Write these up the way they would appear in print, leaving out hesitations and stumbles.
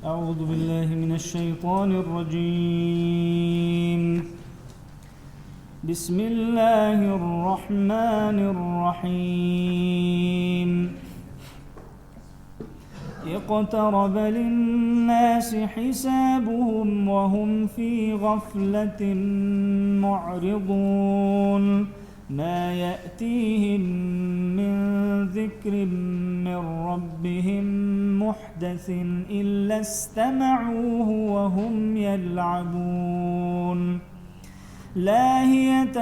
أعوذ بالله من الشيطان الرجيم. بسم الله الرحمن الرحيم. اقترب للناس حسابهم وهم في غفلة معرضون ما يأتيهم من ذكر من ربهم محدث إلا استمعوه وهم يلعبون لاهية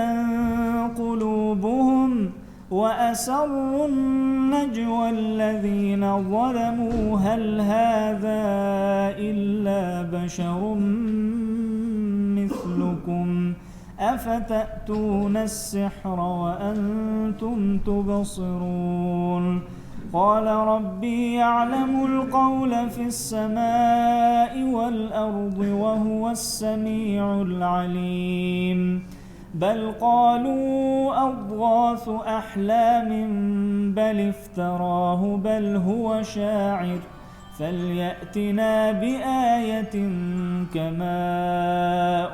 قلوبهم وأسروا النجوى الذين ظلموا هل هذا إلا بشر مثلكم أفتأتون السحر وأنتم تبصرون قال ربي يعلم القول في السماء والأرض وهو السميع العليم بل قالوا أضغاث أحلام بل افتراه بل هو شاعر فليأتنا بآية كما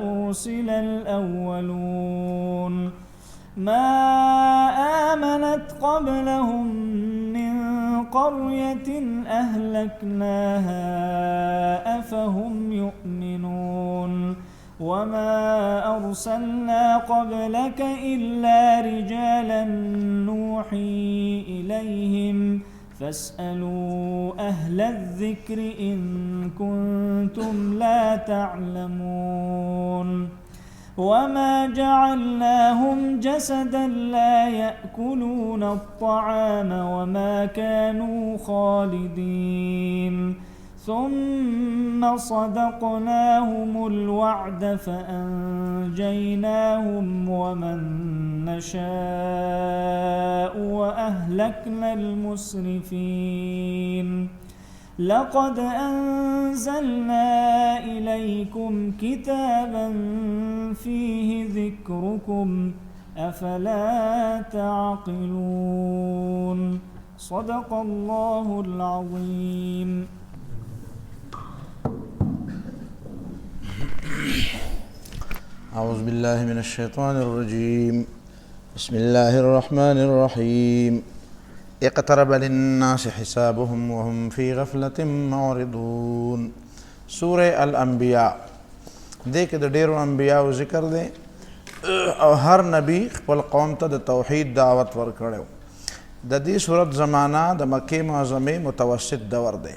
أرسل الأولون ما آمنت قبلهم من قرية أهلكناها أفهم يؤمنون وما أرسلنا قبلك إلا رجالا نوحي إليهم فاسألوا أهل الذكر إن كنتم لا تعلمون وما جعلناهم جسدا لا يأكلون الطعام وما كانوا خالدين ثم صدقناهم الوعد فأنجيناهم ومن نشاء وأهلكنا المسرفين لقد أنزلنا إليكم كتابا فيه ذكركم أفلا تعقلون صدق الله العظيم. أعوذ بالله من الشيطان الرجيم بسم الله الرحمن الرحيم اقترب للناس حسابهم وهم في غفلة معرضون سورة الانبیاء دیکھ د ډیرو انبیاء ذکر دی او هر نبی خپل قوم ته د توحید دعوت ورکړو د دې صورت زمانہ د مکه معظمه متوسط دور دی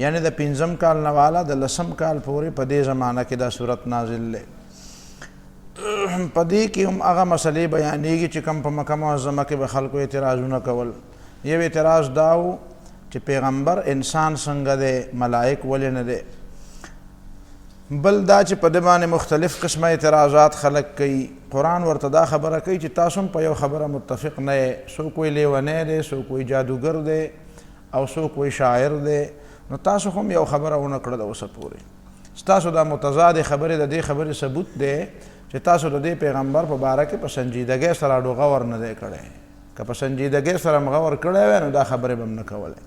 یعنی د 5 کال نه والا د 10 کال پورې په دې زمانہ کې دا صورت نازل لې په دې کې هم هغه مسلې بیانېږي چې کوم په مکه معظمه کې به خلکو اعتراضونه کول یو اعتراض داو چې پیغمبر انسان څنګه دی ملائک ولې نه دی بل دا چې په دې باندې مختلف قسمه اعتراضات خلق کوي قرآن ورته دا خبره کوي چې تاسو هم په یو خبره متفق نه یې څوک وایي لیونی دی څوک وایي جادوګر دی او څوک وایي شاعر دی نو تاسو هم یو خبره ونه کړله اوسه پورې ستاسو دا متضاد خبرې د دې خبرې ثبوت دی چې تاسو د دې پیغمبر په باره کې په سنجیدګۍ سره ډو غور نه دی کړی که په سنجیدګۍ سره م غور کړی وی نو دا خبرې به م نه کولی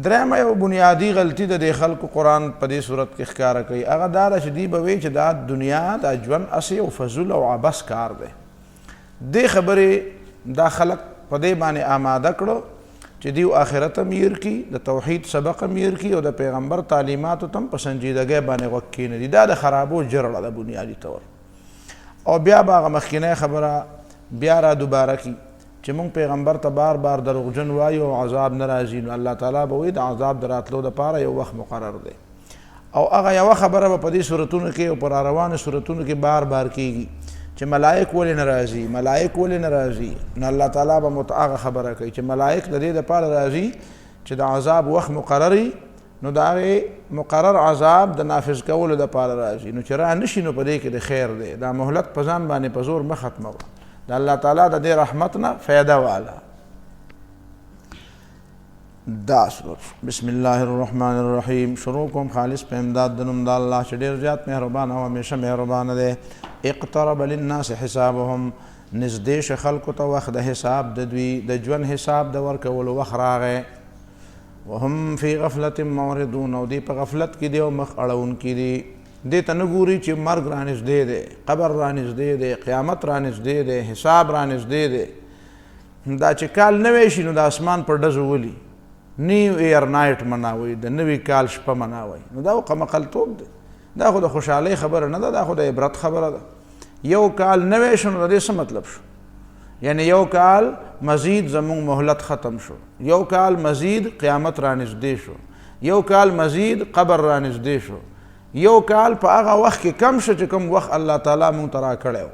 درېیمه یو بنیادي غلطي د دې خلکو قرآن په دې صورت کې ښکاره کوي هغه دا ده چې دوی به وایي چې دا دنیا دا ژوند هسې یو فضول او عبث کار دی دې خبرې دا خلک په دې باندې آماده کړو چې دیو آخرت هم هیر کړي د توحید سبق هم هیر کړي او د پیغمبر تعلیماتو ته هم په سنجیدګۍ باندې غوږ کښېنږدي دا د خرابو جرړه ده بنیادي طور او بیا به هغه مخکینۍ خبره بیا را دوباره کړي چې موږ پیغمبر ته بار بار دروغجن وایو او عذاب نه راځي نو الله تعالی به وایي د عذاب د راتلو دپاره یو وخت مقرر دی او هغه یوه خبره به په دې صورتونو کې او په راروانو صورتونو کې بار بار کېږي چې ملائک ولې نه راځي ملائک ولې نه راځي نو الله تعالی به هغه خبره کوي چې ملائک د دې دپاره راځي چې د عذاب وخت مقرري نو د هغې مقرر عذاب د نافذ کولو دپاره راځي نو چې را نشي نو په دې کې د خیر دی دا مهلت په ځان باندې په زور مه ختموه د الله تعالی د دې رحمت نه فایده واله دا سورت بسم الله الرحمن الرحیم شروع کوم خالص په امداد د نوم د الله چې ډېر زیات مهربان او همیشه مهربان دی اقترب للناس حسابهم نږدې شه خلکو ته وخت د حساب د دوی د ژوند حساب د ورکولو وخت راغی وهم فی غفلت معرضون او دی په غفلت کې دی او مخ اړون کې دي. دې ته نه ګوري چې مرګ رانږدې دی، قبر رانږدې دی، قیامت رانږدې دی، حساب رانږدې دی. دا چې کال نوی شي نو د اسمان پر ډزو ولي نیو ایر نایټ مناوي، د نوي کال شپه مناوي، نو دا قمقلتوب دی. دا خو د خوشحالۍ خبره نه ده، دا خو د عبرت خبره ده. یو کال نوی شو نو د دې څه مطلب شو؟ یعنی یو کال مزید زمونږ مهلت ختم شو، یو کال مزید قیامت رانږدې شو، یو کال مزید قبر رانږدې شو، یو کال په هغه وخت کې کم شو چې کوم وخت الله تعالی مونږ ته راکړی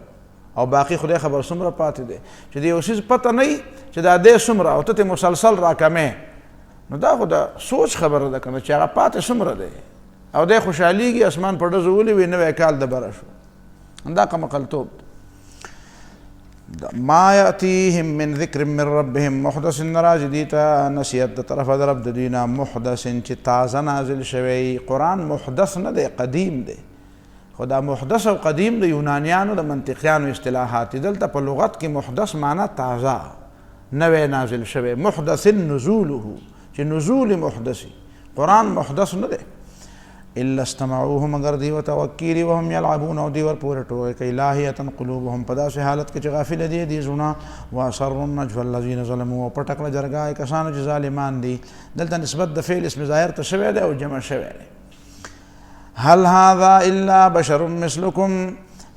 او باقي خدای خبر څومره پاتې دی چې د یو څیز پته نه وي چې دا دی څومره او ته مسلسل راکمې، نو دا خو د سوچ خبره ده که نه چې هغه پاتې څومره دی او دی خوشحالېږي اسمان په ډزو ولي نوی کال د بره شو. دا قمقلتوب دی. ما یأتیهم من ذکر من ربهم محدث نراج دیتا نصیحت د طرف د رب د دوی نه محدث چې تازه نازل شوی. قرآن محدث نه دی، قدیم دی. خو دا محدث او قدیم د یونانیانو د منطقیانو اصطلاحات دي. دلته په لغت کې محدث معنا تازه، نوی نازل شوی. محدث نزوله چې نزول محدثي. قرآن محدث نه دی. الا استمعوه مگر دی وتوکیری وهم یلعبون او دی ور پورې ټوکې کوي. لاهیة قلوبهم په داسې حالت کې چې غافل دي دي زړونه. واسروا النجوى الذین ظلموا او پټ کړه جرګه کسانو چې ظالمان دي. دلته نسبت د فعل اسم ظاهر ته شوی دی او جمع شوی دی. هل هذا الا بشر مثلکم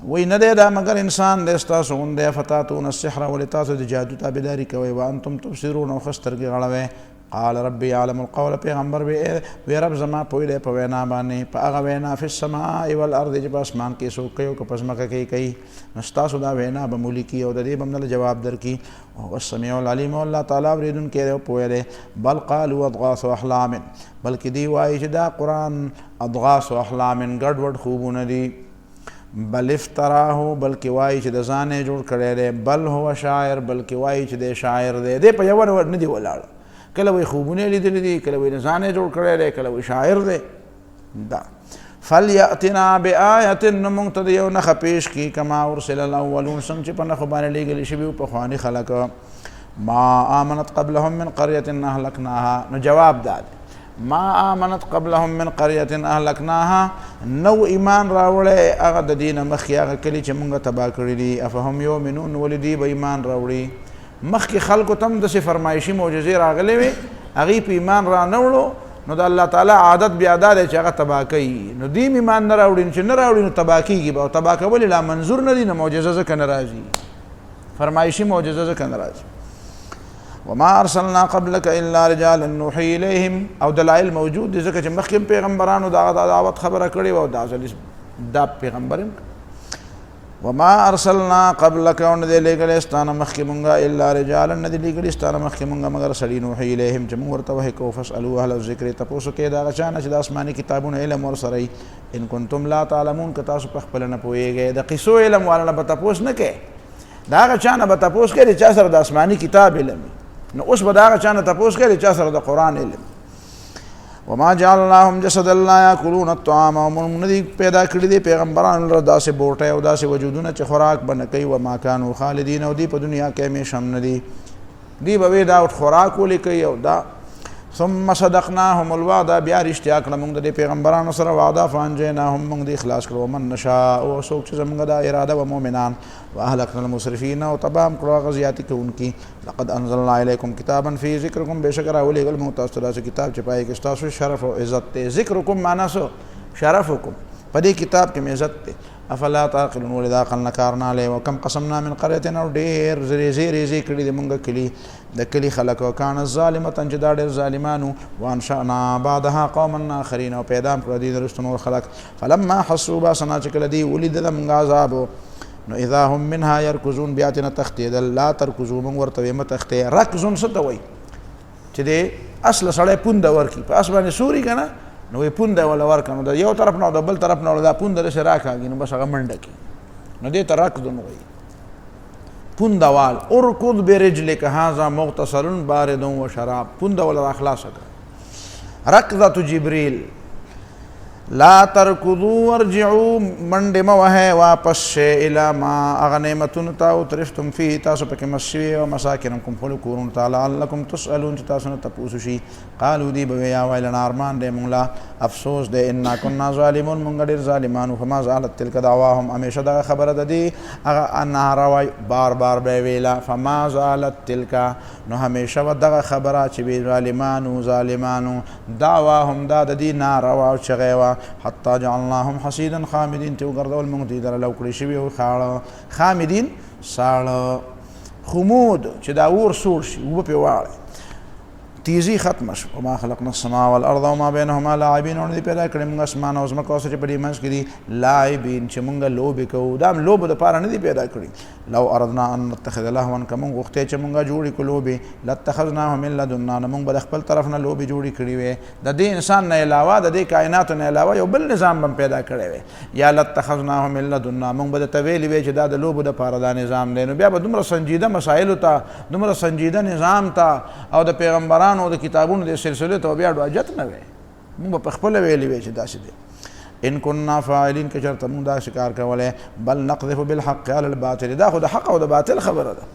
وی نه دی دا مگر انسان دی ستاسو غوندې. فتاتون السحر ولې تاسو د جادو تابعداري کوئ وانتم تبصرون او ښه سترګې غړوئ. قال ربي يعلم القول پیغمبر وی رب زما پوی دی په وینا باندې په هغه وینا فی السماء والارض چې په اسمان کې څوک کوي او که په ځمکه کې کوي. نو ستاسو دا وینا به مولیکي او د دې به هم جواب درکړي. وهو السمیع العلیم او الله تعالی اورېدونکی دی او پوی دی. بل قالوا اضغاث احلام بلکې دی وایي چې دا قرآن اضغاث احلام ګډ وډ خوبونه دي. بل افتراه بلکې وایي چې د ځان یې جوړ کړی دی. بل هو شاعر بلکې وایي چې دی شاعر دی. دی په یوه نه دی ولاړ، کله وی خوبونه لیدلی دي، کله وی ځان یې جوړ کړی دی، کله وی شاعر دی. دا فلیأتنا بآیة نو موږ ته د یو نښه پیش کړي کما ارسل الاولون څنګه چې په نښو باندې لیږلي شوي وو پخواني خلک. ما آمنت قبلهم من قرية اهلکناها نو جواب دا دی ما آمنت قبلهم من قرية اهلکناها نو ایمان راوړی هغه د دې نه مخکې هغه کلي چې موږ تباه کړي دي. افهم یؤمنون ولې دوی به ایمان راوړي. مخکې خلکو ته هم داسې فرمایشي معجزې راغلې وې، هغوی په ایمان را نه وړو، نو د الله تعالی عادت بیا دا دی چې هغه تباه کوي. نو دوی ایمان نه راوړي، چې نه راوړي نو تباه کېږي به، او تباه کول لا منظور نه دي، نو معجزه ځکه نه راځي، فرمایشي معجزه ځکه نه راځي. وما ارسلنا قبلك الا رجالا نوحي اليهم او دلائل موجود دي ځکه چې مخکې پیغمبرانو دا دعوت خبره کړې وه او دا پیغمبر هم وما ارسلنا قبلك او نه دی لېږلی ستانه مخکې مونږه الا رجالا نه دی لېږلي ستانه مخکې مونږه مګر سړي نوحي الیهم چې مونږ ورته وحي کوو. فاسألوا اهل الذکر تپوس کوئ د هغه چا نه چې د آسماني کتابونو علم ورسره وي. ان کنتم لا تعلمون که تاسو په خپله نه پوهېږئ. د قصو علم والا نه به تپوس نه کوې، د هغه چا نه به تپوس کوې چې چا سره د آسماني کتاب علم وي. نو اوس به د هغه چا نه تپوس کوې چې چا سره د قرآن علم. وما جعلناهم جسدا لا یاکلون الطعام او موږ نه دي پیدا کړي دي پیغمبرانو لره داسې بوټی او داسې وجودونه چې خوراک به نه کوي. وما کانوا خالدین او دوی په دنیا کې همیشه هم نه دي، دوی به وی دا خوراک ولې کوي او دا. ثم صدقناهم الوعده بیا رښتیا کړه موږ د دې پیغمبرانو سره وعده. فانجیناهم موږ دې خلاص کړو. ومن نشاء او څوک چې زموږ دا اراده و مؤمنان. واهلکنا المسرفین او تبام کړو هغه زیاتي کوونکي. لقد انزلنا الیکم کتابا فی ذکرکم بېشکه راولېږل موږ تاسو ته داسې کتاب چې پای کې ستاسو شرف او عزت دی. ذکرکم معنا څه؟ شرفکم. په دې کتاب کې مې عزت دی. افلا تعقلون ولې د عقل نه کار نه اخلئ. وکم قسمنا من قرية او ډېر زیرې کړي دي موږ کلي د کلي خلک. وکانت ظالمة چې دا ډېر ظالمانو. وانشأنا بعدها قوما آخرین او پیدا کړو دوی د وروسته نور خلک. فلما حسوا باسنا چې کله دوی ولیدله موږ عذاب نو اذا هم منها يركضون بیا ترې نه تښتېدل. لا ترکضو موږ ورته ویې مه تښتئ. رکضون څه ته وایي چې دی اصله سړی پونده ورکړي، په اس باندې سوري که نه نو وی پونده ولا ورکړه، نو د یو طرف نه او د بل طرف نه دا پونده داسې راکاږي نو بس هغه منډه کړي، نو دې ته رکضون وایي. پونده وال ارکض برجلک هذا مغتسل بارد و شراب. پونده ولا را خلاصه کړه. رکضة جبریل لا ترکضوا وارجعوا منډې مه وهئ واپس شئ الی ما هغه نعمتونو ته اترفتم فیه تاسو پکې مست شوي او مساکنکم خپلو کورونو ته لعلکم تسألون چې تاسو نه تپوس وشي قالو دی به یا ویلنا ارمان دی مونږ لا افسوس دی انا کنا ظالمون مونږ ډېر ظالمانو فما زالت تلک دعواهم همیشه دغه خبره د دې هغه ناروا بار بار به یې ویله فما زالت تلک نو همیشه به دغه خبره چې وي ظالمانو دعواهم دا د دې ناروا او چغې وه حتی جعلناهم حصیدا خامدین چې وګرځول موږ دوی لره لو کړي شوي خاړه خامدین ساړه خمود چې دا اور سوړ شي اوبه پرې واړی تیزی ختم شو وما خلقنا السماء والارض وما بينهما لاعبین او نه دي پیدا کړي موږ اسمان او ځمکه اوس چې په دې منځ کې دي لاعبین چې موږ لوبې کوو دا هم لوبو دپاره نه دي پیدا کړي لو اردنا ان نتخذ لهوا که موږ غوښتې چې موږ جوړې کړو لوبې لاتخذناه من لدنا نو موږ به د خپل طرف نه لوبې جوړې کړې وې د دې انسان نه علاوه د دې کائناتو نه علاوه یو بل نظام به پیدا کړی وی یا لاتخذناه من لدنا موږ به درته ویلي وی چې دا د لوبو دپاره دا نظام دی نو بیا به دومره سنجیده مسایلو ته دومره سنجیده نظام ته او د پیغمبرانو او د کتابونو د سلسلې ته بیا ډاجت نه وی موږ په خپله ویلي وی چې داسې دی ان كنا فاعلین که چېرته موږ داسې کار کولی بل نقذف بالحق علی الباطل دا خو د حق او د باطل خبره ده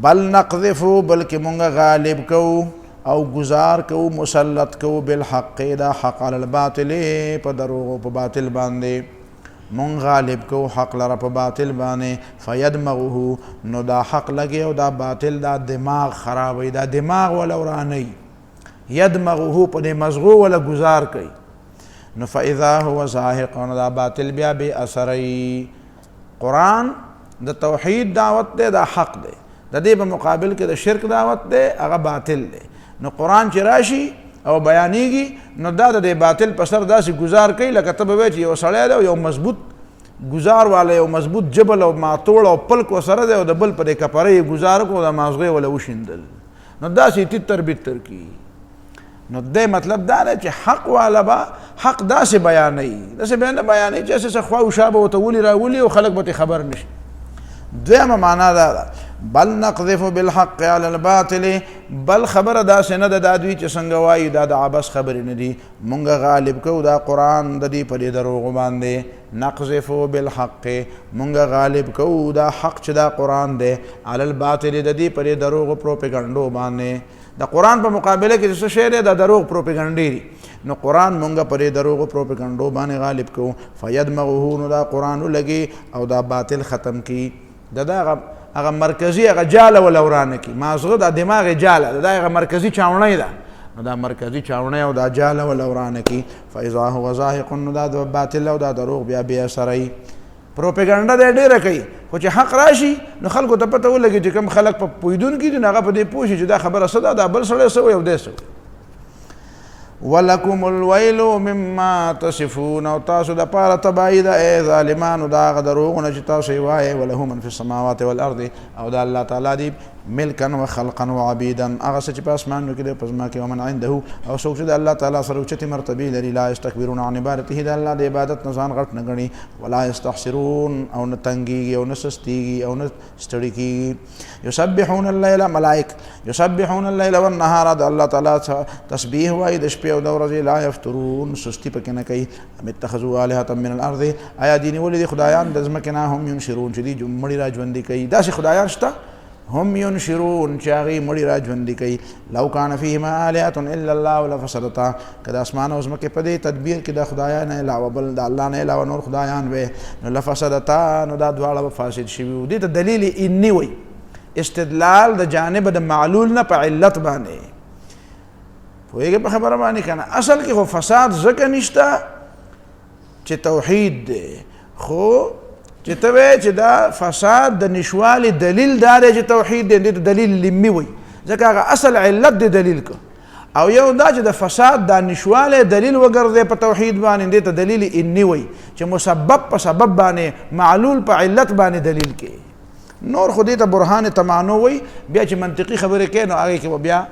بل نقذف بلکې موږ غالب کوو او گزار کوو مسلط کوو بالحق دا حق علی الباطل په دروغو په باطل باندې مونږ غالب کوو حق لره په باطل باندې فیدمغه نو دا حق لګي او دا باطل دا دماغ خرابوي دا دماغ ولا ورانوي یدمغه په دې مزغو ولا گزار کوي نو فاذا هو زاهق نو دا باطل بیا بې اثري قرآن د توحید دعوت دی دا حق دی د دې په مقابل کې د شرک دعوت دی هغه باطل دی نو قرآن چې راشي او بیانېږي نو دا د دې باطل په سر داسې گزار کوي لکه ته به وایې چې یو سړی دی او یو مضبوط گزار والا یو مضبوط جبل او ماتوړ او پلک ورسره دی او د بل په دې کپره یې گزار کړو د مازغې وله وشیندل نو داسې تتر بتر کي نو دې مطلب دا دی چې حق والا به حق داسې بیانوي داسې بیا نه بیانوي چې هسې څه خوا و شا به ورته ولي راولي او خلک به ترې خبر نه شي دویمه معنا دا ده بل نقذف بالحق على الباطل بل خبره داسې نه ده دا دوی چې څنګه وایي دا د عبس خبرې نه دي مونږ غالب کوو دا قرآن د دې په دې دروغو باندې نقذف بالحق مونږ غالب کوو دا حق چې دا قرآن دی على الباطل د دې په دې دروغو پروپیګنډو باندې د قرآن په مقابله کې څه شی دی دا دروغ پروپیګنډې دي نو قرآن مونږ په دې دروغو پروپیګنډو باندې غالب کوو فیدمغه نو دا قرآن ولګي او دا باطل ختم کی دا هغه مرکزی هغه جاله ولا ورانه کی مازغه دا دماغ جاله دا هغه مرکزی چاونی ده نو دا مرکزی چاونی او دا جاله ولا ورانه کی فاذا هو زاهق نو دا باطل او دا دروغ بیا بیا سره پروپاګاندا دې ډیره کوي خو چې حق راشي نو خلکو ته پته ولګي چې کوم خلک په پویدون کې دي هغه په دې پوښي چې دا خبره څه ده دا بل سړی څه وایي او دی څه وایي ولکم الویل مما تصفون او تاسو د پاره تبعی ده ای ظالمانو دا هغه دروغونه چې تاسو یې وایئ وله من فی السماوات والارض او د الله تعالی دی ملکا و خلقا و عبیدا هغه څه چې په اسمانو کې دی په ځمکه کې ومن عنده او څوک چې د الله تعالی سره اوچتې مرتبې لري لا یستکبرون عن عبادته د الله د عبادت نه ځان غټ نه ګڼي ولا یستحسرون او نه تنګېږي او نه سستېږي او نه ستړي کېږي یسبحون الليل ملائک یسبحون الليل والنهار د الله تعالی تسبیح وایي د شپې او د ورځې لا یفترون سستي پکې نه کوي ام اتخذوا آلهة من الارض آیا دي نیولي دي خدایان د ځمکې نه هم ینشرون چې دي مړي را ژوندي کوي داسې خدایان شته هم ینشرون چې هغې مړي را ژوندي کوي لو کان فیهما آلهة الا الله لفسدتا که د اسمان او ځمکې په دې تدبیر کې د خدایان علاوه بل د الله نه علاوه نور خدایان وی نو لفسدتا نو دا دواړه به فاسد شوي وو دې ته دلیل انی وی استدلال د جانب د معلول نه په علت باندې پوهېږې په خبره باندې که نه اصل کې خو فساد ځکه نشته چې توحید دی خو چې ته وایې چې دا فساد د نشوالي دلیل دا دی چې توحید دی دې ته دلیل لمی وی ځکه هغه اصل علت دی دلیل که او یو دا چې د فساد دا نشوالی دلیل وګرځی په توحید باندې دې ته دلیل انی وی چې مسبب په سبب باندې معلول په علت باندې دلیل کې نور خو دې ته برهان تمانو وی بیا چې منطقي خبرې کوي نو هغې کې به بیا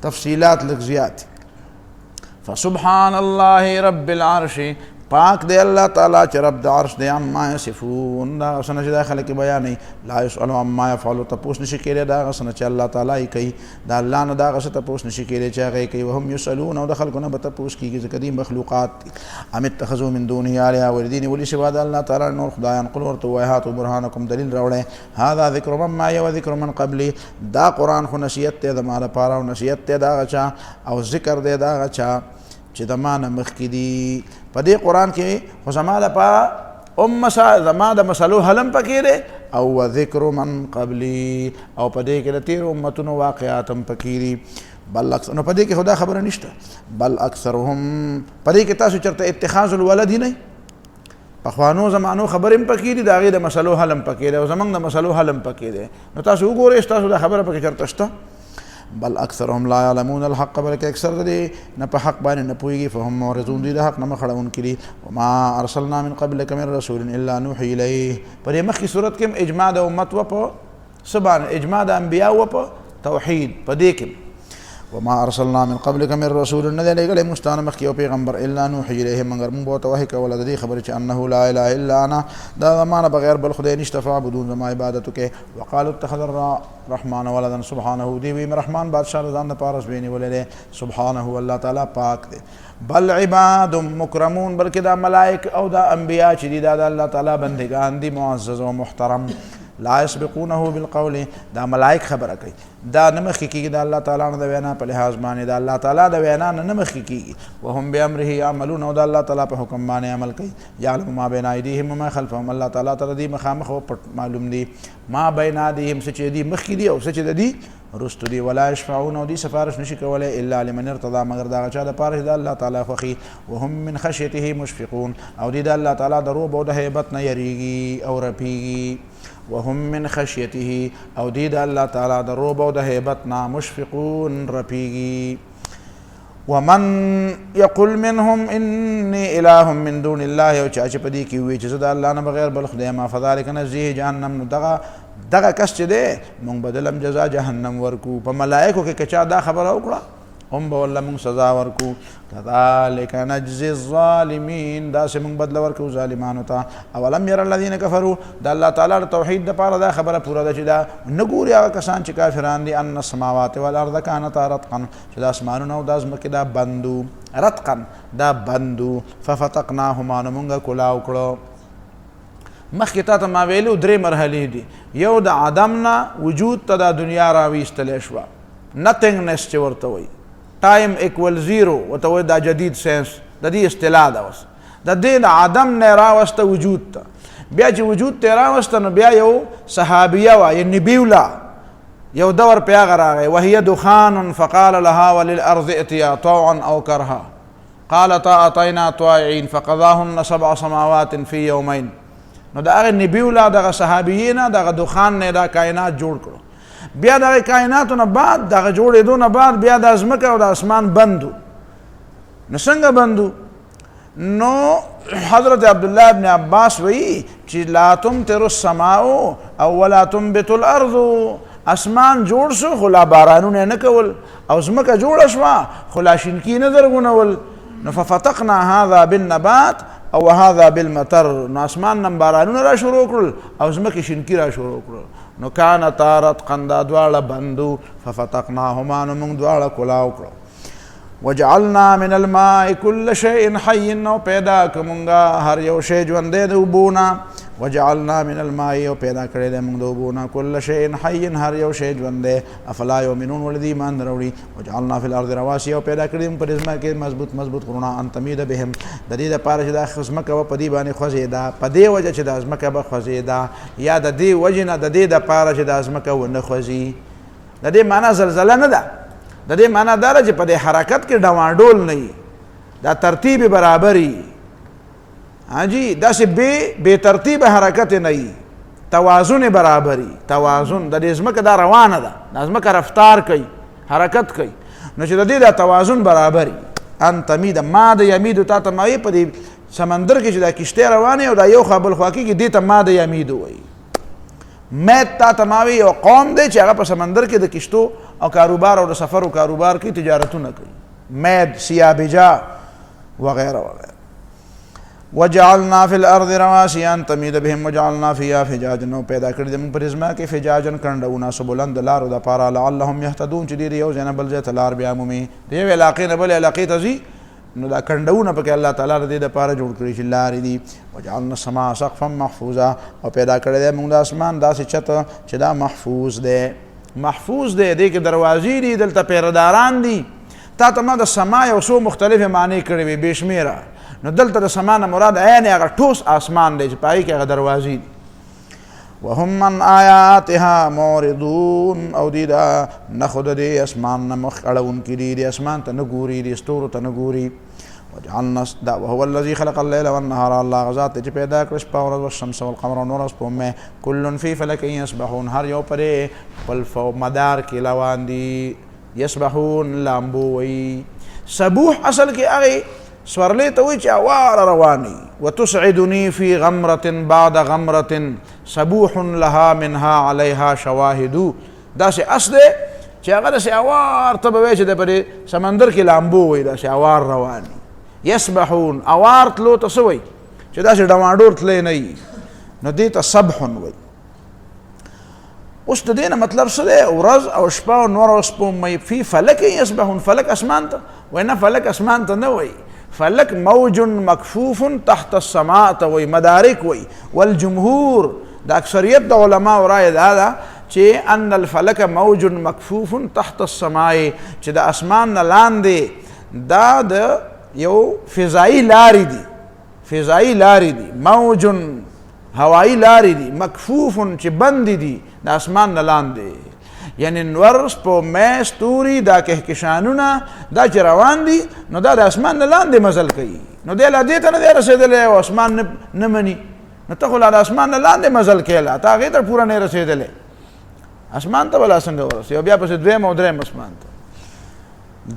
تفصیلات لږ زیات فسبحان الله رب العرش پاک دی الله تعالی چې رب د عرش دی عما یصفون دا غسنه چې دا خلک بیانوي لا یسأل عما یفعل تپوس نشي کېدی دا غسنه چې الله تعالی یې کوي دا الله نه دا غسه تپوس نشي کېدی چې هغه کوي وهم یسألون او د خلکو نه به تپوس کېږي ځکه دي مخلوقات ام اتخذوا من دونه آلهة والدین ولي سوا د الله تعالی نور خدایان قل ورته وایي هاتوا برهانکم دلیل راوړئ هذا ذکر من معي وذکر من قبلي دا قرآن خو نصیحت دی زما لپاره او نصیحت دی د هغه چا او ذکر دی د هغه چا چې د ما نه مخکې دي په دې قرآن کې خو زما لپاره زما د مسلو حلم پکې دی او وذکر من قبلي او په دې کې د تېرو امتونو واقعات هم پکې دي بل اکثر نو په دې کې خدا خبره نشته بل اکثرهم په دې کې تاسو چېرته اتخاذ الولد نه پخوانو زمانو خبرې هم پکې دي د هغې د مسلو حل هم پکې دی او زموږ د مسلو حل هم پکې دی نو تاسو وګورئ ستاسو دا خبره پکې چېرته شته بل اکثرهم لا يعلمون الحق بلکې اکثر د دې نه په حق باندې نه پوهېږي فهم معرضون دي د حق نه مخ اړوونکي دي وما ارسلنا من قبلك من رسول الا نوحي الیه په دې مخکې صورت کې هم اجماع د امت و په څه باندې اجماع د انبیا و په توحید په دې کې وما ارسلنا من قبلك من رسول نه دی لېږلی موږ ستا نه مخکې یو پیغمبر الا نوحي الیه مګر موږ به ورته وحي کوله د دې خبرې چې انه لا اله الا انا دا زما نه بغیر بل خدای نشته فاعبدون زما عبادت وکړئ وقالوا اتخذ الرحمن ولدا سبحانه دی وی رحمان بادشاه د ځان دپاره زوی نیولی دی سبحانه الله تعالی پاک دی بل عباد مکرمون بلکې دا ملائک او دا انبیا چې دي دا د الله تعالی بندگان دي معزز او محترم لا يسبقونه بالقول دا ملائک خبره کوي دا نه مخکې کېږي د الله تعالی نه د وینا په لحاظ باندې د الله تعالی د وینا نه مخکې کېږي وهم بامره یعملون او د الله تعالی په حکم باندې عمل کوي یعلم ما بین ایدیهم وما خلفهم الله تعالی ته د دې مخامخ او پټ معلوم دي ما بین ایدیهم څه چې دي مخکې دي او څه چې د دي رستو دي ولا یشفعون او دي سفارش نشي کولی الا لمن ارتضى مگر د هغه چا دپاره چې د الله تعالی خوښي وهم من خشیته مشفقون او دي د الله تعالی د روب او د هیبت نه یریږي او رپیږي وهم من خشیته او دی د الله تعالی د روب او د هیبت نه مشفقون رپیږي ومن یقل منهم انی اله من دون الله او چا چې په دې کې وایي چې زه د الله نه بغیر بل خدای ما فذلک نجزیه جهنم نو دغه کس چې دی موږ به دلم جزا جهنم ورکو په ملایکو کې که چا دا خبره وکړه هم به والله موږ سزا ورکو کذلک نجزي الظالمین داسې موږ بدله ورکو ظالمانو ته اولم یر الذین کفروا د الله تعالی د توحید دپاره دا خبره پوره ده چې دا نه ګوري هغه کسان چې کافران دي ان السماوات والارض کانتا رتقا چې دا اسمانونه او دا ځمکې دا بندو رتقا دا بندو ففتقناهما نو موږ کلاو کړو مخکې تا ته ما ویلو درې مرحلې دي یو د عدم نه وجود ته دا دنیا راویستلی شوه نتنګنس چې ورته وایي ټایم اکول زیرو ورته وایي دا جدید ساینس د دې اصطلاح ده اوس د دې د عدم نه راوسته وجود ته بیا چې وجود ته راوسته نو بیا یو صحابیه وه یعنې بیوله یو دور پې هغه راغی وهي دخان فقال لها وللارض ائتیا طوعا او کرها قالتا اتینا طائعین فقضاهن 7 سماوات فی یومین نو د هغې نبیوله دغه صحابیې نه دغه دخان نه دا کائنات جوړ کړو بیا دغه کائناتو نه بعد دغه جوړېدو نه بعد بیا د ځمکه او د اسمان بندو نو څنګه بندو نو حضرت عبدالله ابن عباس وایي چې لا تمطر السماء او ولا تنبت الارض اسمان جوړ شو خو لا بارانونه نه کول او ځمکه جوړه شوه خو لا شینکي نه زرغونول نو ففتقنا هذا بالنبات او هذا بالمطر نو اسمان نم بارانونه را شروع کړل او ځمکې شینکي را شروع کړل نو کانتا رتقا دا دواړه بندو ففتقناهما نو موږ دواړه کلاو کړو وجعلنا من الماء كل شيء حي نو پیدا کومونګه هر یو شی ژوندی د اوبو نه وجعلنا من الماء او پیدا کړی دی موږ د اوبو نه کل شی حي هر یو شی ژوندی افلا یؤمنون ولې دوی ایمان نه راوړي وجعلنا فی الارض رواسي او پیدا کړي موږ په دې ځمکه کې مضبوط غرونه ان تمید بهم د دې دپاره چې دا ځمکه به په دې باندې خوځېده په دې وجه چې دا ځمکه به خوځېده یا د دې وجې نه د دې دپاره چې دا ځمکه ونه خوځي د دې معنا زلزله نه ده د دې معنا دا ده چې په دې حرکت کې ډواډول نه وي دا ترتیب برابري حاجی داسې بې ترتیبه حرکت نه وي توازن برابري توازن د دې ځمکه دا روانه ده دا ځمکه رفتار کوي حرکت کوي نو چې د دې دا توازن برابري ان تمید ما د یمیدو تا ته مایي په دې سمندر کې چې دا کشتۍ روانې او دا یو خوا بل خوا کېږي دې ته ما د یمیدو وایي مید تا ته ماوي یو قوم دی چې هغه په سمندر کې د کشتو او کاروبار او د سفر او کاروبار کې تجارتونه کوي مید سیابجا وغیره وغیره وجعلنا فی الارض رواسي ان تمید بهم وجعلنا فيها فجاجا، نو پیدا کړی د موږ په ځمکه کې فجاجا کنډونه سبلن د لارو دپاره لعلهم یهتدون چې دوی د یو ځای نه بل ځای ته لار بیا مومي، د یوې علاقې نه بلې علاقې ته ځي نو دا کنډونه پکې الله تعالی د دې دپاره جوړ کړي چې لارې دي. وجعلنا السماء سقفا محفوظا، او پیدا کړی دی موږ د اسمان داسې چت چې دا محفوظ دی، محفوظ دی، دې کې دروازې دي، دلته پیرداران دي. تا ته ما د سما یو څو مختلفې معنی کړې وې بې شمېره، نو دلته د سما نه مراد عین هغه ټوس آسمان دی چې په هغې کې هغه دروازې دي. وهم من آیاتها معرضون، او دی دا نښو د دې اسمان نه مخ اړونکي دي، د اسمان ته نه ګوري، د ستورو ته نه ګوري. وجعلنا دا وهو الذي خلق الليل والنهار، الله غزا ته چې پیدا کړ شپه او ورځ، والشمس والقمر او نور سپوږمۍ، کل فی فلک یسبحون، هر یو پرې خپل مدار کې روان دي. یسبحون لامبو وی، سبوح اصل کې هغې سورلی ته وایي چې اواره رواني. وتسعدني في غمرة بعد غمرة سبوح لها منها عليها شواهد، داسې اس دی چې هغه داسې اوار ته به وایي چې د پرې سمندر کې لامبو وایي، داسې اوار رواني. یسبحون اوار تلو ته څه وایي چې داسې ډماډور تللی نه وي، نو دې ته سبح وایي. اوس د دې نه مطلب څه دی؟ ورځ او شپه او نور او سپوږمۍ فی فلک یسبحون، فلک اسمان ته وایي نه، فلک اسمان ته نه وایي، فلک موج مکفوف تحت السماء ته وایي، مدارک وایي. والجمهور د اکثریت د علماء رایه دا ده چې ان الفلک موج مکفوف تحت السماء، چې د اسمان نه لاندې دا د یو فضایي لارې دي، فضایي لارې دي، موج هوایي لارې دي، مکفوف چې بند دي د اسمان نه لاندې، یعنی نور سپوږمۍ ستوري دا کهکشانونه دا چې روان دي نو دا د اسمان نه لاندې مزل کوي، نو دی لا دې ته نه دی رسېدلی او اسمان نه مني، نو ته خو لا د اسمان نه لاندې مزل کوې، لا ته هغې ته پوره نه رسېدلی، اسمان ته به لا څنګه ورسې، او بیا پسې دویم او دریم اسمان ته.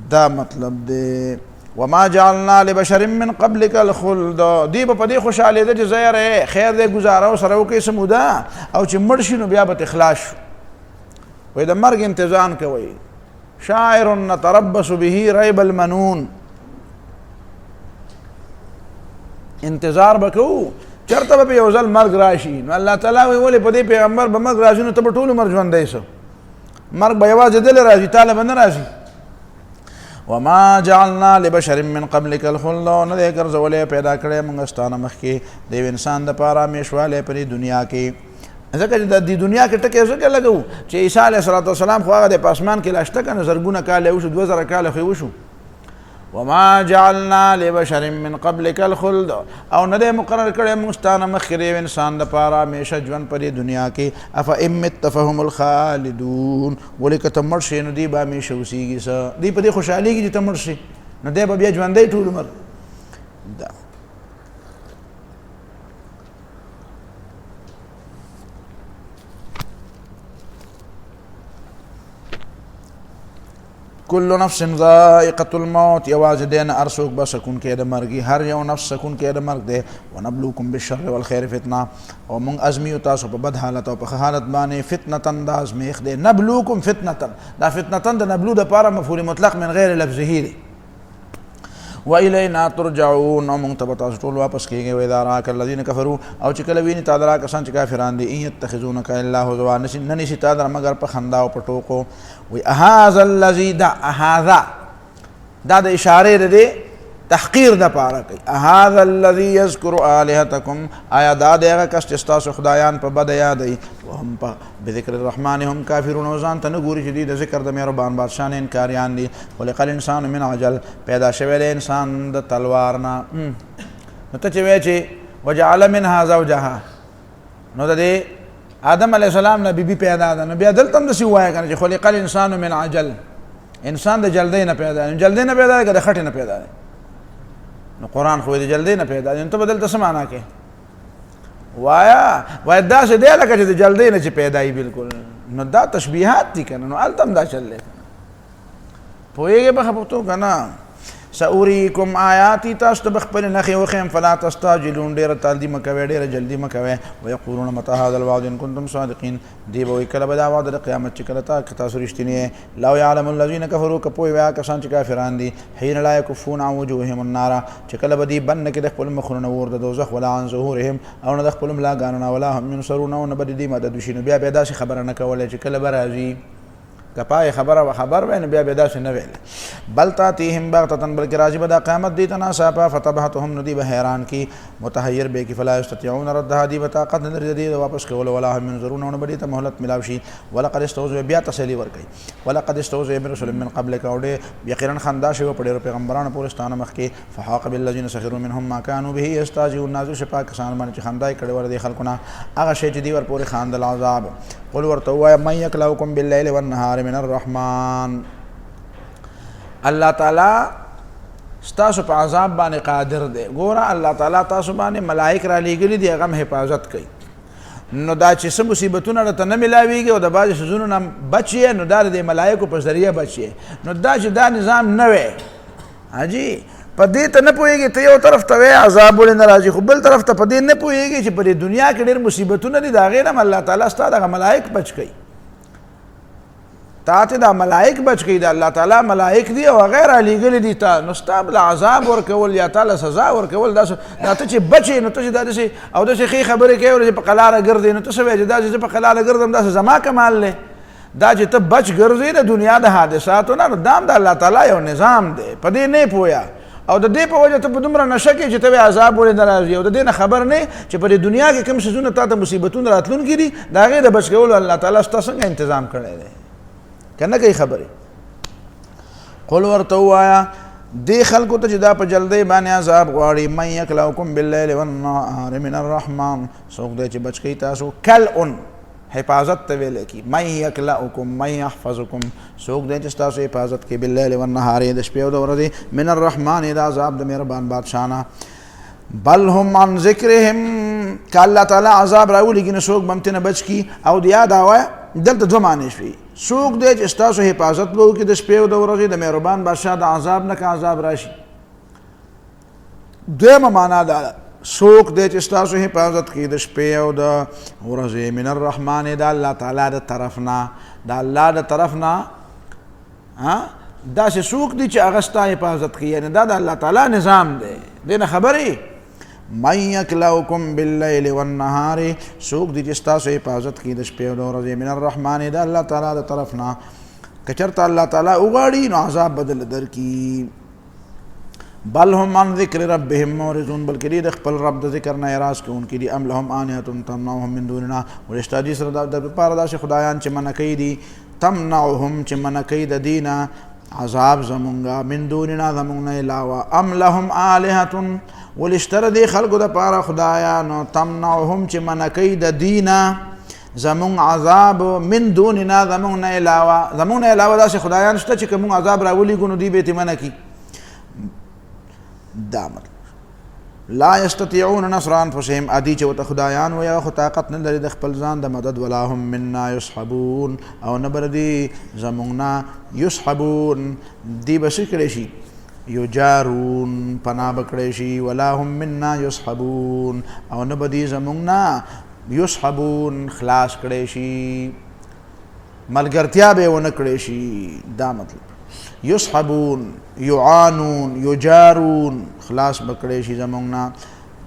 دا مطلب دی. وما جعلنا لبشر من قبلك الخلد، دی به په دې خوشحالېده چې زه یاره خیر دی ګزاره ورسره وکړئ څه موده، او چې مړ شي نو بیا به اخلاص شو. وایي د مرګ انتظار کوئ. شاعر نتربص به ریب المنون، انتظار به کوو چېرته به په یو ځل مرګ راشي. نو الله تعالی وایي ولې په دې پیغمبر به مرګ راشي نو ته به ټول عمر ژوندی شه، مرګ به یوازې دلې راځي، تاله به نه راځي. وما جعلنا لبشر من قبلك الخلد، نه دی ګرځولی پیدا کړی موږ ستا نه مخکې د یو انسان دپاره همیشوالی په دې دنیا کې، ځکه چې د دې دنیا کې ټکی ځکه لګوو چې عیسی علیه صلات وسلام خو هغه د په اسمان کې لا شته که نه، زرګونه کاله وشو، 2000 کاله خو یې وشو. وما جعلنا لبشر من قبلك الخلد، او نه دی مقرر کړی موږ ستا نه مخکې د یو انسان دپاره همیشه ژوند په دې دنیا کې. افئن مت فهم الخالدون، ولې که ته مړ شې نو دوی به همیشه اوسېږي، څه دوی په دې خوشحالېږي چې ته مړ شې، نو دی به بیا ژوندی ټول عمر. کل نفس ذائقة الموت، یوازې دی نه هر څوک به سکون کې د مرګي، هر یو نفس سکون کې د مرګ دی. ونبلوکم بالشر والخیر فتنه، او موږ ازمیو تاسو په بد حالت او په ښه حالت باندې، فتنتن دا ازمیښت دی. نبلوکم فتنتن، دا فتنتن د نبلو دپاره مفعول مطلق من غیر لفظه دی. وإلینا ترجعون، او موږ ته به تاسو ټول واپس کېږئ. وإذا رآک الذین کفروا، او چې کله ویني تا لره کسان چې کافران دي، ان یتخذونک الا هزوا، نه نیسي تا لره مګر په خندا او په ټوکو. وی هذا الذي، دا هذا دا د اشارې د دې تحقیر دپاره کوي. هذا الذي یذکر آلهتکم، آیا دا دی هغه کس چې ستاسو خدایان په بده یادوي. وهم په بذکر الرحمن هم کافرون، او ځان ته نه ګوري چې دوی د ذکر د مهربان بادشاه نه انکاریان دي. خلق الانسان من عجل، پیدا شوی دی انسان د تلوار نه. نو ته چې وایې چې وجعل منها زوجها، نو د دې آدم علیه السلام نه بیبي پیدا ده، نو بیا دلته هم داسې ووایه که نه چې خلق الانسان من عجل، انسان د جلدۍ نه پیدا دی. جلدۍ نه پیدا دی که د خټې نه پیدا دی؟ نو قرآن خو د جلدۍ نه پیدا دی، نو ته به دلته څه معنا کې وایه؟ وایه داسې دی لکه چې د جلدۍ نه چې پیدا وي بلکل. نو دا تشبیهات دي که نه، نو هلته هم دا چل دی. پوهېږې په خبرتو که نه؟ سأريكم آیاتی تاسو ته بخپل نخې وښیم فلا تستعجلون ډېره تالدي مه کوئ ډېره جلدي مه کوئ ویقولون متى هذا الوعد ان کنتم صادقین دی به وایي کله به دا وعده د قیامت چې کله تاسو رښتینی یې لو یعلم الذین کفروا که پوه وي کسان چې کافران دي حین لا یکفون عن وجوههم النار چې کله به دي بند نه کړي د خپلو مخونو نه اور د دوزخ ولا عن ظهورهم او نه د خپلو ملاګانو نه ولا هم ینصرون او نه به د دې مدد وشي نو بیا به داسې خبره نه کولی چې کله به راځي کپای خبر وای نو بیا به داسې نه ویل بل تاتیهم بغتة بلکې راځي به دا قیامت دی ته ناڅاپه فتبهتهم نو دی به حیران کی متحیر به کی فلا یستطيعون ردها دی به طاقت نه لري د واپس کولو ولا هم ينظرون او نه به دې ته مهلت ملاو شي ولقد استهزئ بیا تسلی ورکوي ولقد استهزئ برسل من قبلک او ډېر یقینا خندا شوی په ډېرو پیغمبرانو پورې ستانه مخکې فحاق بالذین سخروا منهم ما كانوا به یستهزئون نازل شپه کسان باندې چې خندا یې کړې ور دي خلکو نه هغه شی چې دی ور پورې خاندل عذاب قل ورته ووایه من یکلؤکم باللیل والنهار من الرحمن الله تعالی ستاسو په عذاب باندې قادر دی ګوره الله تعالی تاسو باندې ملائک را لیږلي دي هغه حفاظت کوي نو دا چې څه مصیبتونه راته نه میلاویږي او د بعضې څیزونو نه بچ یې نو دا د ملایکو په ذریعه بچ یې نو دا چې دا نظام نه وی حاجي په دې ته نه پوهېږي ته یو طرف ته وایې عذاب ولې نه راځي خو بل طرف ته په دې نه پوهېږي چې په دې دنیا کې ډېر مصیبتونه دي د هغې نه هم الله تعالی ستا دغه ملایک بچ کوي تا ته دا ملائک بچ کوي د الله تعالی ملائک دي او هغه رالیږلي دي تا نو ستا بله عذاب ورکول یا تا له سزا ورکول دا ته چې بچې نو ته چې دا داسې او داسې ښې خبرې کوې چې په قلاره ګرځې نو ته څه وایې چې دا چې زه په قلاره ګرځم داسې زما کمال دی دا چې ته بچ ګرځې د دنیا د حادثاتو نه نو دا هم د الله تعالی یو نظام دی په دې نه پوهه او د دې په وجه ته په دومره نشه کې چې ته عذاب ولې نه راځي او د دې نه خبر نه چې په دې دنیا کې کوم څیزونه تا ته مصیبتونه راتلونکي دي د هغې د بچ کولو الله تعالی ستا څنګه انتظام کړی دی که نه کوي خبرې قل ورته ووایه دې خلکو ته چې دا په جلدۍ باندې عذاب غواړي من یکلؤکم باللیل والنهار من الرحمن څوک دی چې بچ کوي تاسو کلؤن حفاظت ته ویلی کی من یکلؤکم من یحفظکم څوک دی چې ستاسو حفاظت کوي باللیل والنهار د شپې او د ورځې من الرحمن د عذاب د مهربان بادشاه نه بل هم عن ذکرهم که الله تعالی عذاب راولیږي نو څوک به هم ترنه بچ کي او د یاد وایه دلته دوه معنې شوي څوک دی چې ستاسو حفاظت به وکړي د شپې او د ورځې د مهربان بادشاه د عذاب نه که عذاب راشي دویمه معنا دا ده څوک دی چې ستاسو حفاظت کوي د شپې او د ورځې من الرحمن د الله تعالی د طرف نه د الله د طرف نه داسې څوک دی چې هغه ستا حفاظت کوي یعنې دا د الله تعالی نظام دی دې نه خبرې من یکلؤکم باللیل والنهار څوک دی چې ستاسو حفاظت کوي د شپې او د ورځې من الرحمن د الله تعالی د طرف نه که چېرته الله تعالی وغواړي نو عذاب بدل درکړي بل هم عن ذکر ربهم معرضون بلکې دی د خپل رب د ذکر نه اعراض کوونکي دي ام لهم آلهة تمنعهم من دوننا ورشته دي سره د دپاره داسې خدایان چې منع کوي دي تمنعهم چې منع کوي د دې نه عذاب زمونږه من دوننا زمونږ نه علاوه ام لهم آلهة ولشتره دی خلکو دپاره خدایانو تمنعهم چې منع کوي د دې نه زمونږ عذاب من دوننا زمونږ نه علاوه داسې خدایان شته چې که مونږ عذاب راولیږو نو دوی به یې منع کي دا مطلب لا یستطیعون نصر انفسهم ادي چې ورته خدایان وایي هغه خو طاقت نه لري د خپل ځان د مدد ولا هم منا یسحبون او نه به دي زموږ نه یسحبون دي به څه کړی شي یجارون پناه به کړی شي ولا هم منا یسحبون او نه به دي زموږ نه یسحبون خلاص کړی شي ملګرتیا به یې ونه کړی شي دا مطلب یسحبون یعانون یجارون خلاص بکړی شي زموږ نه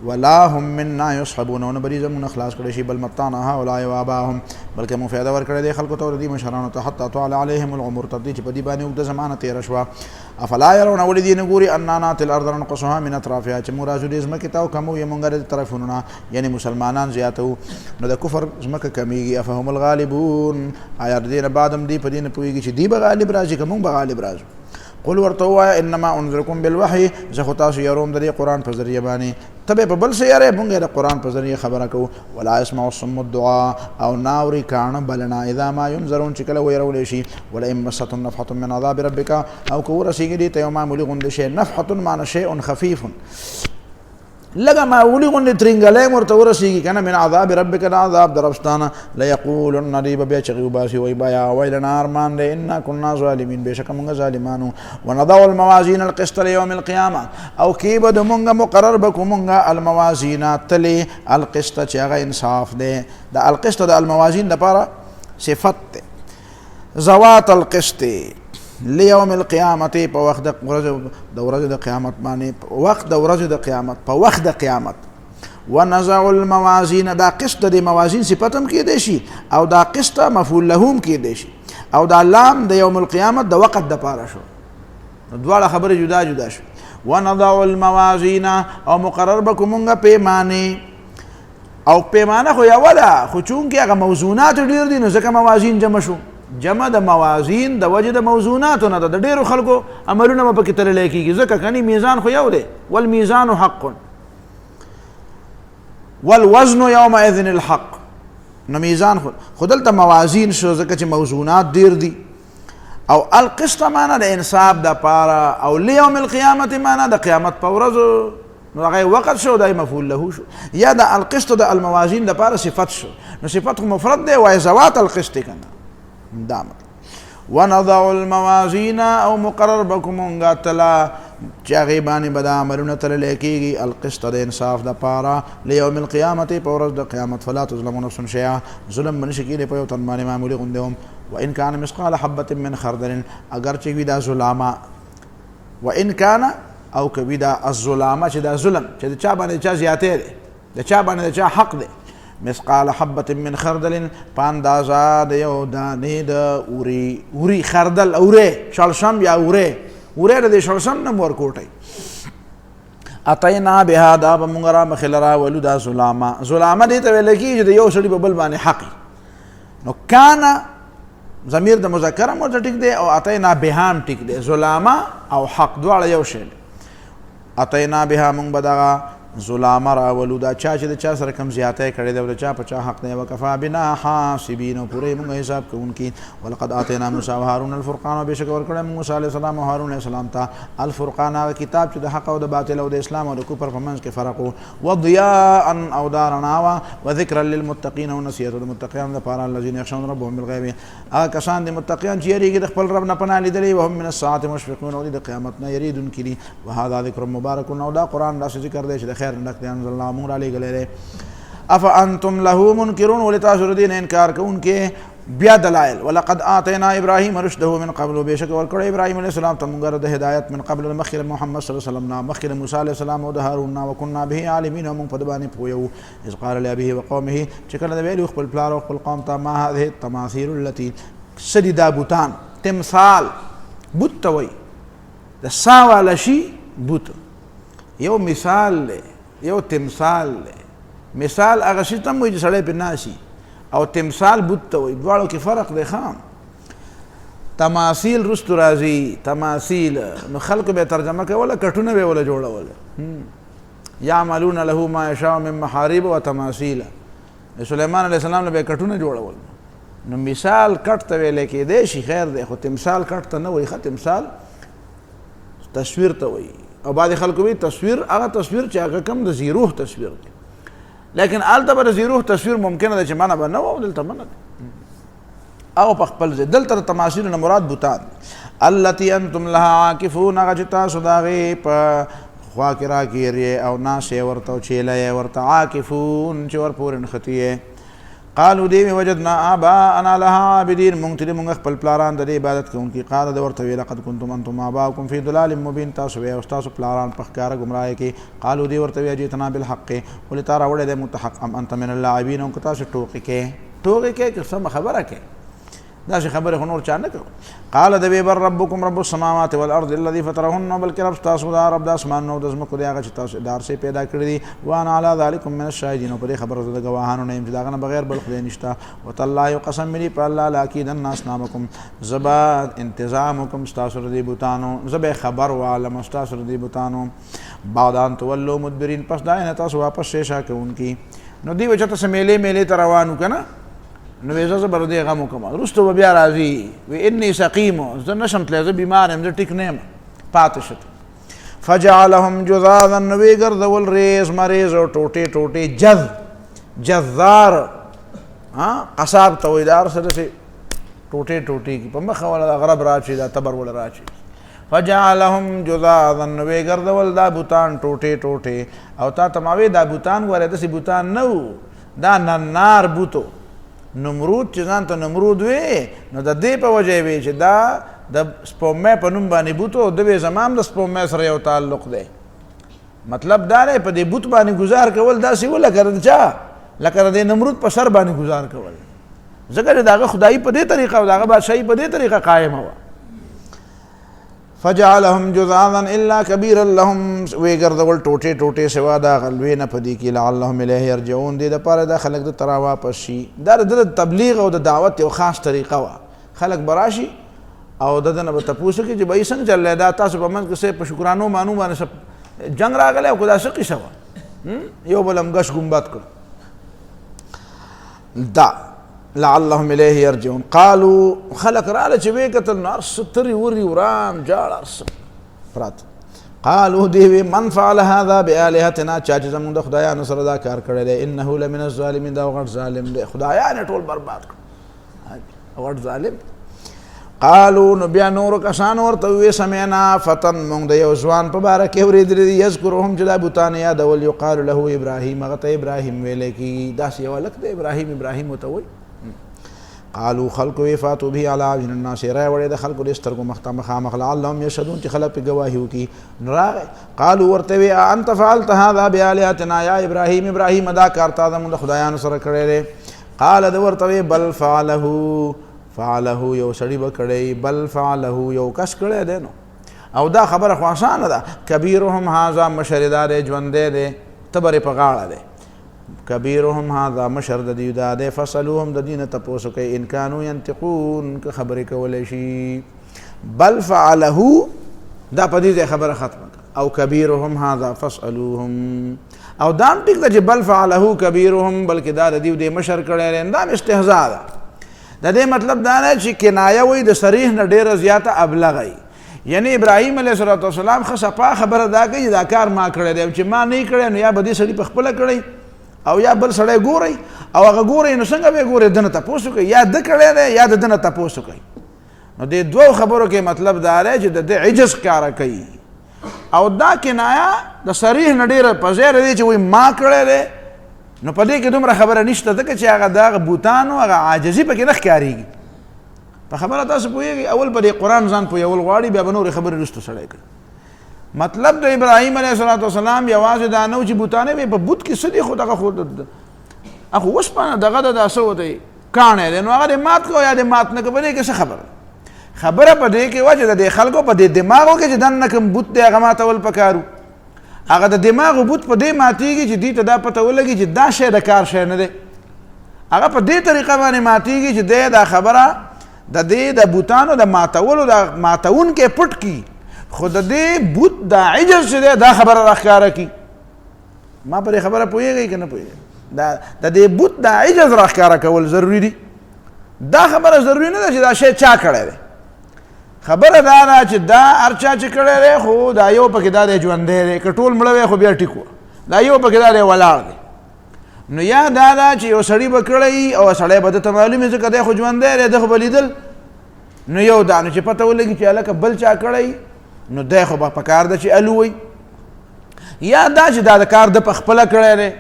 ولا هم منا یسحبون او نه به زموږ نه خلاص کړی شي بل متعنا هؤلاء وآباءهم بلکې مو فایده ورکړی دی خلکو ته او د دې مشرانو ته حتی طال علیهم العمر تر دې چې په دې باندې اوږده زمانه تېره شوه افلا یرون ولې دې نه ګوري انا ناتي الارض ننقصها من اطرافها چې موږ راځو دې ځمکې ته او کمو یې موږ د طرفونو نه یعنې مسلمانان زیاتو نو د کفر ځمکه کمیږي افهم الغالبون آیا د دې نه بعد هم دې په دې نه پوهېږي چې دې به غالب راځي که موږ به غالب راځو قل ورته ووایه انما انذرکم بالوحی زه خو تاسو یروم د دې قرآن په ذریعه باندې ته به په بل څه یارې مونږ د قرآن په ذریعه خبره کوو ولا یسمع الصم الدعاء او ناوري کاڼه بلنه اذا ما ینذرون چې کله ویرولی شي ولئن مستهم نفحة من عذاب ربک او که ورسېږي دې ته یو معمولي غوندې شی نفحة معنی شیء خفیف لگا معمولی غوندې ترنګلی م ورته ورسېږي که نه من عذاب ربک د عذاب د ربستانه لیقولن دوی به بیا چغې وباسي وایي به یا ویلنا ارمان دی انا کنا ظالمین بېشکه مونږ ظالمانو ونضع الموازین القسط لیوم القیامه او کې به د مونږ مقرر به کړو مونږ الموازین تلې القسط چې هغه انصاف دی د القسط د الموازین دپاره صفت دی ذوات القسط لیوم القیامت په وخت د ورځې د قیامت باندې په وخت د ورځې د قیامت په وخت د قیامت ونضع الموازین دا قسط د موازین صفت هم کېدی شي او دا قسط مفعول له هم کېدی شي او دا لام د یوم القیامت د وخت دپاره شو دواړه خبرې جدا جدا شو ونضع الموازین او مقرر به کړو مونږ پیمانې او پیمانه خو یوه ده خو چونکې هغه موزونات ډېر دي نو ځکه موازین جمع شو جمع د موازین د وجه د موزوناتو نه ده د ډېرو خلکو عملونه به پکې تللی کېږي ځکه کنی میزان خو یو دی والمیزان حق والوزن یومئذ الحق نو میزان خو دلته موازین شو ځکه چې موزونات ډېر دي او القسط معنا د انصاف دپاره او لیوم القیامت معنا د قیامت په ورځو نو هغه وقت شو دای مفعول له شو یا د القسط د الموازین دپاره صفت شو نو صفت خو مفرد دی وایي ذوات القسط کنه دا مطلب ونضع الموازین او مقرر به کړو مونږ تله چې هغې باندې به دا عملونه تللی کېږي القسط د انصاف دپاره لیوم القیامت په ورځ د قیامت فلا تظلم نفس شیئا ظلم به نشي کېدی په یو تن باندې معمولي غوندې هم وان کان مثقال حبة من خردل اگر چې وي دا ظلامه وان کان او که وي دا الظلامه چې دا ظلم چې د چا باندې چا زیاتی دی د چا باندې د چا حق دی مثقال حبة من خردل په اندازه د یو دانې د اوري خردل اورې شړشم یا اورې د دې شړشم نه م ورکوټی اتینا بها دا به مونږ را مخې له راولو دا ظلامه دې ته ویلی کېږي چې د یو سړي په بل باندې حق نو کانه ضمیر د مذکر هم ورته ټیک دی او اتینا بها هم ټیک دی ظلامه او حق دواړه یو شی دی اتینا بها مونږ به دغه ظلامه راولو دا چا چې د چا سره کم زیاتی کړی دی او د چا په چا حق دی وکفا بنا حاسبین او پوره مونږ حساب کوونکي ولقد آتینا موسی و هارون الفرقان او بېشکه ورکړی موږ موسی علیه السلام او هارون علیه السلام ته الفرقان هغه کتاب چې د حق او د باطل او د اسلام او د کفر په منځ کې فرق و وضیاء او دا رڼا وه وذکرا للمتقین او نصیحت د متقیانو دپاره الذین یخشون ربهم بالغیب هغه کسان د متقیان چې یریږي د خپل رب نه پناه لیدلې وهم من الساعة مشفقون او د قیامت نه یریدونکي دي وهذا ذکر مبارک او دا قرآن داسې ذکر دی چې د خیر ډک دی انزل الله مونږ رالیږلی دی افانتم له منکرون ولې تاسو د دې نه انکار کوونکې بیا دلایل ولقد آتینا ابراهیم رشده من قبل بېشکه ورکړی ابراهیم علیه السلام ته مونږ د هدایت من قبل مخکې محمد صلی الله علیه وسلم نه مخکې موسی علیه السلام او د هارون نه وکنا به عالمین او مونږ په ده باندې پوه یو اذ قال لابیه وقومه چې کله د ویلي خپل پلار او خپل قوم ته ما هذه التماثیل التي څه دي دا بوتان تمثال بوت ته وایي د سا واله شي بوت یو مثال دی یو تمثال دی مثال هغه شي ته هم وایي چې سړی پرې ناسي او تمثال بوت ته وایي دواړو کې فرق دی خام تماثیل رستو راځي تماثیل نو خلکو به ترجمه کوله کټونه به وله جوړوله یعملون له ما یشاء من محارب و تماثیل سلیمان علیه السلام له به کټونه جوړول نو مثال کټ ته ویلی کېدی شي خیر دی خو تمثال کټ ته نه وایي ښه تمثال تصویر ته وایي او بعضې خلکو وایي تصویر هغه تصویر چې هغه کم د زیروح تصویر دی لیکن هلته به د زیروح تصویر ممکنه ده چې منه به نه و او دلته منه ده او په خپل ځای دلته د تماثیلو نه مراد بوتان التي انتم لها عاکفون هغه چې تاسو د هغې په خوا کې راګیر او ناس یې ورته او چیله یې ورته عاکفون چې ورپورې نښتي یې قالو دی وجدنا آباءنا لها عابدین مونږ چې مونږ خپل پلاران د دې عبادت کوونکي قال د ورته ویل لقد کنتم انتم آباؤکم فی ضلال مبین تاسو وی او ستاسو پلاران په ښکاره ګمراهۍ کې قالو دی ورته وی جئتنا بالحق ولې تا راوړی دی موږ ته حق ام انت من اللاعبین او که تاسو ټوکې کې که سمه خبره کې داسې خبرې خو نور چا نه کوو قال د وی بل ربکم رب السماوات والارض الذي فطرهن بلکې رب ستاسو دا رب د اسمانونو او د ځمکو دی هغه چې تاسو د هر شی پیدا کړي دي وانا علی ذلکم من الشاهدین او په دې خبره زه د ګواهانو نه یم چې د هغه نه بغیر بل خدای نشته وتالله قسم مې په الله لاکیدن اصنامکم زه به انتظام وکړم ستاسو د دې بوتانو زه به خبر والم ستاسو د دې بوتانو بعد ان تولوا مدبرین پس دا نه تاسو واپس شیشه کوونکي نو دی وجه ته میلې ته روانو که نه نو وی زه به د دې غم وکړم وروسته به بیا راځي وی انی سقیم زه نشم تللی زه بیمار یم زه ټیک نه یم پاتې شته فجعلهم جذاذا نوی ګرځول ریز مریز او ټوټې ټوټې جذار قصاب ته وایي دا سره چې ټوټې ټوټې کی په مخه ولا غرب راشي دا تبر ولا راشي فجعلهم جذاذا نوی ګرځول دا بوتان ټوټې ټوټې او تا تماوي دا بوتان غواره داسې بوتان نه و دا نار بوتو نمرود چې ځان ته نمرود وی نو د دې په وجه وی چې دا د سپومې په نوم باندې بوتو د وی زمام د سپومې سره یو تعلق دی مطلب دا نه په دې بوت باندې گزار کول داسې ولا کړل چا لکه د نمرود په سر باندې گزار کول ځکه داغه خدای په دې طریقه او داغه بادشاہي په دې طریقه قائم و فجعلهم جذاذا الا كبيرا لهم وګرځول ټوټه ټوټه سوا دا غلوی نه پدې کې لعلهم الیه يرجعون دې د پاره د خلق د ترا واپس شي دا د تبلیغ او د دعوت یو خاص طریقه وا خلق براشي او دنه به تاسو کې چې به څنګه چل دا تاسو په من کې په شکرانو مانو باندې جنگ راغله او خدا شقي شو یو بلم غش ګمبات کړ دا لعلهم الیه یرجعون قالوا خلق راله چې وی کتل نار ستري وري وران جاړ ارس پرات قالوا دی من فعل هذا بالهتنا چا چې زموږ د خدایانو سره دا کار کړی دی انه لمن الظالمین دا غټ ظالم دی خدایان ټول برباد کړ غټ ظالم قالوا نو بیا نور کسان ورته وی سمعنا فتن مونږ د یو ځوان په باره کې اورېدلي یذکرهم چې دا بوتان یادول یقال له ابراهیم هغه ته ابراهیم ویلی کی داسې یو هلک دی ابراهیم ورته وایي قالوا خلق وفاتوا به على اعين الناس راوړې د خلکو د سترګو مخامخ لعلهم يشهدون چې خلک په گواهي وکي قالوا ورته وی انت فعلت هذا بالهتنا يا ابراهيم ادا کارتا د خدایانو سره کړی قال د ورته بل فعله یو سړی وکړی بل فعله یو کس کړی دی نو او دا خبره خو آسانه ده کبیرهم هذا مشردار ژوند دی تبر په غاړه دی کبیرهم هذا مشر د دیو دا فصلوهم د دینه تاسو کوي ان كانوا ينتقون که خبرې کولای شي بل فعله دا په دې خبره ختمه او کبیرهم هذا فصلوهم او دام ټیک د بل فعله کبیرهم بلکې دا د دیو د مشر کړي دا استهزاء ده د دې مطلب دا نه چې کنایه وي د صریح نه ډیره زیاته ابلغي یعنی ابراهیم علیه السلام خصفا خبره دا کوي دا کار ما کړی دی چې ما نه کړی نو یا به دې سړي په خپل کړی او یا بل سړی ګوري او هغه ګوري نو څنګه به ګوري دنه تاسو کوي یا د کړی دی یا د دنه تاسو کوي نو د دوه خبرو کې مطلب دا دی چې د عجز کار کوي او دا کنایه د صریح نه ډیره په ځای دی چې وای ما کړی دی نو په دې کې دومره خبره نشته ځکه چې هغه دغه بوتانو هغه عاجزي پکې نه ښکارېږي په خبره تاسو پوهېږئ اول په دې قرآن ځان پوهول غواړي بیا به نورې خبرې وروسته سړی کوي مطلب د ابراهیم علیه السلام یوازې دا نه و چې بوتانې به په بوت کې څه دي خو دغه خو اوسپنه دغه د څه وتی کاڼی دی نو هغه دې مات کړو یا دې مات نه کړو په دې کې څه خبره په دې کې وه چې د دې خلکو په دې دماغو کې چې دننه کوم بوت دی هغه ماتول پکار و هغه د دماغو بوت په دې ماتېږي چې دې ته دا پته ولګي چې دا شی د کار شی نه دی هغه په دې طریقه باندې ماتېږي چې دی دا خبره د دې د بوتانو د ماتولو د ماتونکي پټ کي خو د دې بوت د عجز چې دی دا خبره راښکاره کي ما په دې خبره پوهېږئ که نه پوهېږئ د دې بوت د عجز راښکاره کول ضروري دي دا خبره ضروري نه ده چې دا شی چا کړی دی خبره دا ده چې دا هر چا چې کړی دی خو دا یو پکې دا دی ژوندی دی که ټول مړه وی خو بیا ټیک وه دا یو پکې دا دی ولاړ دی نو یا دا ده چې یو سړي به کړی او سړی به درته معلوم وي ځکه دی خو ژوندی دی ده خو به لیدل نو یو دا نو چې پته ولګي چې هلکه بل چا کړی نو دی خو به پکار ده چې الو وی یا دا چې دا د کار د په خپله کړی دی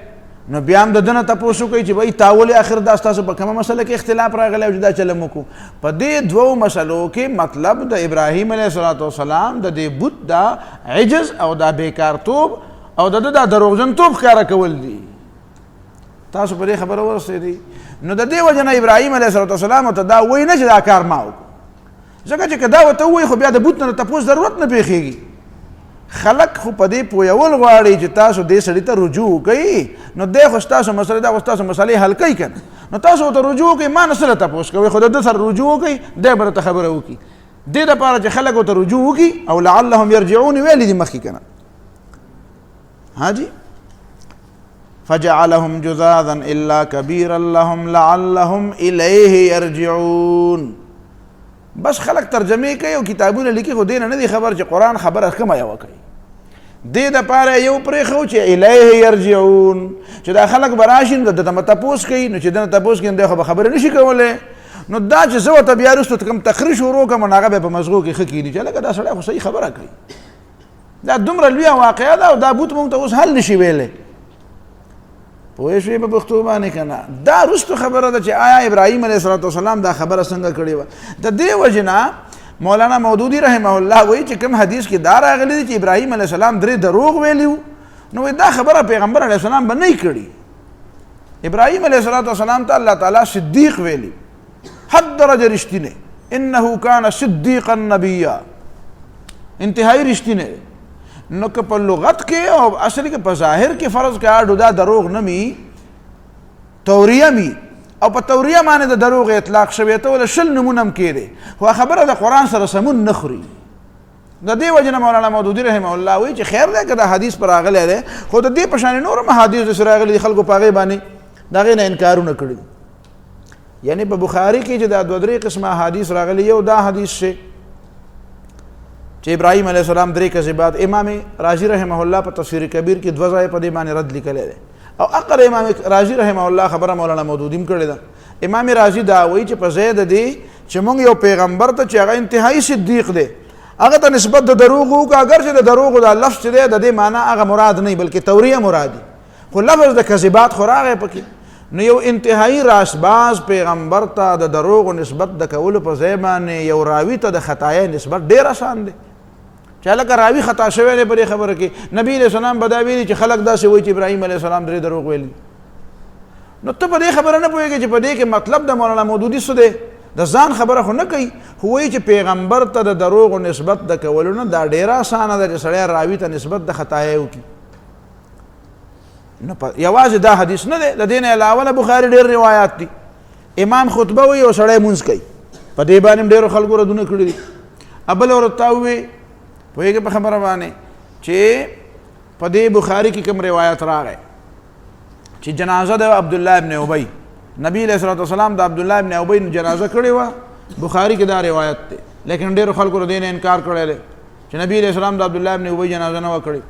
نو بیا هم د ده نه تپوس وکړئ چې بهی تا ولې آخر دا ستاسو په کومه مسله کې اختلاف راغلی او چې دا چلم وکړو په دې دوو مسلو کې مطلب د ابراهیم علیه السلام د دې بوت دا عجز او دا بیکارتوب او د ده دا دروغجنتوب ښکاره کول دي تاسو په دې خبره ورسېدئ نو د دې وجه نه ابراهیم علیه السلام ورته دا وایي نه چې دا کار ما وکړو ځکه چې که دا ورته ووایي خو بیا د بوت نه تپوس ضرورت نه پېښېږي خلق خو په دې پوهول غواړي چې تاسو دې سړي ته رجوع کوئ نو دی خو ستاسو مسلې دا خو ستاسو مسلې حل کوي که نه نو تاسو ورته رجوع کوئ ما نه څه له تپوس کوئ خو د ده سره رجوع وکئ دی به درته خبره وکړي دې دپاره چې خلک ورته رجوع وکړي او لعلهم یرجعون ویلي دي مخکې که نه حاجي فجعلهم جذاذا الا كبيرا لهم لعلهم الیه یرجعون بس خلق ترجمه کوي او کتابونه لیکي خو دې نه دی خبر چې قرآن خبره کومه یوه کوي دې دپاره یو پرېښو چې الیه یرجعون چې دا خلک به راشي نو دته به تپوس کوي نو چې دنه تپوس کوي نو دی خو به خبرې نشي کولی نو دا چې زه ورته بیا وروسته کوم تقریر شروع کړم نو هغه به په مزغو کې ښه کښېني چې هلکه دا سړی خو صحیح خبره کوي دا دومره لویه واقعه ده او دا بوت مونږ ته اوس حل نشي ویلی پوه شوې په پښتو باندې که نه دا وروستو خبره ده چې آیا ابراهیم علیه صلات وسلام دا خبره څنګه کړې وه د دې وجې نه مولانا مودودي رحمه الله وایي چې کوم حدیث کې دا راغلی دی چې ابراهیم علیه السلام 3 دروغ ویلي وو نو دا خبره پیغمبر علیه السلام به نه کړي ابراهیم علیه الصلاة والسلام ته الله تعالی صدیق ویلي حد درجه رښتینی انه کان صدیقا نبیا انتهایی رښتینی نو که په لغت کې او اصل کې په ظاهر کې فرض کې اډو دا دروغ نه می توریه می او په توریه باندې د دروغ اطلاق شوی ته ول شل نمونه هم کېده خو خبره د قرآن سره سمون نه خوري د دې وجه نه مولانا مودودي رحمه الله وایي چې خیر دی که دا حدیث پر راغلی دی خو د دې په شانې نور هم احادیث داسې راغلي دي خلکو په هغې باندې د هغې نه انکارونه کړي یعنې په بخاري کې چې دا 2-3 قسمه احادیث راغلي یو دا حدیث شي چې ابراهیم علیه السلام 3 کذبات امام رازی رحمه الله په تفسیر کبیر کې 2 ځایه په دې باندې رد لیکلی دی او اقر امام رازی رحمه الله خبره مولانا مودودی هم کړې ده امام رازی دا وایي چې په ځای د دې چې موږ یو پیغمبر ته چې هغه انتهایی صدیق دی هغه ته نسبت د دروغ وکړو اگر چې د دروغو دا لفظ چې دی د دې معنی هغه مراد نه بلکې توریه مراد خو لفظ د کذبات خو راغی پکې نو یو انتهایی راسباز پیغمبر ته د دروغو نسبت د کولو په ځای باندې یو راوي ته د خطایۍ نسبت ډېر اسان دی چې هلکه راوي خطا شوی دی په دې خبره کې نبي علیه السلام به دا ویلي چې خلک داسې وایي چې ابراهیم علیه السلام 3 دروغ ویلي نو ته په دې خبره نه پوهېږې چې په دې کې مطلب د مولانا مودودي څه دی د ځان خبره خو نه کوي خو وایي چې پیغمبر ته د دروغو نسبت د کولو نه دا ډېره اسانه ده چې سړی راوي ته نسبت د خطایۍ وکړي نو یوازې دا حدیث نه دی د دې نه علاوه د بخاري ډېر روایات دي امام خطبه وایي او سړی مونځ کوي په دې باندې هم ډېرو خلکو ردونه کړي دي بل ورته ووایي پوهېږې په خبره باندې چې په دې بخاري کې کوم روایت راغی چې جنازه د عبدالله ابن ابی نبی علیه الصلاة والسلام د عبدالله ابن ابی جنازه کړې وه بخاري کې دا روایت دی لیکن ډېرو خلکو د دې نه انکار کړی دی چې نبی علیه السلام د عبدالله ابن ابی جنازه نه وه کړې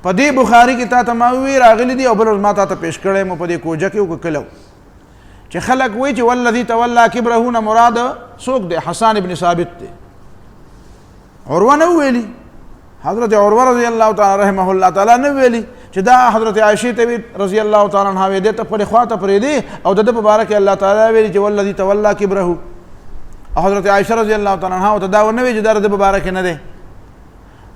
په دې بخاري کې تا ته ما ووایي راغلي دي او بل ورځ ما تا ته پیش کړی مو په دې کوجه کې او کله چې خلک وایي چې والذي تولى کبره نه مراد څوک دی حسان ابن ثابت دی عروه نه ویلي حضرت عروه رضی الله تعالی رحمه الله تعالی نه ویلي چې دا حضرت عائشې ته رضی الله تعالی عنها وی دې ته په خوا ته پرېږدي او د ده په باره کې الله تعالی ویلي چې والذي تولى کبره او حضرت عائشه رضی الله تعالی عنها ورته دا ونه ویل چې دا د ده په باره کې نه دی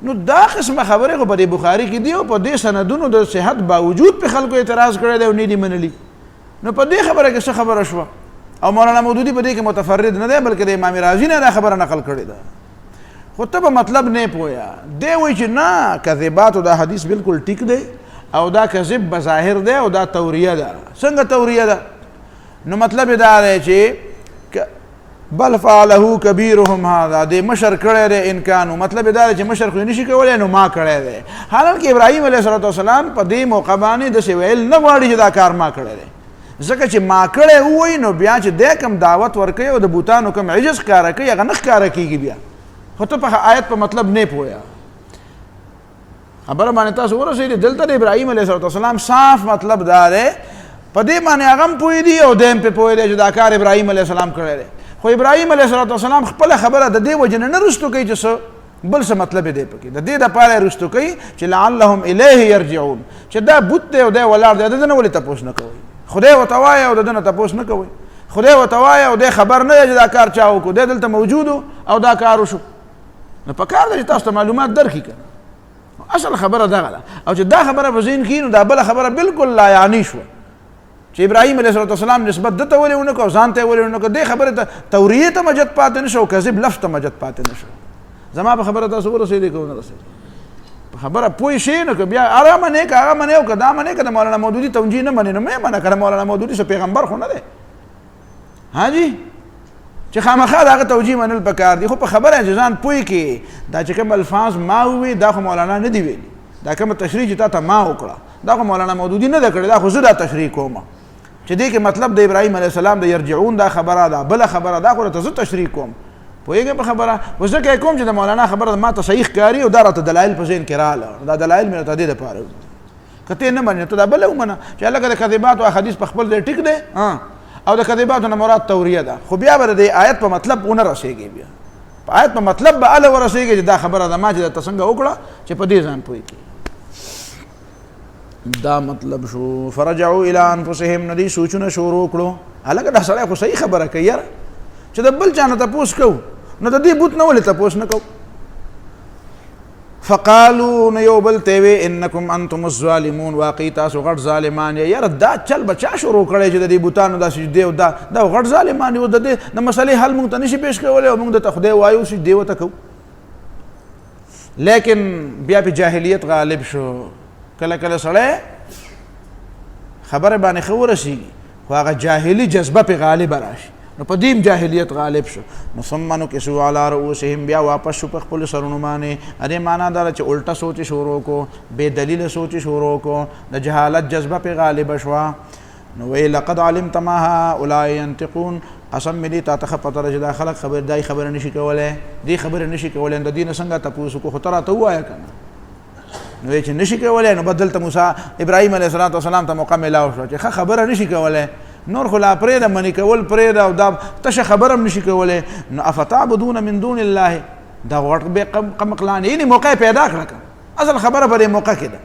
نو دا قسمه خبرې خو په دې بخاري کې دي او په دې سندونو د صحت باوجود په خلکو اعتراض کړی دی او نه دي منلي نو په دې خبره کې څه خبره شوه او مولانا مودودي په دې کې متفرد نه دی بلکې د امام رازي نه دا خبره نقل کړې ده خو ته به مطلب نه پوهه دی وایي چې نه کذباتو دا حدیث بالکل ټیک دی او دا کذب بظاهر دی او دا توریه ده څنګه توریه ده نو مطلب دا دی چې بل فعله کبیرهم هذا د مشر کړی دی انکانو مطلب دا دی چې مشر خو نشي کولی نو ما کړی دی حالانکه ابراهیم علیه الصلاة والسلام په دې موقع باندې داسې ویل نه غواړي چې دا کار ما کړی دی ځکه چې ما کړی ووایي نو بیا چې دی کوم دعوت ورکوي او د بوتانو کوم عجز ښکاره کوي هغه نه ښکاره کېږي بیا خو ته په آیت په مطلب نه پوهه خبره باندې تاسو ورسېږئ دلته د ابراهیم علیه الصلاة والسلام صاف مطلب دا دی په دې باندې هغه هم پوه دي او دی هم پې پوه دی چې دا کار ابراهیم علیه السلام کړی دی خو ابراهیم علیه الصلاة والسلام خپله خبره د دې وجې نه رستو کوي چې څه بل څه مطلب دی پکې د دې دپاره یې رستو کوي چې لعلهم الیه یرجعون چې دا بوت دی او دی ولاړ دی د ده نه ولې تپوس نه کوئ خدای ورته وایه او د ده نه تپوس نه کوئ خدای ورته وایه او دی خبر نه دی چې دا کار چا وکړو دی دلته موجود او دا کار وشو نو په کار ده چې تاسو ته معلومات درکړي که اصل خبره دغه ده او چې دا خبره په ذهن کښي نو دا بله خبره بالکل لا یعنی شوه چې ابراهیم علیه الصلاة والسلام نسبت ده ته ولې ونه کړو ځان ته یې ولې ونه کړو دې خبرې ته توریې ته مجد پاتې نه شو او کذب لفظ ته مجد پاتې نه شو زما په خبره تاسو ورسېدئ که ونه رسېدئ په خبره پوه شئ نو که بیا هغه منې که هغه منې او که دا منې که د مولانا مودودي توجیه نه منې نو مې منه که د مولانا مودودي څه پیغمبر خو نه دی ها جی چې خامخا د هغه توجیه منل پکار دي خو په خبره چې ځان پوه کړي دا چې کوم الفاظ ما ووي دا خو مولانا نه دي ویلي دا کومه تشریح چې تا ته ما وکړه دا خو مولانا مودودي نه ده کړې دا خو زه دا تشریح کوم چې دې کې مطلب د ابراهیم علیه السلام د یرجعون دا خبره ده بله خبره دا خو درته زه تشریح کوم پوهېږې په خبره اوس ځکه کوم چې د مولانا خبره ما ته صحیح ښکاري او دا راته دلایل په ذهن کې راغله دا دلایل مې راته دې دپاره که ته نه منې ته دا بله ومنه چې هلکه د کذباتو حدیث په خپل ځای ټیک دی او د کذباتو نه مراد توریه ده خو بیا به د آیت په مطلب ونه رسېږي بیا په آیت په مطلب به هله ورسېږي چې دا خبره ده ما چې درته څنګه وکړه چې په دې ځان پوه کړي دا مطلب شو فرجعوا الى انفسهم ندی سوچونه شروع کړو هلکه دا سړی خو صحیح خبره کوي یاره چې د بل چا نه تپوس کوو نو د دې بوت نه ولې تپوس نه کوو فقالوا نو یو بل ته وی انکم انتم الظالمون واقعي تاسو غټ ظالمان یاره دا چل بچا شروع کړی چې د دې بوتانو دا سجدې او دا غټ ظالمان یو د دې د مسلې حل مونږ ته نشي پیش کولی او مونږ د خدای وایو سجدې ورته کوو لیکن بیا په جاهلیت غالب شو کله کله سړی خبره باندې ښه ورسېږي خو هغه جاهلي جذبه پې غالبه راشي نو په دې جاهلیت غالب شو نو ثم نکسوا علی رؤوسهم بیا واپس شو په خپلو سرونو باندې دې معنا دا ده چې الټه سوچ شروع کو بې دلیله سوچ شروع کو د جهالت جذبه پې غالبه شوه نو وی لقد علمت ما هؤلاء ينطقون قسم مې دې تا ته ښه پته ده چې دا خلک دای خبره نشي کولی دې خبرې نشي کولی د دې نه څنګه تپوس وکړو خو ته راته ووایه که نه نو چې نشي کولی نو بد دلته موسی ابراهیم علیه السلام ته موقع میلاو شوه چې ښه خبره نشي کولی نور خو لا پرېږده منې کول پرېږده او دا تشه خبره هم نشي کولی نو افتعبدون من دون الله دا غټ بې قمقلان یعنې موقع پیدا کړه که اصل خبره په دې موقع کې ده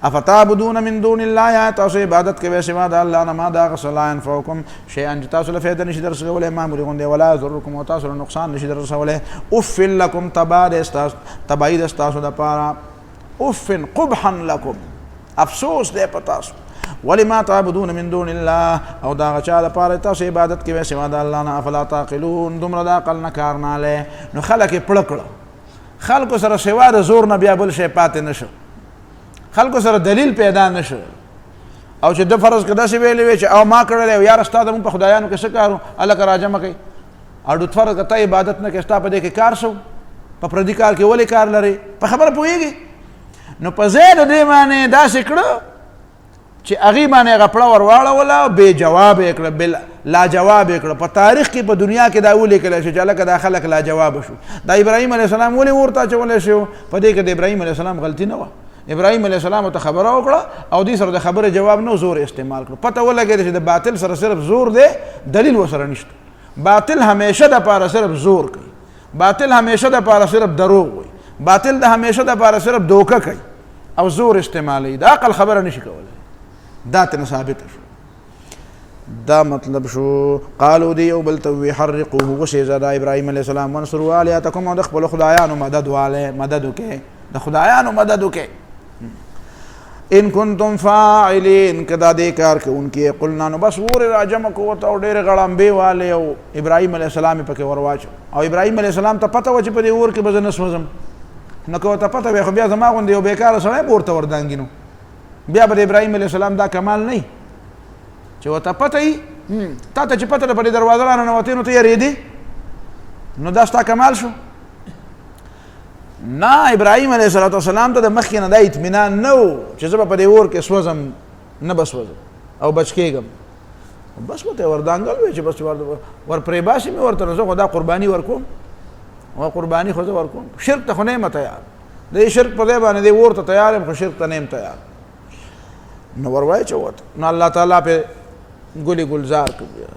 افتعبدون من دون الله تاسو عبادت کوئ سوا د الله نه ما دا هغه څه لا ينفعکم شیئا چې تاسو له فایده نشي در رسولی معمولي غوندې ولا یضرکم او تاسو له نقصان نشي در رسولی اف لکم تباهي ده ستاسو دپاره اف قبحا لکم افسوس دی په تاسو ولما تعبدون من دون الله او دا هغه چا دپاره تاسو عبادت کوئ سوا د الله نه افلا تعقلون دومره د عقل نه کار نه الی نو خلک یې پړه کړه خلکو سره سوا د زور نه بیا بل شی پاتې نه شو خلکو سره دلیل پیدا نه شو او چې د فرض که داسې ویلې وی چې او ما کړلی او یاره ستا د مونږ په خدایانو کې څه کار و هلکه راجمع کوي او ډوت فرض که ته عبادت نه کوې ستا په دې کې کار شو په پردي کار کې ولې کار لرې په خبره پوهېږي نو په ځای د دې باندې داسې کړه چې هغې باندې هغه پړه ور واړوله بې جواب یې کړه لاجواب یې کړه په تاریخ کې په دنیا کې دا ولیکلی شو چې هلکه دا خلک لاجوابه شو دا ابراهیم علیه السلام ولې ورته اچولی شو په دې کې د ابراهیم علیه السلام غلطي نه وه ابراهیم علیه السلام ته خبره وکړه او دې سره د خبرې جواب نه زور استعمال کړو پته ولګېده چې د باطل سره صرف زور دی دلیل ورسره نشته باطل همیشه دپاره صرف زور کوي باطل همیشه دپاره صرف دروغ وایي باطل د همیشه دپاره صرف دوکه کوي او زور استعمالوي د عقل خبره نشي کولی دا تنه ثابته شو دا مطلب شو قالو دی یو بل ته وی حرقوه وسېږه دا ابراهیم علیه السلام وانصروا آلیهتکم او د خپلو خدایانو مدد وکړئ د خدایانو مدد وکړئ ان کنتم فاعلین که دا دې کار کوونکي قلنا نو بس ورې راجمع کو ورته او ډېرې غړمبې والې او ابراهیم علیه السلام یې پکې ور واچو او ابراهیم علیه السلام ته پته وه چې په دې اور کې به زه نه سوځم نو که ورته پته وی خو بیا زما غوندې یو بېکاره سړی به ورته وردانګي نو بیا به د ابراهیم علیه السلام دا کمال نه چې ورته پته وي تا ته چې پته ده په دې دروازه راننوتې نو ته یېرېدې نو دا ستا کمال شو نه ابراهیم علیه السلام ته د مخکې نه دا اطمینان نه و چې زه به په دې اور کې سوځم نه به سوځم او بچ کېږم بس به ته یې وردانګل وی چې بس ور پرې باسي مې ورته نو زه خو دا قرباني ورکوم او قرباني خو زه ورکوم شرک ته خو نه یم تیار د دې شرک په ځای باندې دې اور ته تیار یم خو شرک ته نه یم تیار نو ور واچوت نو الله تعالی پې ګلې گلزار کړ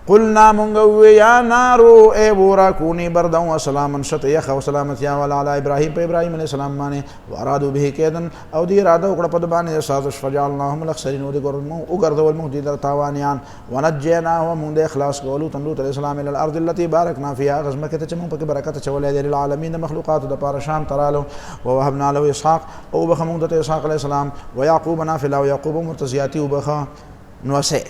قلنا منگو یا نارو اے بورا کونی بردن و سلامن شت یخ و سلامتیا والا علی ابراہیم پہ ابراہیم علیہ السلام مانے وارادو به کیدن او دی ارادہ اکڑا پد بانے سازش فجعلناهم الاخسرین و دی اگردو المهدی در تاوانیان ونجیناهم من دی اخلاص قولو تنلوت علیہ السلام الى الارض اللتی بارکنا فیها غزمکت چمون پک برکت چولے دی للعالمین مخلوقات دا پار شام ترالو ووهبنا له اسحاق او بخمون دت اسحاق علیہ السلام و یعقوب نافلا و یعقوب مرتضیاتی و بخا نوسے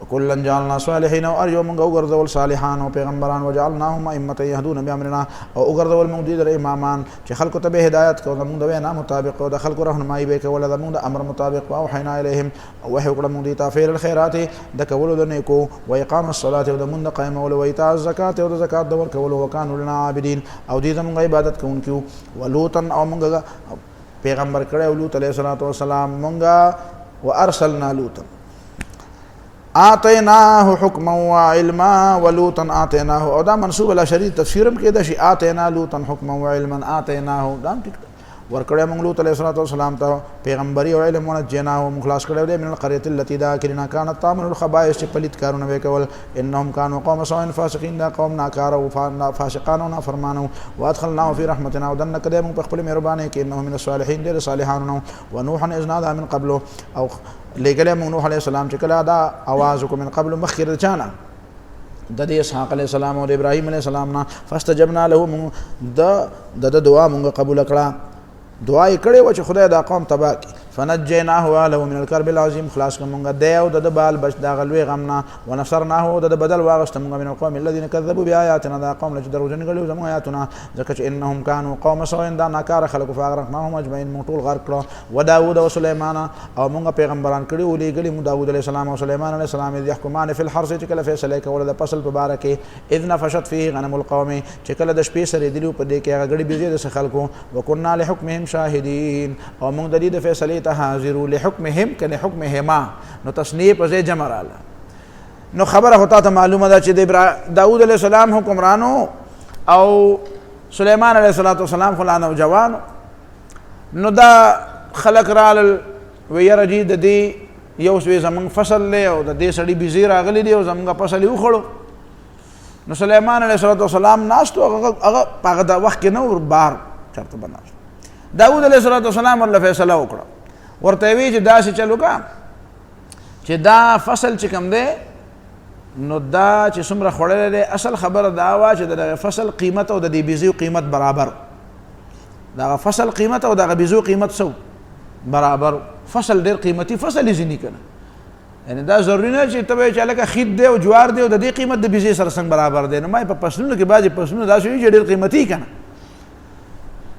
وكلا جعلنا صالحين وارجو من اوغرذول صالحان وپیغمبران وجعلناهم ائمه يهدون بامرنا او اوغرذول موجود امامان چې خلق ته به هدایت کو زمون د وینا مطابق او د خلق رهنمایي به کول زمون د امر مطابق او حینا اليهم او وحي کړه مون دي تافعيل الخيرات د کول د نیکو و اقام الصلاه او د مون د قائم او ایتاء الزکات او د زکات د ور کول وکانو لنا عابدين او دې زمون عبادت کوونکو ولوتن او مونږه پیغمبر کړه او لوط عليه السلام مونږه وارسلنا لوطا آتیناه حکما وعلما ولوطا آتیناه، او دا منصوب الی شریط تفسیرم کېده شي آتینا لوطا حکما وعلما آتیناه دا ټیک ورکړی موږ لوط علیه السلام ته پیغمبري او علم ونجیناه موږ خلاص کړی دی من القرية التي دا کلنا كانت تعمل الخبائث چې پلیت کارونه به کول انهم كانوا قوم سوء فاسقین دا قوم ناکاره او فاسقان او نافرمانه وادخلناه في رحمتنا ودن کده موږ په خپل مهرباني کې انه من الصالحین ډېر صالحانو ونوحا اذ نادى من قبل او لګله موږ نوح علیه السلام چې کله دا आवाज کو من قبل مخکره چانا د دې اسحاق علیه السلام او ابراهیم علیه السلام نه فاستجبنا له د دعا موږ قبول کړه دعا یې کړې وه چې خدای دا قوم تباه کړي فنجیناه واهله من الکرب العظیم خلاص کړه موږ دی او د بال بچ د هغه لوی غم نه ونصرناه او د بدل واغسته موږ من القوم الذین کذبوا بآیاتنا دا قوم چې دروغجن ګڼي زموږ آیاتونه ځکه چې انهم كانوا قوم سوء دا ناکاره خلکو فاغرقناهم اجمعین موږ ټول غرق کړه وداود او سلیمان او موږ پیغمبران کړي ولېږلي موږ داود علیه السلام او سلیمان علیه السلام اذ یحکمان فی الحرث چې کله فیصله کوله د فصل په باره کې اذ نفشت فیه غنم القوم چې کله د شپې سره دلیو په دې کې هغه ګړي بيزي د خلکو وکنا لحکمهم شاهدین او موږ د دې د فیصلې ته حاضرو لحکمهم کنه حکمهما نو تصنیف په ځای جمع رااله نو خبره هوتا ته معلومه ده چې د داود علیه السلام حکمرانو او سلیمان علیه السلام خو لا نوجوانو نو دا خلق رال ویره جی د دې یو څه زمونږ فصل له او د دې سړی بيزي راغلی دی او زمونږ فصل یې وخړو نو سلیمان علیه السلام ناستو هغه هغه د وخت کې نو بار چرته بناست داود علیه السلام ورله فیصله وکړه ورته وی چې داسې چلو کا چې دا فصل چې کوم دی نو دا چې څومره خوړلی دی اصل خبره دا وه چې د فصل قیمت او د دې بیزیو قیمت برابر دغه فصل قیمت او دغه بیزو قیمت سو برابر فصل ډېر قیمتي فصل یې ځینې که نه یعنې دا ضروري نه چې ته به یې چې هلکه خید دی او جوار دی او د دې قیمت د بیزې سره څنګه برابر دی نو ما په فصلونو کې بعضې فصلونه داسې وي چې ډېر قیمتي که نه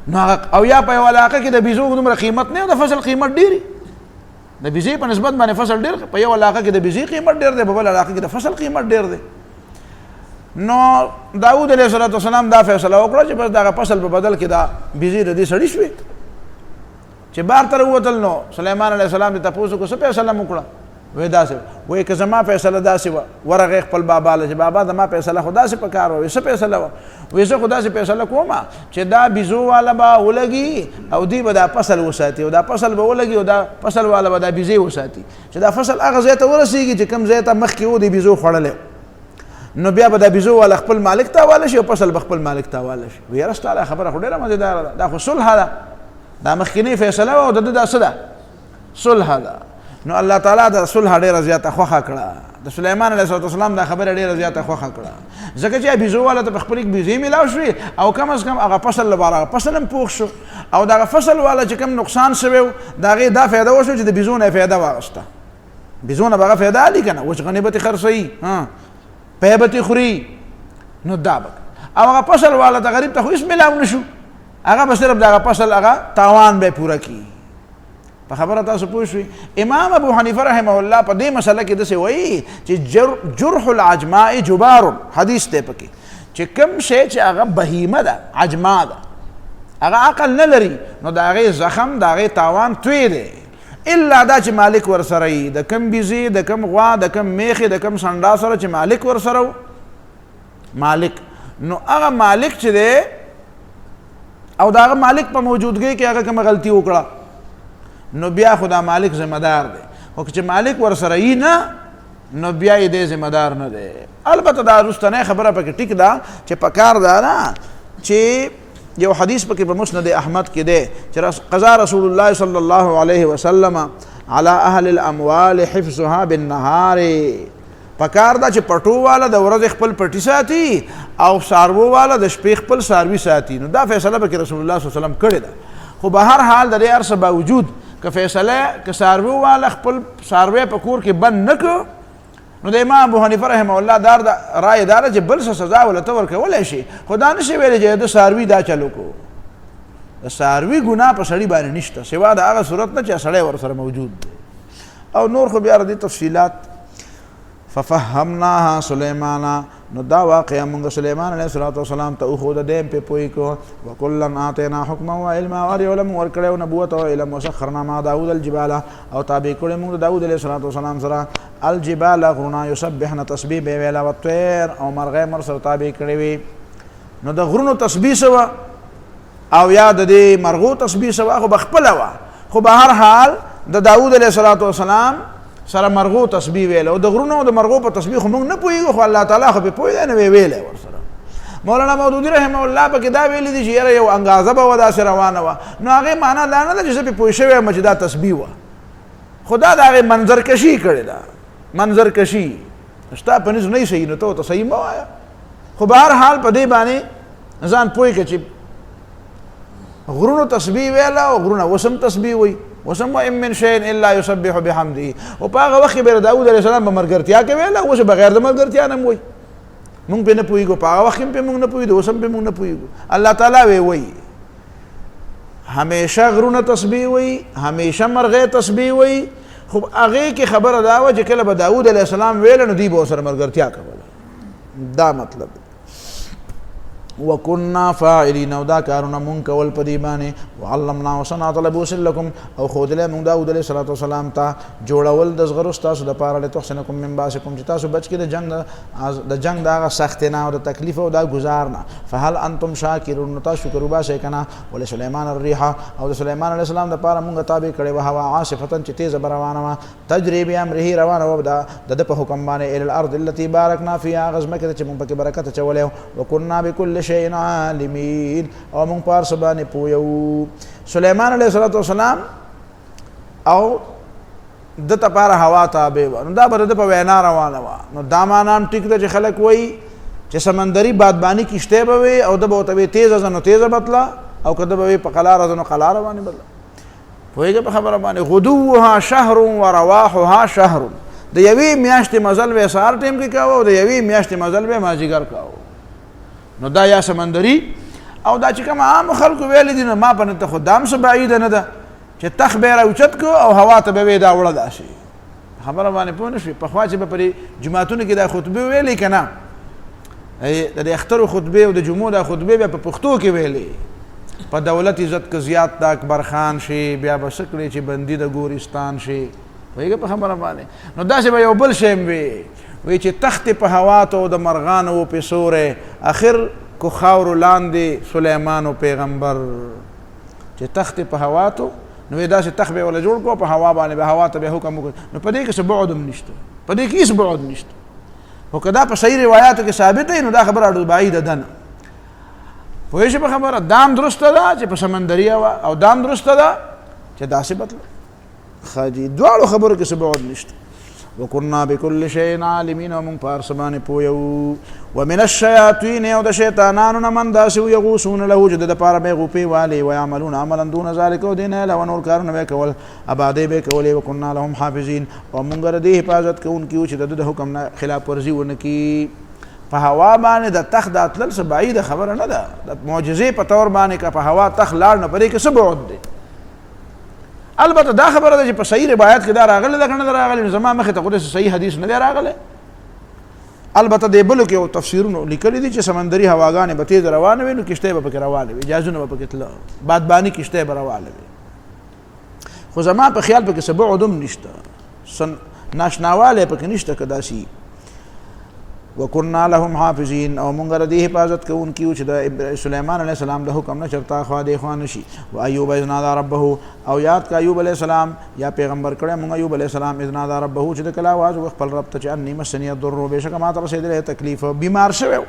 نو او یا په یو علاقه کې د بیزو دومره قیمت نه او د فصل قیمت ډېري د بیزې په نسبت باندې فصل ډېر په یو علاقه کې د بیزې قیمت ډېر دی په بل علاقه کې د فصل قیمت ډېر دی نو داود علیه السلام دا فیصله وکړه چې بس دغه فصل په بدل کې دا بیزې د دې سړي شوې چې بار ته راووتل نو سلیمان علیه السلام دې تپوس وکړو څه فیصله مو کړه وایي داسې وایي که زما فیصله داسې وه ورغی خپل بابا له چې بابا زما فیصله خو داسې په کار وه څه فیصله وه وایي زه خو داسې فیصله کومه چې دا بیزو والا به ولګي او دوی به دا فصل وساتي او دا فصل به ولګي او دا فصل والا به دا بیزې وساتي چې دا فصل هغه ځای ته ورسېږي چې کوم ځای ته مخکې و د بیزو خوړلی نو بیا به دا بیزو والا خپل مالک ته حواله شي او فصل به خپل مالک ته حواله شي وایي یاره ستا خبره خو ډېره مزېداره ده دا خو صلح ده دا مخکینۍ فیصله وه او د ده دا څه ده صلح ده نو الله تعالی د صلح ډېره زیاته خوښه کړه د سلیمان علیه السلام دا خبره ډېره زیاته خوښه کړه ځکه چې بیزو والا ته په خپلې بیزې میلاو شوې او کم از کم هغه فصل لپاره هغه فصل هم پوخ شو او دغه فصل والا چې کوم نقصان شوی و د هغې دا فایده وشو چې د بیزو نه یې فایده واخېسته بیزو نه به هغه فایده علي که نه اوس غنیمت یې خرڅوي پیبت یې خوري نو دا به او هغه فصل والا ته غریب ته خو هېڅ میلاو نه شو هغه به صرف د هغه فصل هغه تاوان به یې پوره کړي په خبره تاسو پوه شوي امام ابو حنیفه رحمه الله په دې مسله کې داسې وایي چې جرح العجماء جبار حدیث دی پکې چې کوم شی چې هغه بهیمه ده عجما ده هغه عقل نه لري نو د هغې زخم د هغې تاوان توی دی الا دا چې مالک ورسره وي د کم بیزې د کم غوا د کم میخې د کم سنډا سره چې مالک ورسره و مالک نو هغه مالک چې دی او د هغه مالک په موجودګۍ کې هغه کومه غلطي وکړه نو بیا خو دا مالک ذمہ دار دی خو چې مالک ورسره یي نه نو بیا یې دی ذمہ دار نه دی البته دا وروستنۍ خبره پکې ټیک ده چې پکار ده نه چې یو حدیث پکې په مسند احمد کې دی چې قضا رسول الله صلی الله علیه وسلم علی اهل الاموال حفظها بالنهار پکار ده چې پټو والا د ورځې خپل پټي ساتي او څاروو والا د شپې خپل څاروي ساتي نو دا فیصله پکې رسول الله صلی الله علیه وسلم کړې ده خو به هر حال د دې هر څه باوجود که فیصله که څاروي والا خپل څاروی په کور کې بند نه کړو نو د امام ابو حنیفه رحمه الله دا رای داره چې بل څه سزا ولته ورکولی شي خو دا نشي ویلی چې د څاروي دا چلو کو د څاروي ګناه په سړي باندې نشته سوا د هغه صورت نه چې سړی ورسره موجود دی او نور خو بیا د تفصیلات ففهمناها سلیمانا نو دا واقعا موږ سليمان عليه السلام ته خو د دیم په پوي کو وکلن آتینا حکما و علما او علم ورکړو نبوت او علم وسخرنا ما داود الجبال او تابع کړو موږ داود عليه السلام سره الجبال غرنا يسبحنا تسبيح به ویلا وطير او مرغه مر سره تابع کړی وي نو د غرونو تسبیح سوا او یاد دې مرغو تسبیح سوا خو بخپل وا خو به هر حال د داود علیه السلام سره مرغو تسبیح ویل او د غرونو او د مرغو په تسبیح خو موږ نه پوهیږو خو الله تعالی خو په پوهې نه ویل ورسره مولانا مودودی رحمه الله په کې دا ویل دي چې یو انګازه به ودا سره روانه و نو هغه معنا دا نه چې په پوه شوی مجدا تسبیح و خدا دا هغه منظر کشي کړی دا منظر کشي شتا په نس نه صحیح نو ته صحیح ما وایا خو به هر حال په دې باندې ځان پوي کې چې غرونو تسبیح ویلا او غرونو وسم تسبیح وی وسم وان من شيء الا يسبح بحمده او په هغه وخت به داود علیه السلام په مرګرتیا کې ویلا اوس بغیر د مرګرتیا نه وی مونږ په نه پويګو په هغه وخت په مونږ نه پويګو وسم په مونږ نه پويګو الله تعالی وی همیشه غرونو تسبیح وی همیشه مرغه تسبیح وی خو هغه کې خبره دا و چې کله به داود علیه السلام ویل نو دی به سره مرګرتیا کوله دا مطلب وكنا فاعلين او دا کارونه مونږ کول په دی باندې وعلمنا وصنعت لبوس لكم او خودله مونږ داود علیه السلام ته جوړول د زغرو تاسو د پاره له تحسنکم من باسکم چې تاسو بچ کې د جنگ دا سخت نه او د تکلیف او دا گزار نه فهل انتم شاکرون تاسو شکر وباسئ کنه ول سليمان الريح او د سليمان علیه السلام د پاره مونږ تابع کړي و هوا عاصفتن چې تیز روانه وا تجربه امره روانه و د په حکم باندې ال الارض التي باركنا فيها غزمکه چې مونږ پکې برکت چولې وکنا بكل شيء عالمين او مونږ پار سبانه پویو سليمان عليه السلام او د تپاره هوا تابع و نو دا بر د په وینا روانه و نو دا مانام ټیک د خلک وای چې سمندري بادبانی کشته به وي او د بوته تیز ازنو تیز بتلا او کده به په قلار ازنو قلار باندې بدلا پویګه په خبره باندې غدوها شهر ورواحها شهر د یوی میاشت مزل و سار ټیم کې کاوه او د یوی میاشت مزل و ماجیګر کاوه نو دا یا سمندري او دا چې کوم عام خلکو ویل دي نو ما په نته خدام سره بعید نه ده چې تخبر او چت کو او هوا ته به دا وړه داسي خبره باندې پوه نشي په خوا چې په پرې جمعهتون کې دا خطبه ویلې کنه د اختر خطبه او د جمعو د خطبه په پښتو کې ویلې په دولت عزت کې زیات د اکبر خان شي بیا بسکړي چې بندي د ګورستان شي وایي په خبره باندې نو داسې به یو بل شیم وی چې تخت په هوا ته د مرغانو په سوره اخر کو خاور لاندې سليمان او پیغمبر چې تخت په هوا ته نو دا چې تخت به ولا جوړ کو په هوا باندې به هوا ته به حکم وکړ نو په دې کې څه بعد نشته په دې کې څه بعد نشته او کدا په صحیح روایتو کې ثابت نو دا خبره اړه بعید ده نه پوه شي په خبره دام درسته ده چې په سمندري او دام درسته ده چې داسې بتل خاجي دواړو خبرو کې څه بعد نشته وكنا بكل شيء عالمين ومن پارسبان پویو ومن الشياطين او د شیطانانو من داسو یغوسون له جد پار به غوپی والی ويعملون عملا دون ذلك ودين له ونور کارونه وکول اباده به کولې وكنا لهم حافظين ومنګر دې حفاظت کوونکیو چې د حکم نه خلاف ورزي ونکي په هوا باندې د تخت د اتلل څخه بعید خبره نه ده د معجزې په تور باندې کا په هوا تخت لاړ نه پرې کې څه بعد دي البته دا خبره ده چې په صحیح روایت کې دا راغله ده کنه راغله زما مخه ته قدس صحیح حدیث نه راغله البته د بل کې او تفسیرونه لیکلي دي چې سمندري هواګانې به تیز روانه وي نو کشته به پکې روانه وي اجازه نه به پکې تل بادبانی کشته به روانه وي خو زما په خیال پکې سبع عدم نشته ناشناواله پکې نشته کداسي وكنا لهم حافظين او مونږ دې حفاظت کوونکیو چې د سليمان عليه السلام د حکم نه چرتا خوا دې خوا نشي او ایوب اذ نادى ربه او یاد کا ایوب عليه السلام یا پیغمبر کړه مونږ ایوب عليه السلام اذ نادى ربه چې د کلا आवाज خپل رب ته چې اني مسني الضر بشک ما تر رسیدله تکلیف بیمار شوی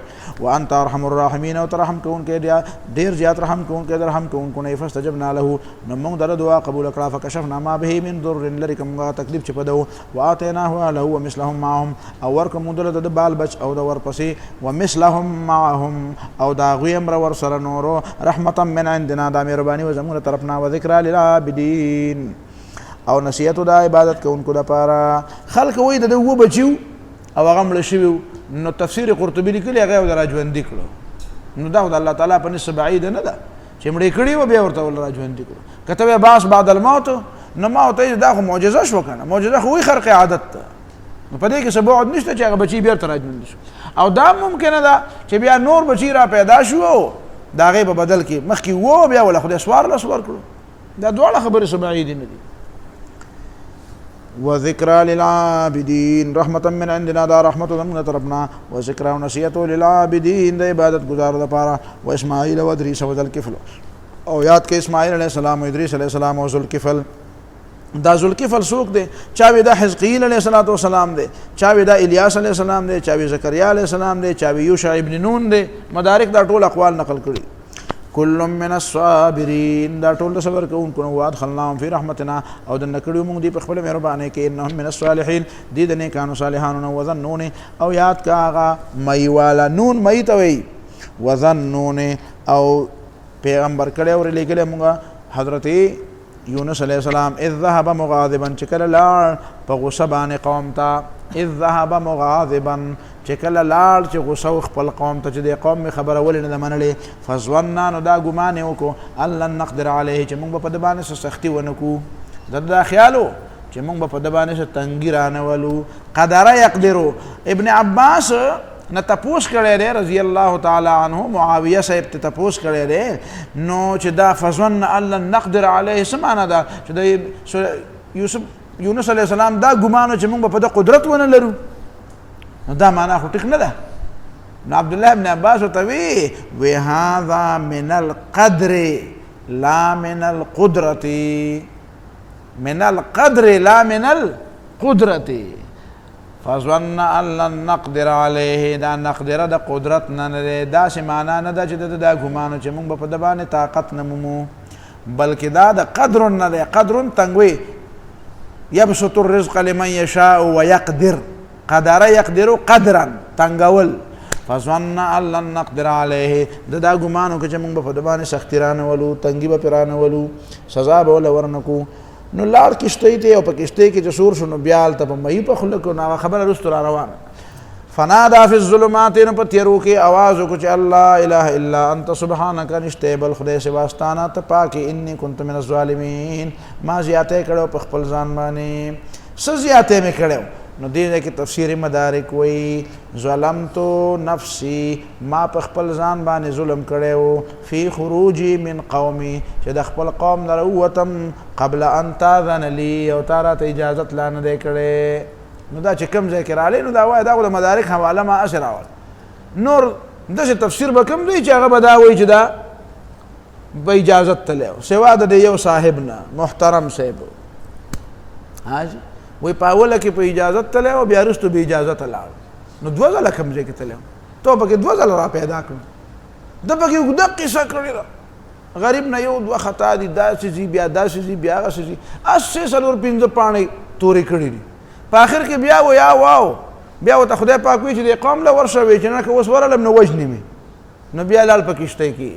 وانت ارحم الراحمين او ترحم کوونکې ډیر زیات رحم کوونکې رحم کوونکو نه فاستجبنا له نو مونږ در دعا قبول کړه فکشفنا ما به من ضر لرکم تکلیف چې پدو واعطيناه له ومثلهم معهم او ورکم مدل د بال بچ او د ورپسې ومثلهم معهم او دا غویم را ور سره نورو رحمتا من عندنا دا مهرباني و زموږ طرفنا و ذکر للعابدین او نصیحت د عبادت کوونکو لپاره خلق وای د و بچو او هغه مړ شوی نو تفسیر قرطبی لیکلی هغه د راجوندی کړو نو دا د الله تعالی په نسبت بعید نه ده چې مړ کړي و بیا ورته ول راجوندی کړو کته باس بعد الموت نو ما ته دا خو معجزه شو کنه معجزه خو خرق عادت ته نو په دې کې څه بعد نشته چې هغه بچي بیرته راژوندي شو. او دا ممکنه ده چې بیا نور بچي را پیدا شو د هغې په بدل کې مخکې و بیا وله خدای څوارلس ورکړو. دا دواړه خبرې څه بعیدې نه دي. وذکرى للعابدین رحمتا من عندنا، دا رحمت زموږ طرفنا، وذکرى او نصیحت للعابدین د عبادت گزارو دپاره، و اسماعیل و ادریس و ذوالکفل، او یاد کې اسماعیل علیه السلام و ادریس علیه السلام او ذوالکفل. دا ذوالکفل څوک دی؟ چاوی دا حزقیل علیه السلام دی، چاوی دا الیاس علیه السلام دی، چاوی زکریا علیه السلام دی، چاوی یوشع ابن نون دی. مدارک دا ټول اقوال نقل کړي. کل من الصابرین، دا ټول د صبر کوونکو نو، وادخلناهم فی رحمتنا، او دننه کړي موږ دې په خپله مهربانۍ کې، انهم من الصالحین، دې د نیکانو صالحانو نه. وظنون، او یاد کا هغه مئی والا، نون مئی ته وایي. وظنون، او پیغمبر کړی او رلیږلی موږ حضرت یونس علیہ السلام، اذ ذهب مغاضبا، چې کله لاړ په غصه باندې قوم ته، اذ ذهب مغاضبا، چې کله لاړ چې غصه خپل قوم ته چې د قوم مې خبره ولې نه ده منلې. فظنا، نو دا ګمان یې وکړو، ان لن نقدر علیه، چې موږ به په ده باندې څه سختي ونه کړو. دا خیال و چې موږ به په ده باندې څه تنګي رانولو. قدره یقدرو. ابن عباس نه تپوس کړی دی رضی الله تعالی عنه، معاویه صاحب ته تپوس کړی دی. نو چې دا فظن ان لن نقدر علیه څه معنی ده؟ چې د یونس علیه السلام دا ګمان و چې موږ به په ده قدرت ونه لرو. نو دا معنا خو ټیک نه ده. نو عبدالله ابن عباس ورته وی هذا من القدر لا من القدرة، من القدر لا من القدرة. فظن ان لن نقدر علیه، دا نقدره د قدرت نه نه دی. داسې معنا نه ده چې د دا ګمان چې موږ به په ده باندې طاقت نه مومو، بلکې دا د قدر نه دی. قدر تنګوي، یبسط الرزق لمن یشاء ویقدر، قدر یقدر قدرا، تنګول. فظن ان لن نقدر علیه، دا ګمان وکړه چې موږ به په ده باندې سختي رانولو، تنګي به پرې رانولو، سزا به وله ورنکو. نو لاړ کشتۍ ته، او په کشتۍ کې چې سور شو نو بیا هلته په مهي په خوله کړو. نو هغه خبره رستو را روانه. فنادا فی الظلمات، نو په تیرو کې آواز وکړو چې الله اله الا انت سبحانک، نشته بل خدای سوا ستا ته پاکې، انی کنت من الظالمین، ما زیاتی کړی په خپل ځان باندې. څه زیاتی مې کړی؟ نو دې کې تفسیر مدارک وایي ظلمتو نفسی، ما په خپل ځان باندې ظلم کړی و، فی خروجی من قومی، چې د خپل قوم نه راووتم، قبل ان تاذن لی، او تا راته اجازت لا نه دی کړی. نو دا چې کوم ځای کې رالی، نو دا وایي دا خو د مدارک حواله ما هسې راوړ. نور داسې تفسیر به کوم دی چې هغه به دا وایي چې دا به اجازت تلی و، سوا د یو صاحب نه، محترم صاحب حاجي وی په اوله کې په اجازت تلی و، بیا وروستو بې اجازته لاړ. نو دوه ځله کوم ځای کې تلی و، تو پکې دوه ځله را پیدا کړو. ده پکې اوږده قصه کړې ده، غریب نه یو دوه خطا دي، داسې ځي بیا داسې ځي بیا هغسې ځي، اسې څلور پنځه پاڼې تورې کړي دي. په آخر کې بیا و یا واو، بیا ورته خدای پاک وایي چې دې قوم له ورشه وایي چې نه که اوس ورغلم نو وژنې مې. نو بیا لاړ په کشتۍ کې،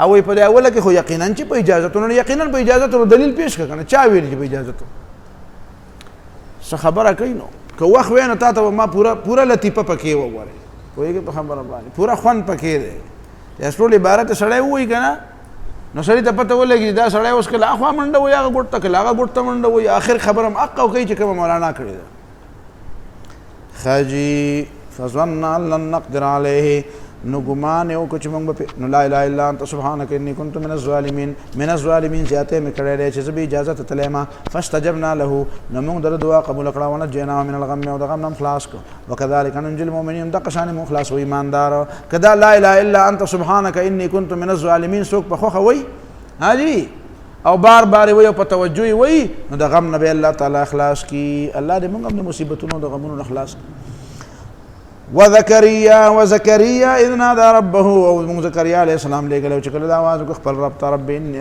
او وایي په دې اوله کې خو یقینا چې په اجازتونو، یقینا په اجازتونو دلیل پیش کړه که نه، چا ویلي چې په اجازتو څه خبره کوي. نو که وخت وی نو تا ته ما پوره لطیفه پکې وګورئ، پوهېږې په خبره باندې، پوره خوند پکې دی. یا ټول عبارت سړی ووایي که نه، نو سړي ته پته ولګي دا سړی اوس کله اخوا منډه وایي هغه ګوټ ته، کله هغه ګوټ ته منډه وایي، آخر خبره هم حقه کوي چې کومه مولانا کړې ده. خجي فظن ان لن نقدر علیه، نو ګمان یې وکړو چې موږ به نو لا اله الا انت سبحانک انی کنت من الظالمین، من الظالمین زیاتی مې کړی دی چې زه به اجازه ته تلی ما. فاستجبنا له، نو موږ د دعا قبوله کړه، ونجیناه من الغم، او د غم نه خلاص کړو. وکذلک ننجی المؤمنین، دقه شانې موږ خلاص و ایماندار. که دا لا اله الا انت سبحانک انی کنت من الظالمین څوک په خوښه وایي حاجي او بار بار وایي او په توجه یې وایي، نو د غم نه به الله تعالی خلاص کړي. الله دې موږ هم د مصیبتونو د غمونو نه خلاص کړي. وزکریا اذ نادى ربه، او موږ زکریا علیه السلام لېږلی چې کله دا آواز وکړو خپل رب ته،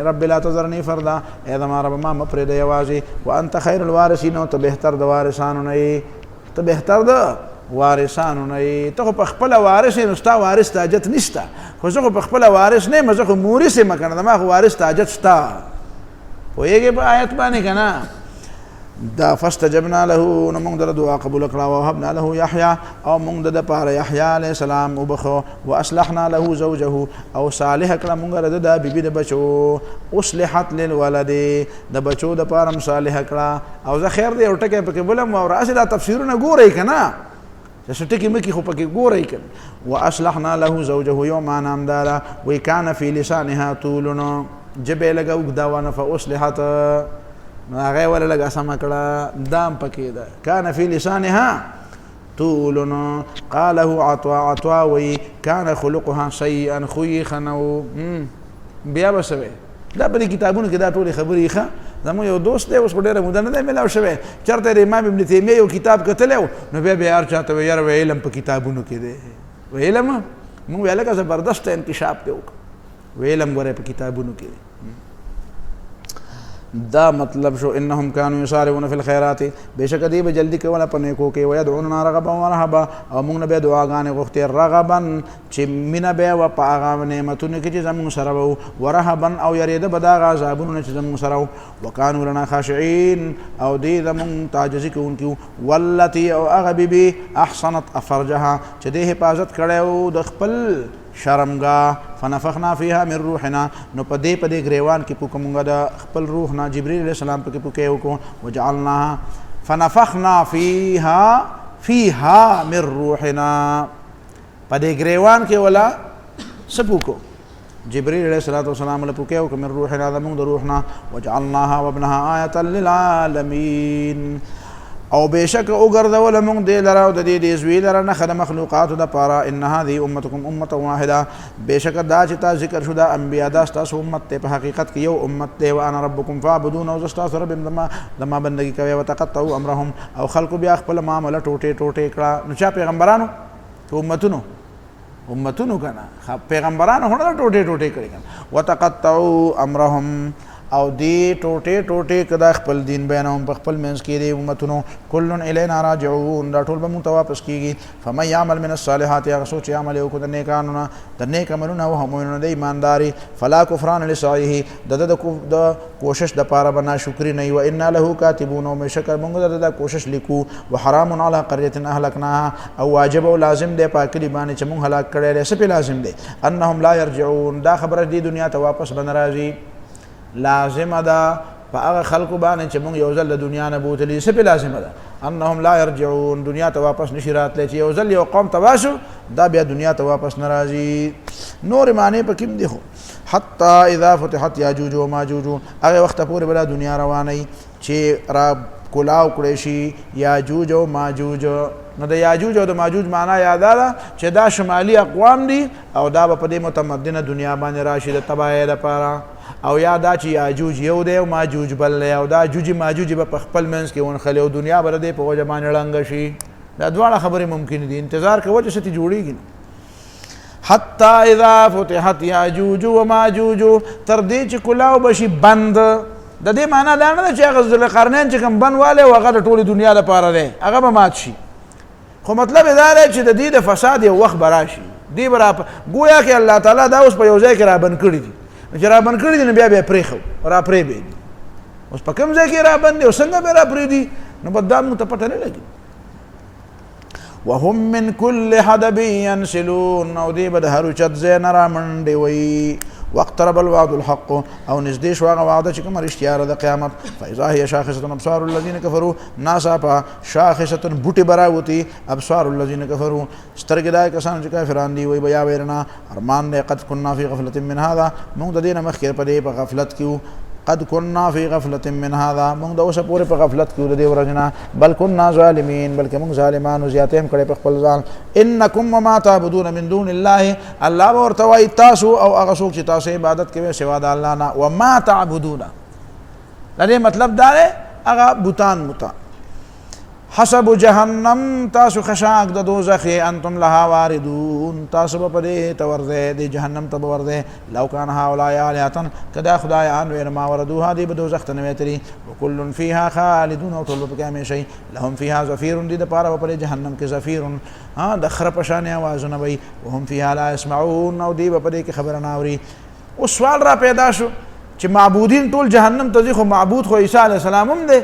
رب لا تذرني فردا، ای زما رب ما مه پرېږده یوازې، وانت خیر الوارثین، او ته بهتر د وارثانو نه یې، ته بهتر د وارثانو نه یې. ته خو په خپله وارث یې، نو ستا وارث ته حاجت نشته، خو زه خو په خپله وارث نه یم، زه خو مورث یم که نه، زما خو وارث ته حاجت شته. پوهېږې په آیت باندې که نه؟ دا فاستجبنا له نو موږ د دعا قبول کړه او وهبنا له يحيى او موږ د پاره يحيى عليه السلام وبخو واصلحنا له زوجه او صالح کړه موږ د بیبي د بچو اصلحت للولد د بچو د پاره صالح کړه او زه خیر دی او ټکه پکې بولم او راشه دا تفسیرونه ګورئ کنه چې ټکی مکی خو پکې ګورئ کنه واصلحنا له زوجه يوم نام دارا وكان في لسانها طولنا جبه لګه وګداونه فاصلحت هغه ولا لګه سم کړه دام پکې ده كان في لسانها طولنا قاله عطوا وي كان خلقها سيئا خيخنو بیا بسوي دا په کتابونو کې دا ټول خبرې ښه زمو یو دوست دی اوس ډېر موده نه دی ملاو شوی چرته د امام ابن تیمیه یو کتاب کتلو نو بیا هر چاته یار علم په کتابونو کې دی علم موږ ویل کا زبردست انکشاف دی علم غره په کتابونو کې دا مطلب شو انهم كانوا يسارعون في الخيرات بشک دی به جلدی کوله په نیکو کې ويدعوننا رغبا ورهبا او موږ نه به دعاګانې غوښتې رغبا چې مینا به و په هغه نعمتونو کې چې زموږ سره وو ورهبا او یریده به دا غذابونو چې زموږ سره وو وکانو لنا خاشعين او دې زموږ تعجزي کوونکو والتي او هغه بیبي احسنت افرجها چې دې حفاظت کړو د خپل شرمگاه فنفخنا فيها من روحنا نو پدې غریوان کې پوکمږه د خپل روح نه جبريل عليه السلام پکې پوکې وکړو وجعلناها فنفخنا فيها من روحنا پدې غریوان کې ولا سپوکو جبريل عليه السلام له پوکې وکړو من روحنا زموږ د روحنا وجعلناها وابنها آية للعالمين او بشک او ګرځول موږ دې لره او د دې زوی لره نه خدای مخلوقات د پاره ان هذه امتكم امه واحده بشک دا چې تا ذکر شو دا انبیا دا تاسو امت ته په حقیقت کې یو امت ته وانا ربکم فاعبدون او تاسو رب دما بندگی کوي وتقطعوا امرهم او خلق بیا خپل معاملې ټوټه کړه نو چا پیغمبرانو امتونو کنه پیغمبرانو هونه ټوټه کړي وتقطعوا امرهم او دی ټوټه کدا خپل دین بیانوم په خپل منځ کې دی امتونو کلن الینا راجعون دا ټول به مونږ ته واپس کیږي فمن يعمل من الصالحات هغه څوک چې عمل وکړي د نیکانو د نیک عملونو او همونو د ایمانداري فلا کفران لسعیه د کوشش د پاره بنا شکر نه و ان له کاتبون او شکر مونږ د کوشش لیکو وحرام علی قريه اهلكناها او واجب او لازم دی پاکلی باندې چې مونږ هلاک کړي سپې لازم دی انهم لا يرجعون دا خبره دی دنیا ته واپس بن راځي لازم ده فاغه خلق باندې چې موږ یو ځل د دنیا نه بوتلی څه په لازم ده انهم لا يرجعون دنیا ته واپس نشي راتلی چې یو ځل یو قوم تباشو دا بیا دنیا ته واپس ناراضي نور معنی په کوم دی خو حتی اذا فتحت یاجوج و ماجوج هغه وخت پورې بلا دنیا رواني چې را کلاو کړی شي یاجوج او ماجوج نو د یاجوج او د ماجوج معنا یاد ده چې دا شمالي اقوام دي او دا په دې متمدنه دنیا باندې راشي د تباہی لپاره او یا دا چې یاجوج یو دی او ماجوج بل دی او دا جوج ماجوج په خپل منځ کې ونخلي او دنیا بر دې په وجه باندې ړنګ شي دا دواړه خبرې ممکن دي انتظار کوو چې ستې جوړیږي حتی اذا فتحت یاجوج و ماجوج تر دې چې کلاو بشي بند د دې معنا دا نه چې هغه ذوالقرنین چې کوم بنواله او هغه ټول دنیا لپاره دی هغه به مات شي خو مطلب دا دی چې د دې د فساد یو وخت براشي دی برا گویا کې الله تعالی دا اوس په یو ځای کې را بند کړی دي چې را بند کړی دي بیا پرېخو را پرې به اوس په کوم ځای کې را بند دي او څنګه به را پرې دي نو بدام نو ته پته نه لګي وهم من كل حدب ينسلون او دی به هر چت زین را منډي وي واقترب الوعد الحق او نزدې شو هغه وعده چې کوم رښتیا ده د قیامت فاذا هي شاخصه ابصار الذين كفروا ناصفا شاخصه بوټي براوتی ابصار الذين كفروا سترګدای کسان چې کافران دي وي بیا ورنا ارمان نه قد كنا في غفله من هذا موږ د دینه مخکې په غفلت کې قد كنا في غفلة من هذا موږ د اوسه پورې په غفلت کې د دې ورځنا بل كنا ظالمين بلکې موږ ظالمانو زیاته هم کړې په خپل ځان انکم وما تعبدون من دون الله الله ورتوي تاسو او هغه څوک چې تاسو عبادت کوي سوا د الله نه وما تعبدون دا دې مطلب دا دی هغه بوتان حسب جهنم تاسو خشاک د دوزخ انتم لها واردون تاسو په دې تورځه د جهنم ته ورځه لو کان هؤلاء آلهة کدا خدایان ور ما وردوها دی په دوزخ ته نویتري وکل فيها خالدون او طلب کې شي لهم فيها زفير دي د پاره په جهنم کې زفير ها د خر پشان आवाजونه وي وهم فيها لا يسمعون او دی په دې کې خبر نه اوري او سوال را پیدا شو چې معبودین ټول جهنم ته ځي خو معبود خو عيسى عليه السلام هم دی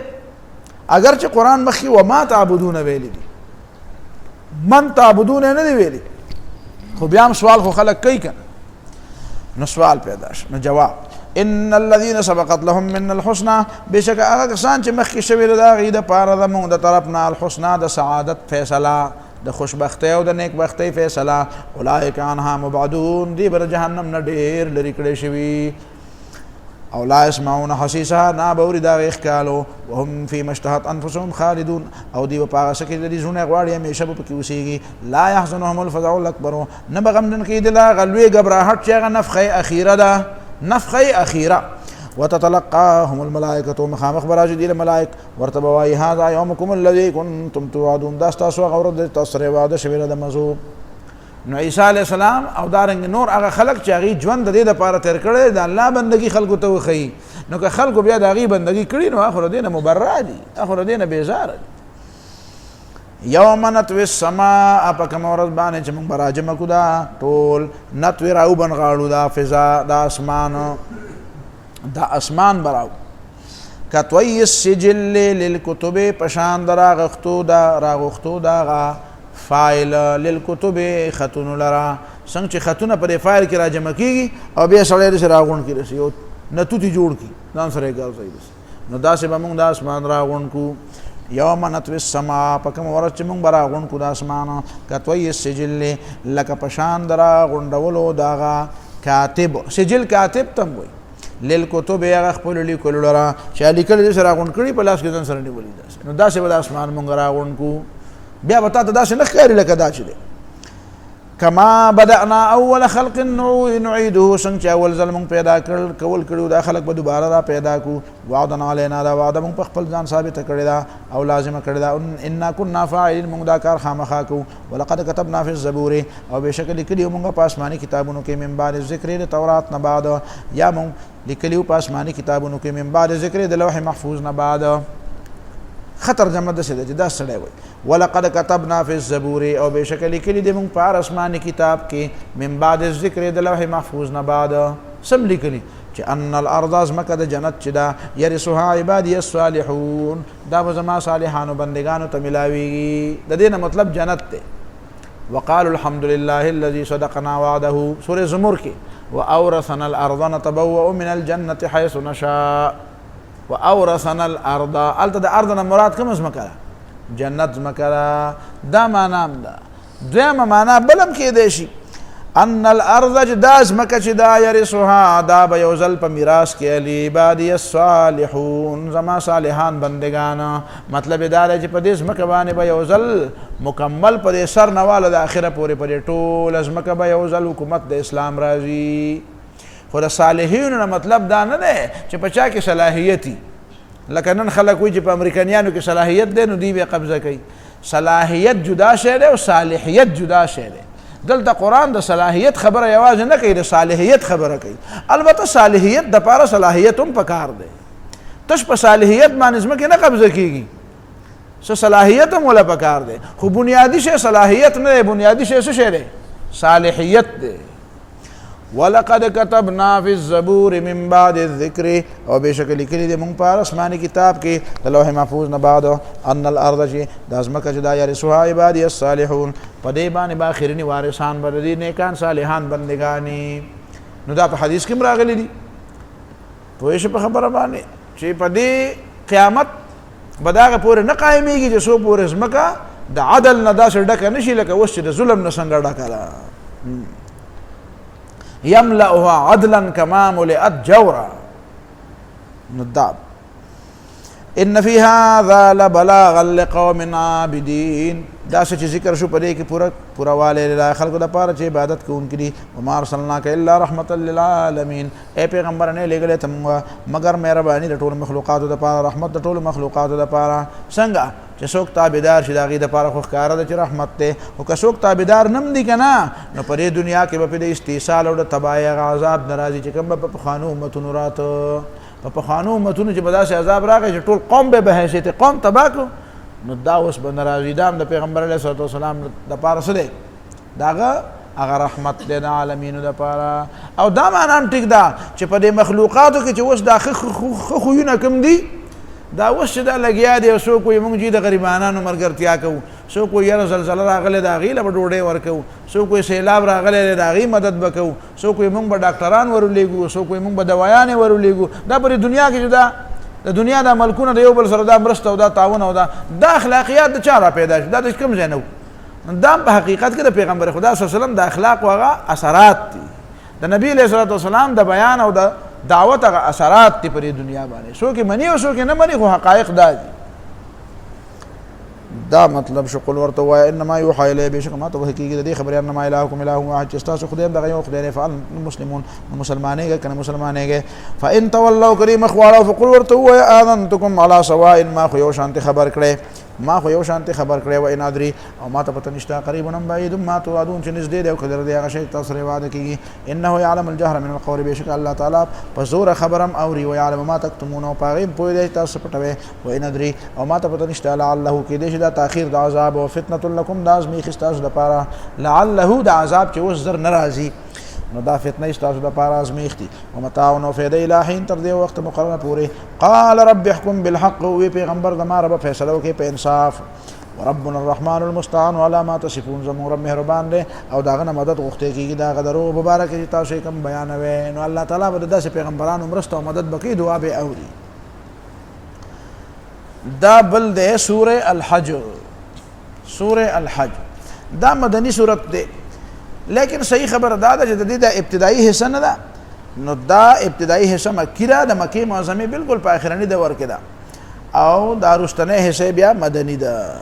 اگر چې قرآن مخکې وما تعبدون ویلی دي من تعبدون نه دی ویلی خو بیا هم سوال خو خلک کوي کنه نو سوال پیدا شو نو جواب ان الذين سبقت لهم من الحسنى بشک هغه کسان چې مخکې شوي د هغې دپاره زموږ د طرف نه الحسنى د سعادت فیصله د خوشبختۍ او د نیکبختۍ فیصله اولئک عنها مبعدون دی به د جهنم نه ډېر لرې کړی شوي او لا يسمعون حسیسها نه به اوري د هغې ښکالو وهم فیما اشتهت انفسهم خالدون او دوی به په هغه څه کې د دې زړونه غواړي همیشه به پکې اوسېږي لا یحزنهم الفزع الاکبر نه به غمجن کېدل هغه لوی ګبراهټ چې هغه نفخه اخیره ده نفخه اخیره وتتلقاهم الملائکة مخامخ براجي دي الملائک ورته به وایي هذا یومکم الذي کنتم توعدون دا ستاسو هغه ورځ د تاسو سره واده شوې ده د مزو نو عیسی علیه السلام او دارنګ نور هغه خلق چې هغې ژوند د دې دپاره تېر کړی د الله بندګي خلکو ته وښیي نو که خلکو بیا د هغې بندګي کړي نو اخر دې نه مبرا دي اخر دې نه بیزاره دي یوم نطوي السماء په کومه ورځ باندې چې موږ به راجمع کړو دا ټول نطوي راوبنغاړو دا فضا دا اسمان براو کطوی السجل للکتب پشان دا راغختو دا فایل للکتب خطونو لرا څنګه چې خطونه په دې فایل کې راجمع کیږي او بیا سړی داسې راغونډ کړي رسي یو نتوتي جوړ کړي ځان سره یې ګرځوي نو داسې به موږ د اسمان راغونډ کړو یوم نطوي السماء په کومه ورځ چې موږ به راغونډ کړو د اسمان کطوی السجل لکه پشان د راغونډولو د هغه کاتب سجل کاتب تم وایي للکتب هغه خپلو لیکلو لره چې لیکل دې سره راغونډ کړي په لاس کې ځان سره نیولي داسې نو داسې به د اسمان موږ راغونډ کړو بیا به تا ته داسې نه ښکاري لکه دا چې دی کما بدأنا اول خلق نعیده څنګه چې اول ځل موږ پیدا کول کړي دا خلق به دوباره را پیدا کړو وعدا علینا دا وعده موږ په خپل ځان ثابته کړې ده او لازمه کړې ده انا كنا فاعلین موږ دا کار خامخا کوو ولقد كتبنا فی الزبور او بېشکه لیکلي موږ په آسماني کتابونو کې من بعد ذکر د تورات نه بعد یا موږ لیکلي په آسماني کتابونو کې من بعد ذکر د لوح محفوظ نه بعد خطر جمع داسې ده چې دا سړی وایي ولقد كتبنا فی الزبور او بېشکه لیکلي دي موږ په آسماني کتاب کې من بعد ذکر د لوح محفوظ نه بعد سم لیکلي چې ان الارض ازمکه د جنت چې ده یرثها عبادي الصالحون دا به زما صالحانو بندګانو ته میلاویږي د دې نه مطلب جنت دی وقالوا الحمد لله الذي صدقنا وعده سورة زمر کې واورثنا الارض نتبوأ من الجنة حيث نشاء واورثنا الارض الته د ارض نه مراد کوم ځمکه ده جنت ځمکه ده دا معنا هم ده دویمه معنا بلم کېدی شي ان الارض چې دا ځمکه چې دا یرثها دا به یو ځل په میراث کې لعبادي الصالحون زما صالحان بندگان مطلب دا دی چې په دې ځمکه باندې به یو ځل مکمل په دې سر نه واله د اخره پورې په دې ټوله ځمکه به یو ځل حکومت د اسلام راځي خو د صالحینو نه مطلب دا نه دی چې په چا کې صلاحیت وي لکه نن خلک وایي چې په امریکایانو کې صلاحیت دی نو دوی بیا قبضه کوي صلاحیت جدا شی دی او صالحیت جدا شی دی دلته قرآن د صلاحیت خبره یوازې نه کوي د صالحیت خبره کوي البته صالحیت دپاره صلاحیت هم پکار دی تش په صالحیت باندې ځمکې نه قبضه کېږي څه صلاحیت هم وله پکار دی خو بنیادي شی صلاحیت نه دی بنیادي شی څه شی دی صالحیت دی ولقد كتبنا في الزبور من بعد الذکر او بېشکه لیکلي دي موږ په آسماني کتاب کې د لوح محفوظ نه بعد ان الارض چې دا ځمکه چې دا یرثها عبادي الصالحون په دې باندې به آخریني وارثان به د دې نیکان صالحان بندګانې نو دا په حدیث کې هم راغلي دي پوه شو په خبره باندې چې په دې قیامت به د هغه پورې نه قایمېږي چې څو پورې ځمکه د عدل نه داسې ډکه نه شي لکه اوس چې د ظلم نه څنګه ډکه ده يملأها عدلا كما ملئت جورا نداب ان في هذا لبلاغا لقوم عابدين دا چې ذکر شو پدې کې پورا والے خلکو د پاره چې عبادت کوونکي دي وما ارسلناک الا رحمتا للعالمین اے پیغمبر نه لګلې ته مگر مهرباني د ټول مخلوقاتو د پاره رحمت د ټول مخلوقاتو د پاره څنګه چې څوک تابعدار شي د هغې دپاره خو ښکاره ده چې رحمت دی خو که څوک تابعدار نم دي که نه نو په دې دنیا کې به پې د استحصال او د تباهۍ هغه عذاب نه راځي چې کوم به په پخوانو امتونو راته په پخوانو امتونو چې به داسې عذاب راغی چې ټول قوم به حیثیت قوم تباه کړو نو دا اوس به نه راځي دا هم د پیغمبر علیه صلات وسلام دپاره څه دی د هغه رحمت دی د عالمینو دپاره او دا معنا هم ټیک ده چې په دې مخلوقاتو کې چې اوس دا ښه خویونه کوم دي دا اوس چې دا لګیا دی څوک وایي موږ د غریبانانو ملګرتیا کوو څوک وایي یاره زلزله راغلی د هغې له به ډوډۍ ورکوو څوک وایي سیلاب راغلی دی د هغې مدد به کوو څوک وایي موږ به ډاکټران ورولېږو څوک وایي موږ به دوایانې ورولېږو دا پرې دنیا کې چې دا د دنیا دا ملکونه د یو بل سره دا مرسته او دا تعاون او دا اخلاقیات د چا را پیدا شو دا د کوم ځای نه و دا په حقیقت کې د پیغمبر خدا صلی الله علیه وسلم د اخلاق هغه اثرات دي د نبی علیه الصلوة والسلام د بیان او د دعوت هغه اثرات دي په دنیا باندې څوک یې مني او څوک یې نه مني خو حقایق دا دي دا مطلب شو قل ورته وایه انما یوحى الی بېشکه ما ته وحی کېږي د دې خبرې انما الهکم اله واحد چې ستاسو خدای دغه یو خدای دی فعل مسلمون مسلمانېږه که نه مسلمانېږي فان تولوا کرې مخ واړه فقل ورته ووایه آذنتکم علی سواء ما خو یو شانتې خبر کړی و ان ادري او ما ته پته نشته قریب ام بعید ما توعدون چې نږدې دی او که لرې دی هغه شی تاسو سره وعده کېږي انه یعلم الجهر من القول بېشکه الله تعالی په زوره خبرم اوري ویعلم ما تکتمون او په هغې پوه دی تاسو پټوئ و ان ادري او ما ته پته نشته لعله کېدی شي دا تاخیر د عذاب او فتنة لکم دا ازمیښ ستاسو دپاره لعله د عذاب چې اوس زر نه راځي نو دا فتنه ستاسو دپاره ازمیښ دي ومتاع نو فایده الی حین تر دې وخت مقرره پورې قال رب احکم بالحق وی پیغمبر زما رب فیصله وکړي په انصاف وربنا الرحمن المستعان على ما تصفون زموږ رب مهربان دی او د هغه نه مدد غوښتی کېږي د هغه دروغ په باره کې چې تاسو یې کوم بیانوئ نو الله تعالی به د داسې پیغمبرانو مرسته او مدد به کوي دعا به اوري دا بل دی سوره الحج دا مدنی صورت دی لیکن صحیح خبر دا ده چې د دې د ابتدایي حصه نه ده نو دا ابتدایي حصه مکی ده د مکې معظمې بالکل په آخرني دور کې ده او دا وروستنۍ حصه بیا مدني ده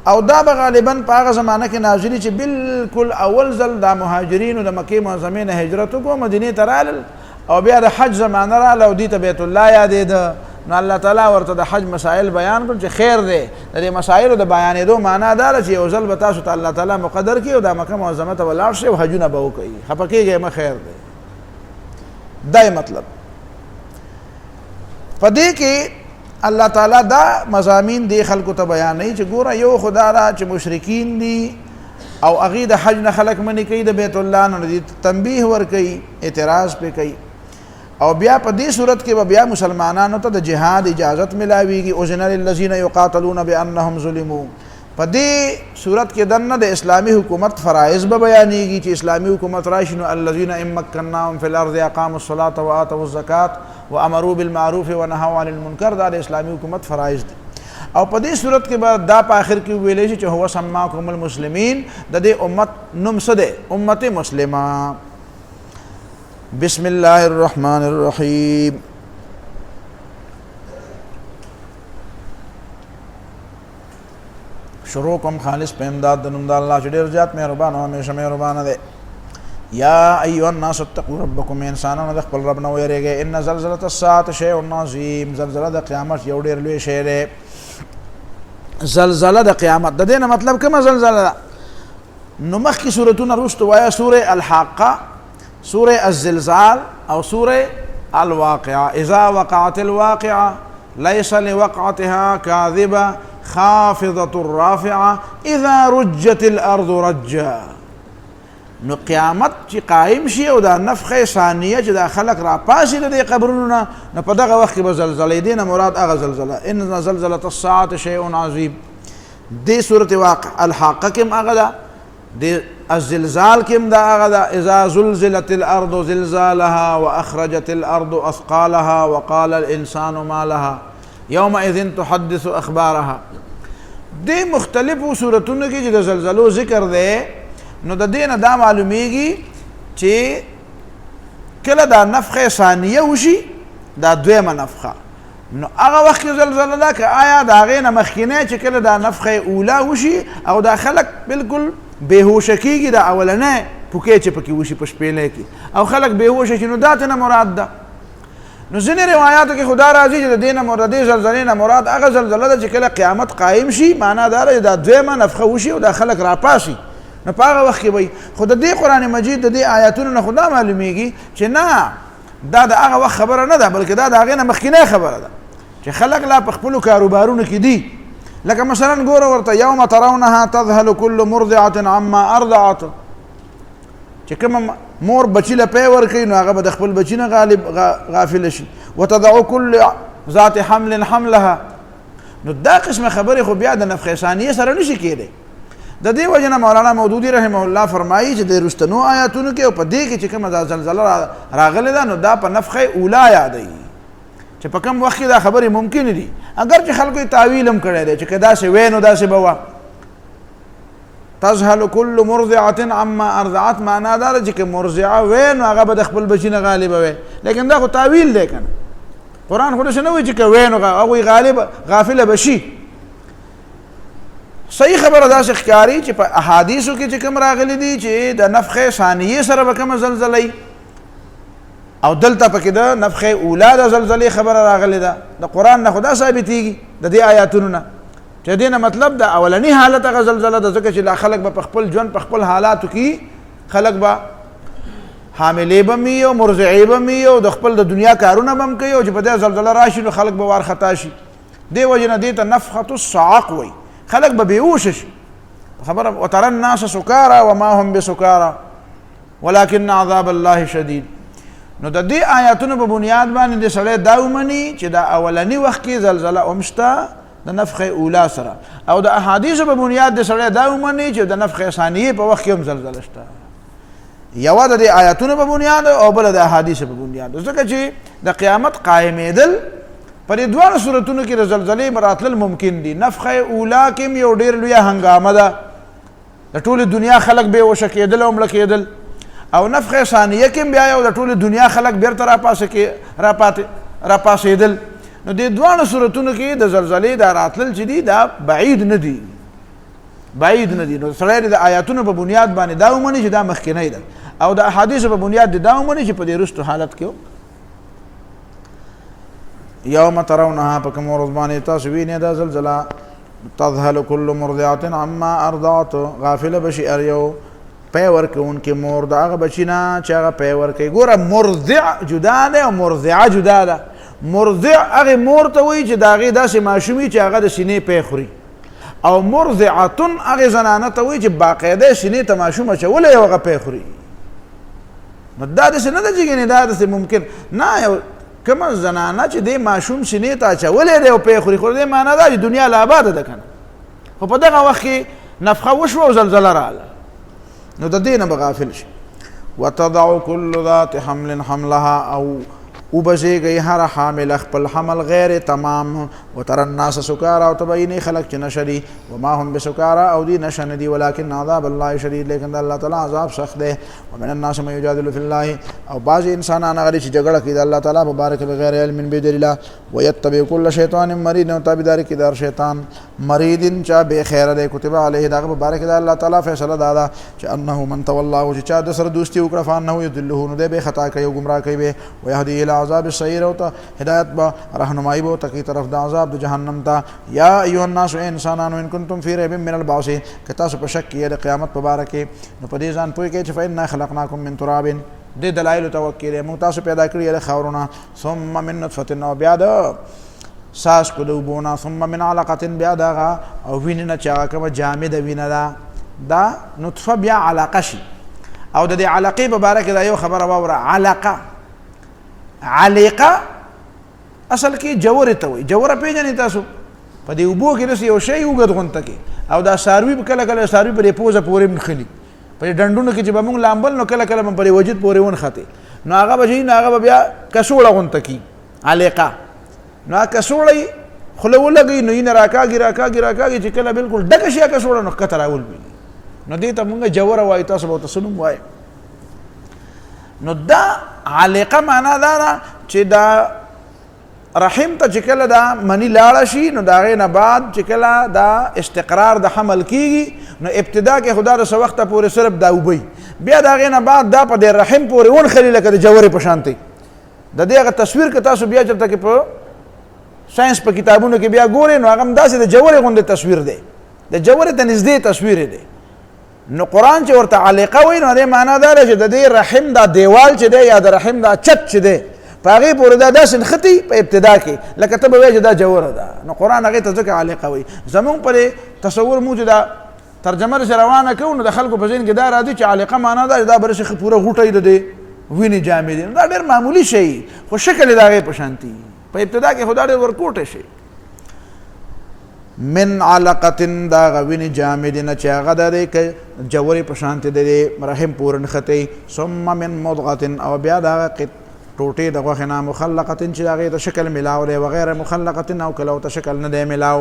او دا به غالبا په هغه زمانه کې نازلي چې بالکل اول ځل دا مهاجرینو د مکې معظمې نه هجرت وکړو مدینې ته رالل او بیا د حج زمانه راله او دې ته بیت الله یادېده نو الله تعالی ورته د حج مسائل بیان کړل چې خیر دی د دې مسایلو د بیانېدو معنا دا ده چې یو ځل به تاسو ته الله تعالی مقدر کړي او دا مکه معظمه ته ولاړ شئ او حجونه به وکړئ خفه کېږئ مه خیر دی دا مطلب په دې کې الله تعالی دا مضامین دی خلکو ته بیانوي چې ګوره یو خدا را چې مشرکین دي او هغې د حج نه خلک منې کوي د بیت الله نه دې تنبیه ورکوي اعتراض پې کوي او بیا په دې صورت کې به بیا مسلمانانو ته د جهاد اجازت ملاویږي اذن للذین یقاتلون بانهم ظلموا په دې صورت کې دنه د اسلامي حکومت فرایض به بیانېږي چې اسلامي حکومت راشي نو الذین ان مکناهم فی الارض اقاموا الصلاة وآتوا الزکاة وامروا بالمعروف ونهوا عن المنکر دا د اسلامي حکومت فرایض دي او په دې صورت کې به دا په آخر کې ویلی شي چې هو سماکم المسلمین د دې امت نوم څه دی امت مسلمه بسم الله الرحمن الرحیم شروع کوم خالص په امداد د نوم د الله چې ډېر زیات مهربان او همیشه مهربانه دی یا ایها الناس اتقوا ربکم انسانانو د خپل رب نه ویریږئ ان زلزلة الساعة شیء عظیم زلزله د قیامت یو ډېر لوی شی دی زلزله د قیامت د دې نه مطلب کومه زلزله ده نو مخکې سورتونه وروسته وایه سوره الحاقه سوره الزلزال او سوره الواقعه اذا وقعت الواقعه ليس لوقعتها كاذبه خافضه الرافعه اذا رجت الارض رجا نو قیامت چې قائم شي او دا نفخه ثانیه چې دا خلق را پاسي د قبرونو نه نو په دغه وخت کې به زلزله دي نه مراد هغه زلزله ان زلزله الساعه شیء عظیم دې سورته واقع الحاقه کې هغه ده د الزلزال کې دا هغه ده اذا زلزلت الارض زلزالها واخرجت الارض اثقالها وقال الانسان ما لها يومئذ تحدث اخبارها دې مختلفو صورتونو کې چې د زلزلو ذکر دی نو د دې نه دا معلومیږي چې کله دا نفخه ثانیه وشي دا دویمه نفخه نو هغه وخت کې زلزله ده که آیا د هغې نه مخکینی چې کله دا نفخه اوله وشي او دا خلک بالکل بېهوشه کېږي دا اولنی پوکې چې پکې وشي په شپېلی کې او خلک بېهوشه شي نو دا ترنه مراد ده نو ځینې روایاتو کې خدا راځي چې د دې نه د دې زلزلې نه مراد هغه زلزله ده چې کله قیامت قایم شي معنا دا ده چې دا دویمه نفخه وشي او دا خلک راپاسي نو په هغه وخت کې وایي خو د دې قرآن مجید د دې آیاتونو نه خو دا معلومیږي چې نه دا د هغه وخت خبره نه ده بلکې دا د هغې نه مخکینی خبره ده چې خلک لا په خپلو کاروبارونو کې دي لکه مثلا ګوره ورته یوم ترونها تذهل كل مرضعة عما ارضعت چې کومه مور بچي له پی ورکوي نو هغه به د خپل بچي نه غافله شي وتضع كل ذات حمل حملها. نو دا قسم خبرې خو بیا د نفخ ثانیه سره نشي کېدی. د دې وجه نه مولانا مودودي رحمه الله فرمایي چې د رستنو آیاتونو کې او په دې کې چې کومه دا زلزله راغلې ده نو دا په نفخ اوله یادوي چې په کوم وخت کې دا خبرې ممکن دي، اگر چې خلکو یې تعویل هم کړی دی چې که داسې وی نو داسې به وه. تذهل كل مرضعة عما ارضعت معنا دا ده چې که مرضعه وی نو هغه به د خپل بچي نه غالبه وی، لیکن دا خو تعویل دی که نه. قرآن خو داسې نه وایي چې که وی نو هغوی غافله به شي. صحیح خبره داسې ښکاري چې په احادیثو کې چې کوم راغلي دي چې د نفخ ثانیې سره به کومه زلزله او دلته پکې د نفخ اوله د زلزلې خبره راغلې ده. د قرآن نه خو دا ثابتېږي د دې آیاتونو نه چې دې نه مطلب د اولني حالت هغه زلزله ده، ځکه چې لا خلک به په خپل ژوند په خپل حالاتو کې خلک به حاملې به وي او مرضعې به وي او د خپل د دنیا کارونه به هم کوي او چې په دې زلزله راشي نو خلک به وارخطا شي. دې وجې نه دې ته نفخة الصعق وایي. خلق به بیهوش شي. خبره وترى الناس سکارا وما هم بسکارا ولكن عذاب الله شدید. نو د دې آیاتونو په بنیاد باندې د سړی دا ومني چې د اولني وخت کې زلزله هم شته د نفخ اوله سره، او د احادیثو په بنیاد د سړی دا ومني چې د نفخ ثانیې په وخت کې هم زلزله شته. یوه د دې آیاتونو په بنیاد او بله د احادیثو په بنیاد، ځکه چې د قیامت قایمېدل پر دواړو صورتونو کې د زلزلې راتلل ممکن دي. نفخ اوله کې هم یو ډېر لویه هنګامه ده، د ټولې دنیا خلک بېهوشه کېدل او مړه کېدل، او نفخ ثانیه کې هم بیا یو د ټولې دنیا خلک بیرته راپاسېدل. نو دې دواړو صورتونو کې د زلزلې دا راتلل چې دي دا بعید نه دي، بعید نه دي. نو سړی د آیاتونو په بنیاد باندې دا ومني چې دا مخکینی ده، او د احادیثو په بنیاد دا ومني چې په دې وروستو حالت کې یوم ترونها په کوم ورځ باندې تاسو وینئ دا زلزله تذهل كل مرضعة عما ارضعت، غافله بشي ار یو پی ورکوونکې مور د هغه بچي نه چې هغه پی ورکوي. ګوره مرضع جدا ده او مرضعه جدا ده. مرضع هغې مور ته وایي چې د هغې داسې ماشوم وي چې هغه د سینې پی خوري، او مرضعتن هغې زنانه ته وایي چې باقاعده سینې ته ماشوم اچولی او هغه پی خوري. نو دا داسې نه ده چې ګینې دا داسې ممکن نه. یو کومه زنانه چې دې ماشوم سینې ته اچولی دی او پی خوري، خو دې معنا دا چې دنیا لا آباده ده که نه. خو په دغه وخت کې نفخه وشوه او زلزله راغله، نو د دې نه به غافل شي. وتضع كل ذات حمل حملها، او وبزیږي هر حامل خپل حمل غیر تمام. وترى الناس سکارا، او تبیني خلق چې نشه دي، وما هم بسکارا، او دي نشه نه دي، ولكن عذاب الله شدید، لیکن د الله تعالی عذاب سخت دی. ومن الناس من یجادل فی الله، او بعض انسانان هغه چې جګړه کوي د الله تعالی مبارک بغیر علم بدلیل الله، ويتبع كل شیطان مرید، او تابعداري کوي د شیطان مرید چا به خیر دی. کتب علیه دغه مبارک د الله تعالی فیصله دادا چې انه من تولاه، چې چا د سره دوستی وکړه، فانه یضله، نو دی به خطا کوي او گمراه کوي، ويهدي الى عذاب السعير، او هدایت به رهنمایي به تکي طرف د عذاب د جهنم ته. یا ایها الناس انسانانو ان کنتم فی ریب من البعث، که تاسو په شک کې د قیامت په باره کې، نو په دې ځان پوه کړئ چې فإنا خلقناکم من تراب، دې دلایل توکل موږ تاسو پیدا کړی د خاورونه، ثم من نطفه، او بیا د ساس کو د اوبونه، ثم من علقه، بیا دغه او وینه نه چې هغه کومه جامده وینه ده، دا نطفه بیا علقه شي. او د دې علقې په باره کې دا یو خبره واوره، علقه اصل کې جوړه ته وایي. جوړه پیژنئ تاسو؟ په دې اوبو کې داسې یو شی اوږد غونته کې، او دا څاروي به کله کله څاروي پرې پوزه پورې نښلي، په دې ډنډونو کې چې به موږ لامبل نو کله کله به پرې وجود پورې ونښتې، نو هغه به نو هغه به بیا کڅوړه غونته کي، علقه. نو هغه کڅوړه یې خوله ولګوي، نو یې نه راکاږي چې کله بالکل ډکه شي هغه کڅوړه، نو ښکته راولوېږي، نو دې ته موږ جوړه وایو، تاسو به ورته څه نوم وایئ. نو دا علقه معنا دا ده چې دا رحم ته چې کله دا منی لاړه شي، نو د هغې نه بعد چې کله دا استقرار د حمل کېږي، نو ابتدا کې خدا د څه وخته پورې صرف دا اوبئ، بیا د هغې نه بعد دا په دې رحم پورې ونښلي لکه د جوړې په شانتې. د دې هغه تصویر که تاسو بیا چېرته کې په ساینس په کتابونو کې بیا ګورئ، نو هغه هم داسې د جوړې غوندې تصویر دی، د جوړې ته نږدې تصویر دی. نو قرآن چې ورته علقه وایي، نو دې معنا دا ده چې د دې رحم دا دیوال چې دی یا د رحم دا چت چې دی په هغې پورې دا داسې نښتي په ابتدا کې لکه ته به وایې چې دا جوړه ده، نو قرآن هغې ته ځکه علقه وایي. زمونږ په تصور موږ چې دا ترجمه داسې روانه کوو، نو د خلکو په ذهن کې دا راځي چې علقه معنا ده دا به داسې ښه پوره غوټه یي د دې وینې جامې دي، نو دا ډېر معمولي شی، خو شکل یې د هغې په شانتي. په ابتدا کې خدا ډېر ورکوټه شي من علقه دا غوینه جامدنه چې هغه د جوړې په شانته د رحم پورن ختی ثم من مضغه او بیا دا ټوټې د غوښه نه مخلقه چې هغه د شکل ملاو دی وغیره مخلقه او کلو ته شکل نه دی ملاو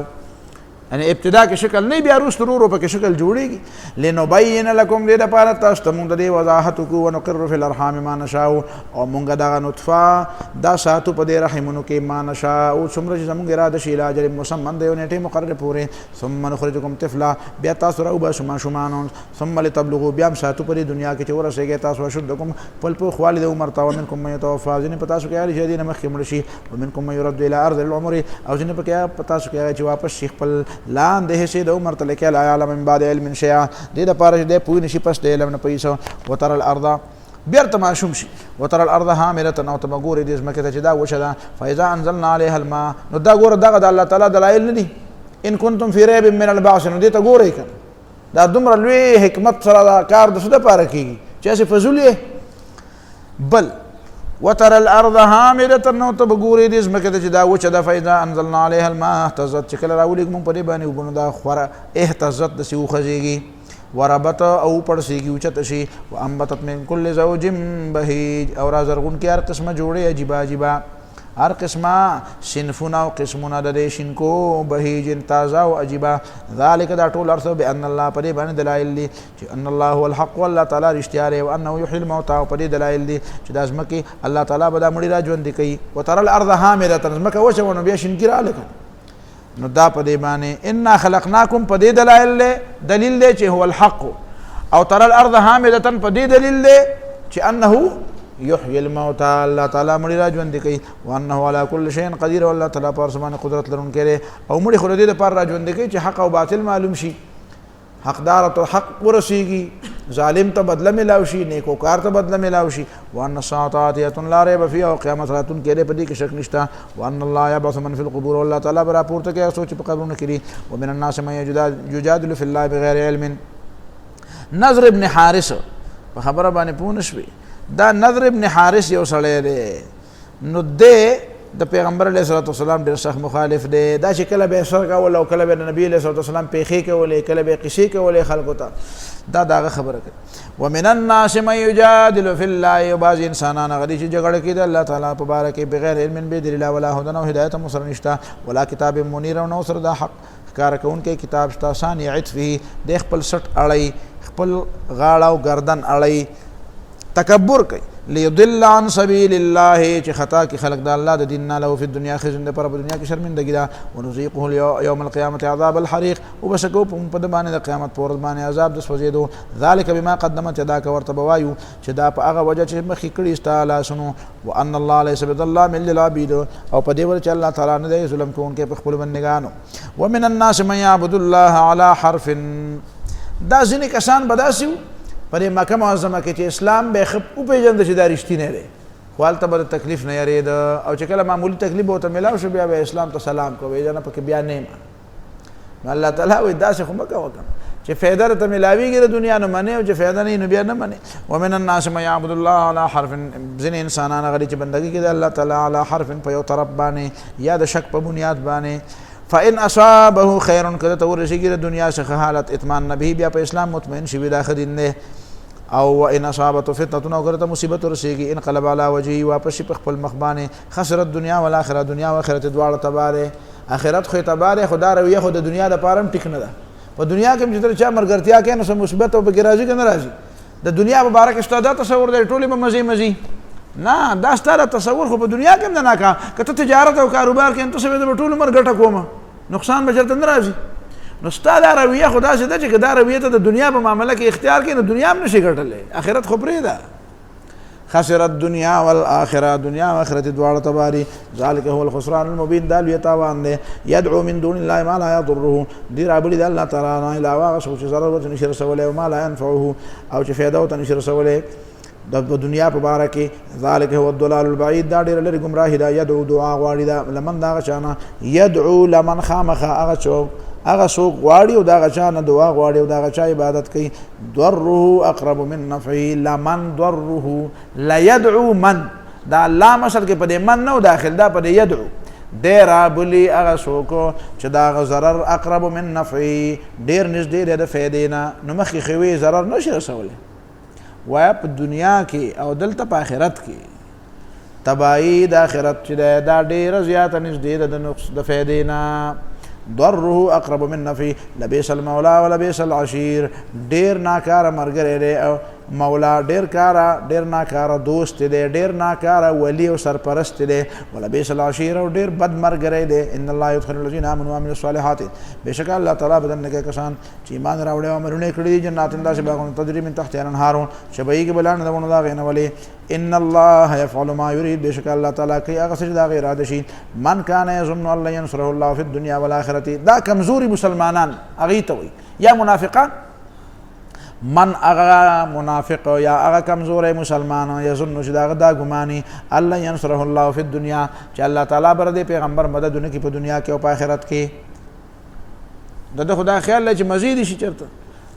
یعنی ابتدا کې شکل نه بیا وروسته ورو په کې شکل جوړیږي لنبین لكم دې لپاره تاسو ته مونږ د وضاحت کو ونقر فی الارحام ما نشاء او مونږ دا نطفه دا ساتو په دې رحمونو کې ما نشاء او څومره چې زموږ اراده شي علاج مسمن دی نیټه مقرره پوره ثم نخرجکم طفلا بیا تاسو راو به شومان ثم لتبلغوا بیا ساتو په دنیا کې چې ورسېږي تاسو شدکم پل په خوالد عمر تا ومنکم من يتوفى ځنه پتا شو کې اړ جدي نه مخکې مړ شي ومنکم من يرد الى ارض العمر او ځنه په پتا شو کې چې واپس شیخ پل لان ده شي د عمر ته لیکل عالم من بعد علم شيئا دې د پاره دې پوی نشي پس د علم نه پیسو وتر الارض بیرته معشوم شي وتر الارض حامله او تمغور دې زمکه ته چې دا وشه ده فاذا انزلنا عليها الماء نو دا ګور دغه د الله تعالی دلایل نه دي ان کنتم فی ریب من البعث نو دې ته ګورئ کنه دا دومره لوی حکمت سره دا کار د څه د پاره کیږي چې څه فزولیه بل وتر الارض حامله نو ته بګوري دې زمکه ته چې دا وچه ده فاذا انزلنا عليها الماء اهتزت چې کله راولېږ مونږ په دې باندې وګونو دا خوره اهتزت داسې وخځېږي وربت او پړسېږي اوچته شي وانبتت من كل زوج بهیج او را زرغون کې هر قسمه جوړې عجیبه عجیبه هر قسمه صنفونه او قسمونه د دې شینکو بهیج تازه او عجیبه ذلك دا ټول ارث بان الله په دې باندې دلایل دي چې ان الله هو الحق والله تعالی رښتیا دی او انه یحیی الموتى په دې دلایل دي چې د ازمکه الله تعالی به دا مړي را ژوند کوي وتر الارض حامله ازمکه وشونه بیا شینکی را لکه نو دا په دې باندې ان خلقناکم په دې دلیل دی چې هو الحق او تر الارض حامله په دې دلیل دی چې انه يحيي الموتى الله تعالی مړي را ژوند کوي وانه على كل شيء قدير والله تعالی پر سمانه قدرت لرونکی دی او مړي خو دې پر را ژوند کوي چې حق او باطل معلوم شي حقدار ته حق ورسیږي ظالم ته بدله ملاوي شي نیکو کار ته بدله ملاوي شي وان الساعات لا ريب فيها وقيامت راتون کې په دې کې شک نشته وان الله يبعث من في القبور والله تعالی برا پورته کې سوچ په قبرونو کې ومن الناس من يجادل في الله بغير علم نظر ابن حارث په خبره باندې پونه شوي دا نظر ابن حارث یو سړی دی نو د پیغمبر علیه الصلاۃ والسلام ډېر سخت مخالف دی دا چې کله به سر کول او کله به د نبی علیه الصلاۃ والسلام پیښې کولې کله به قصې کولې خلکو ته دا دغه خبره کوي ومن الناس من يجادل في الله بعض انسانان غدي چې جګړه کوي د الله تعالی په باره کې بغیر علم به دلیل ولا هدن او هدایت مسر نشته ولا کتاب منیر او نو سر دا حق کار کوونکې کتاب شته ثاني عطفه د خپل سټ اړی خپل غاړه او گردن اړی تکبر کوي ليضل عن سبيل الله چې خطا کې خلق د الله د دین نه له په دنیا خزن د پر په دنیا کې شرمندګي دا ونذيقه يوم القيامه عذاب الحريق وبسكو په د باندې د قیامت پر باندې عذاب د سوځېدو ذلك بما قدمت يداك ورته بوایو چې دا په هغه وجه چې مخې کړي استاله سنو وان الله ليس بظلام للعبيد او په دې ور چې الله تعالی نه دی ظلم کوونکې په خپل بندګانو ومن الناس من يعبد الله على حرف دا ځینې کسان بداسیو پر مکه معظمه کې چې اسلام به خپ او پیژند چې دا رښتینی دی خو هلته به تکلیف نه یارید او چې کله معمولی تکلیف به ورته میلاو شو بیا به اسلام ته سلام کوي نه پکې بیا نه ما الله تعالی وایي داسې خو مه کوه چې فایده درته میلاویږي د دنیا نه منې او چې فایده نه نو بیا نه منې ومن الناس من یعبد الله علی حرف ځینې انسانان هغه چې بندګي کوي د الله تعالی علی حرف په یو طرف باندې یا د شک په بنیاد باندې فإن أصابه خير کده ته ورسیږي د دنیا څخه حالت اطمینان نبی بیا په اسلام مطمئن شي دا خدین نه او ان اصابته فتنه او ګرته مصیبت ورسیږي انقلب علی وجهه واپس په خپل مخ باندې خسرت دنیا او آخرت دنیا او آخرت دواړه تباره آخرت خو تباره خدا رویه خو د دنیا د پارم ټیک نه ده په دنیا کې چې چا مرګرتیا کې نو مثبت او بګی راځي کنه راځي د دنیا مبارک استاد تصور دی ټوله به مزي نه دا ستاره تصور خو په دنیا کې نه کا کته تجارت او کاروبار کې ته سوي د ټوله مر ګټه کومه نقصان به چرته نه راځي نو ستاره رویه خدا څه ده چې دا رویه ته د دنیا په معاملې کې اختیار کړي نو دنیا هم نشي ګټلې آخرت خو پرې ده خسرت دنیا والآخرة دنیا و آخرت دواړه تباري ذلك هو الخسران المبين دا لوی تاوان دی يدعو من دون الله ما لا يضره دی رابلی د الله تعالی نه علاوه څه چې ضرر ورته نشي رسولای او ما لا ينفعه او چې فایده ورته نشي رسولای د دنیا په باره کې ذلك هو الضلال البعید دا ډېر لري ګمراهي دا يدعو دعا غواړي دا لمن دا غچانه يدعو لمن خامخ هغه څوک غواړي او دا غچانه دعا غواړي او دا غچا عبادت کوي ضره اقرب من نفعه لمن ضره لا يدعو من دا الله مثل کې په دې من نو داخل دا په دې يدعو دی رابلی هغه څوک چې د هغه ضرر اقرب من نفعی ډېر نږدې دی د فایدې نه. نو مخکې خو یې ضرر نشي رسولی، وایه په دنیا کې او دلته په آخرت کې تباهي د آخرت چې دی دا ډېره زیاته نږدې ده د فایدې نه. ضره اقرب من نفعی لبیس المولا و لبیس العشیر ډېر ناکاره ملګری دی او مولا ډېر ناکاره دوست دی، ډېر ناکاره ولی او سرپرست دی. ولبیس العشیر او ډېر بد ملګری دی. ان الله يدخل الذين امنوا وعملوا الصالحات بېشکه الله تعالی بدن کې کسان چې ایمان راوړي او عملونه کړي دي جنات داسې باغونه تجري من تحتها الانهار چې بهیږي بلان دونه د هغې نه ولې. ان الله يفعل ما يريد بېشکه الله تعالی کوي هغه څه چې د هغې اراده شي. من کان یظن ان لن ينصره الله في الدنيا والآخرة دا کمزوري مسلمانان هغې ته وایي یا منافقان. من اغا منافق یا اغا کمزور مسلمان یظن چې داغه دا ګماني الله ينصره الله فی الدنیا چې الله تعالی بر دې پیغمبر مدد ونکړي په دنیا کې او په آخرت کې. د خدا خیال لري چې مزید شي چرته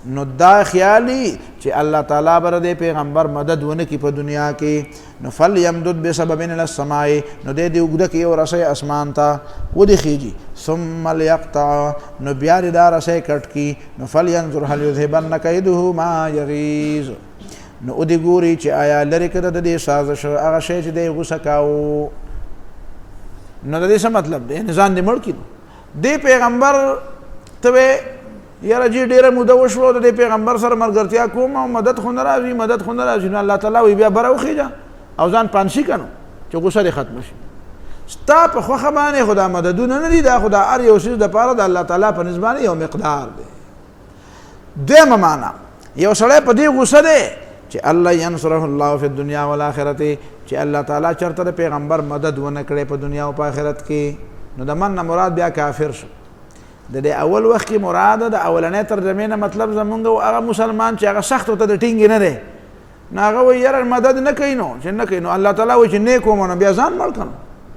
نو دا خیالي چې الله تعالی بر دې پیغمبر مدد ونکړي په دنیا کې. نو فلیمدد بسبب الى السماء نو دې وګده کې او رسي اسمان ته ودی خيږي ثم ليقطع نو بیا دې دا رسي کټ کی. نو فلينظر هل يذهبن كيده ما يغيظ نو ودی ګوري چې آیا لری کده د دې سازش هغه شی چې دې غوسه کاو. نو د دې څه مطلب دی؟ نظام دې مړ کړي. دې پیغمبر ته یاره جی ډیره موده وشوه د دې پیغمبر سره ملګرتیا کوم او مدد خو نه راځي نو الله تعالی وی بیا بره وخیږه او ځان پانشي کنو چې غوسه دې ختم شي. ستا په خوښه باندې خدا مددونه نه دي، دا خدا هر یو شي د پاره د الله تعالی په نسبت یو مقدار دی. دویمه معنا یو سړی په دې غوسه دی چې الله ينصره الله فی الدنیا والآخرة چې الله تعالی چرته د پیغمبر مدد ونه کړي په دنیا او په آخرت کې. نو د من نه مراد بیا کافر شو. د دې اول وخت کې مراد د اولنې ترجمې نه مطلب زمونږ او هغه مسلمان چې هغه سخت ته د ټینګ نه دی نو هغه وایي یاره مدد نه کوي نو چې نه کوي نو الله تعالی وایي چې نیک وم نو بیا ځان مړ کړم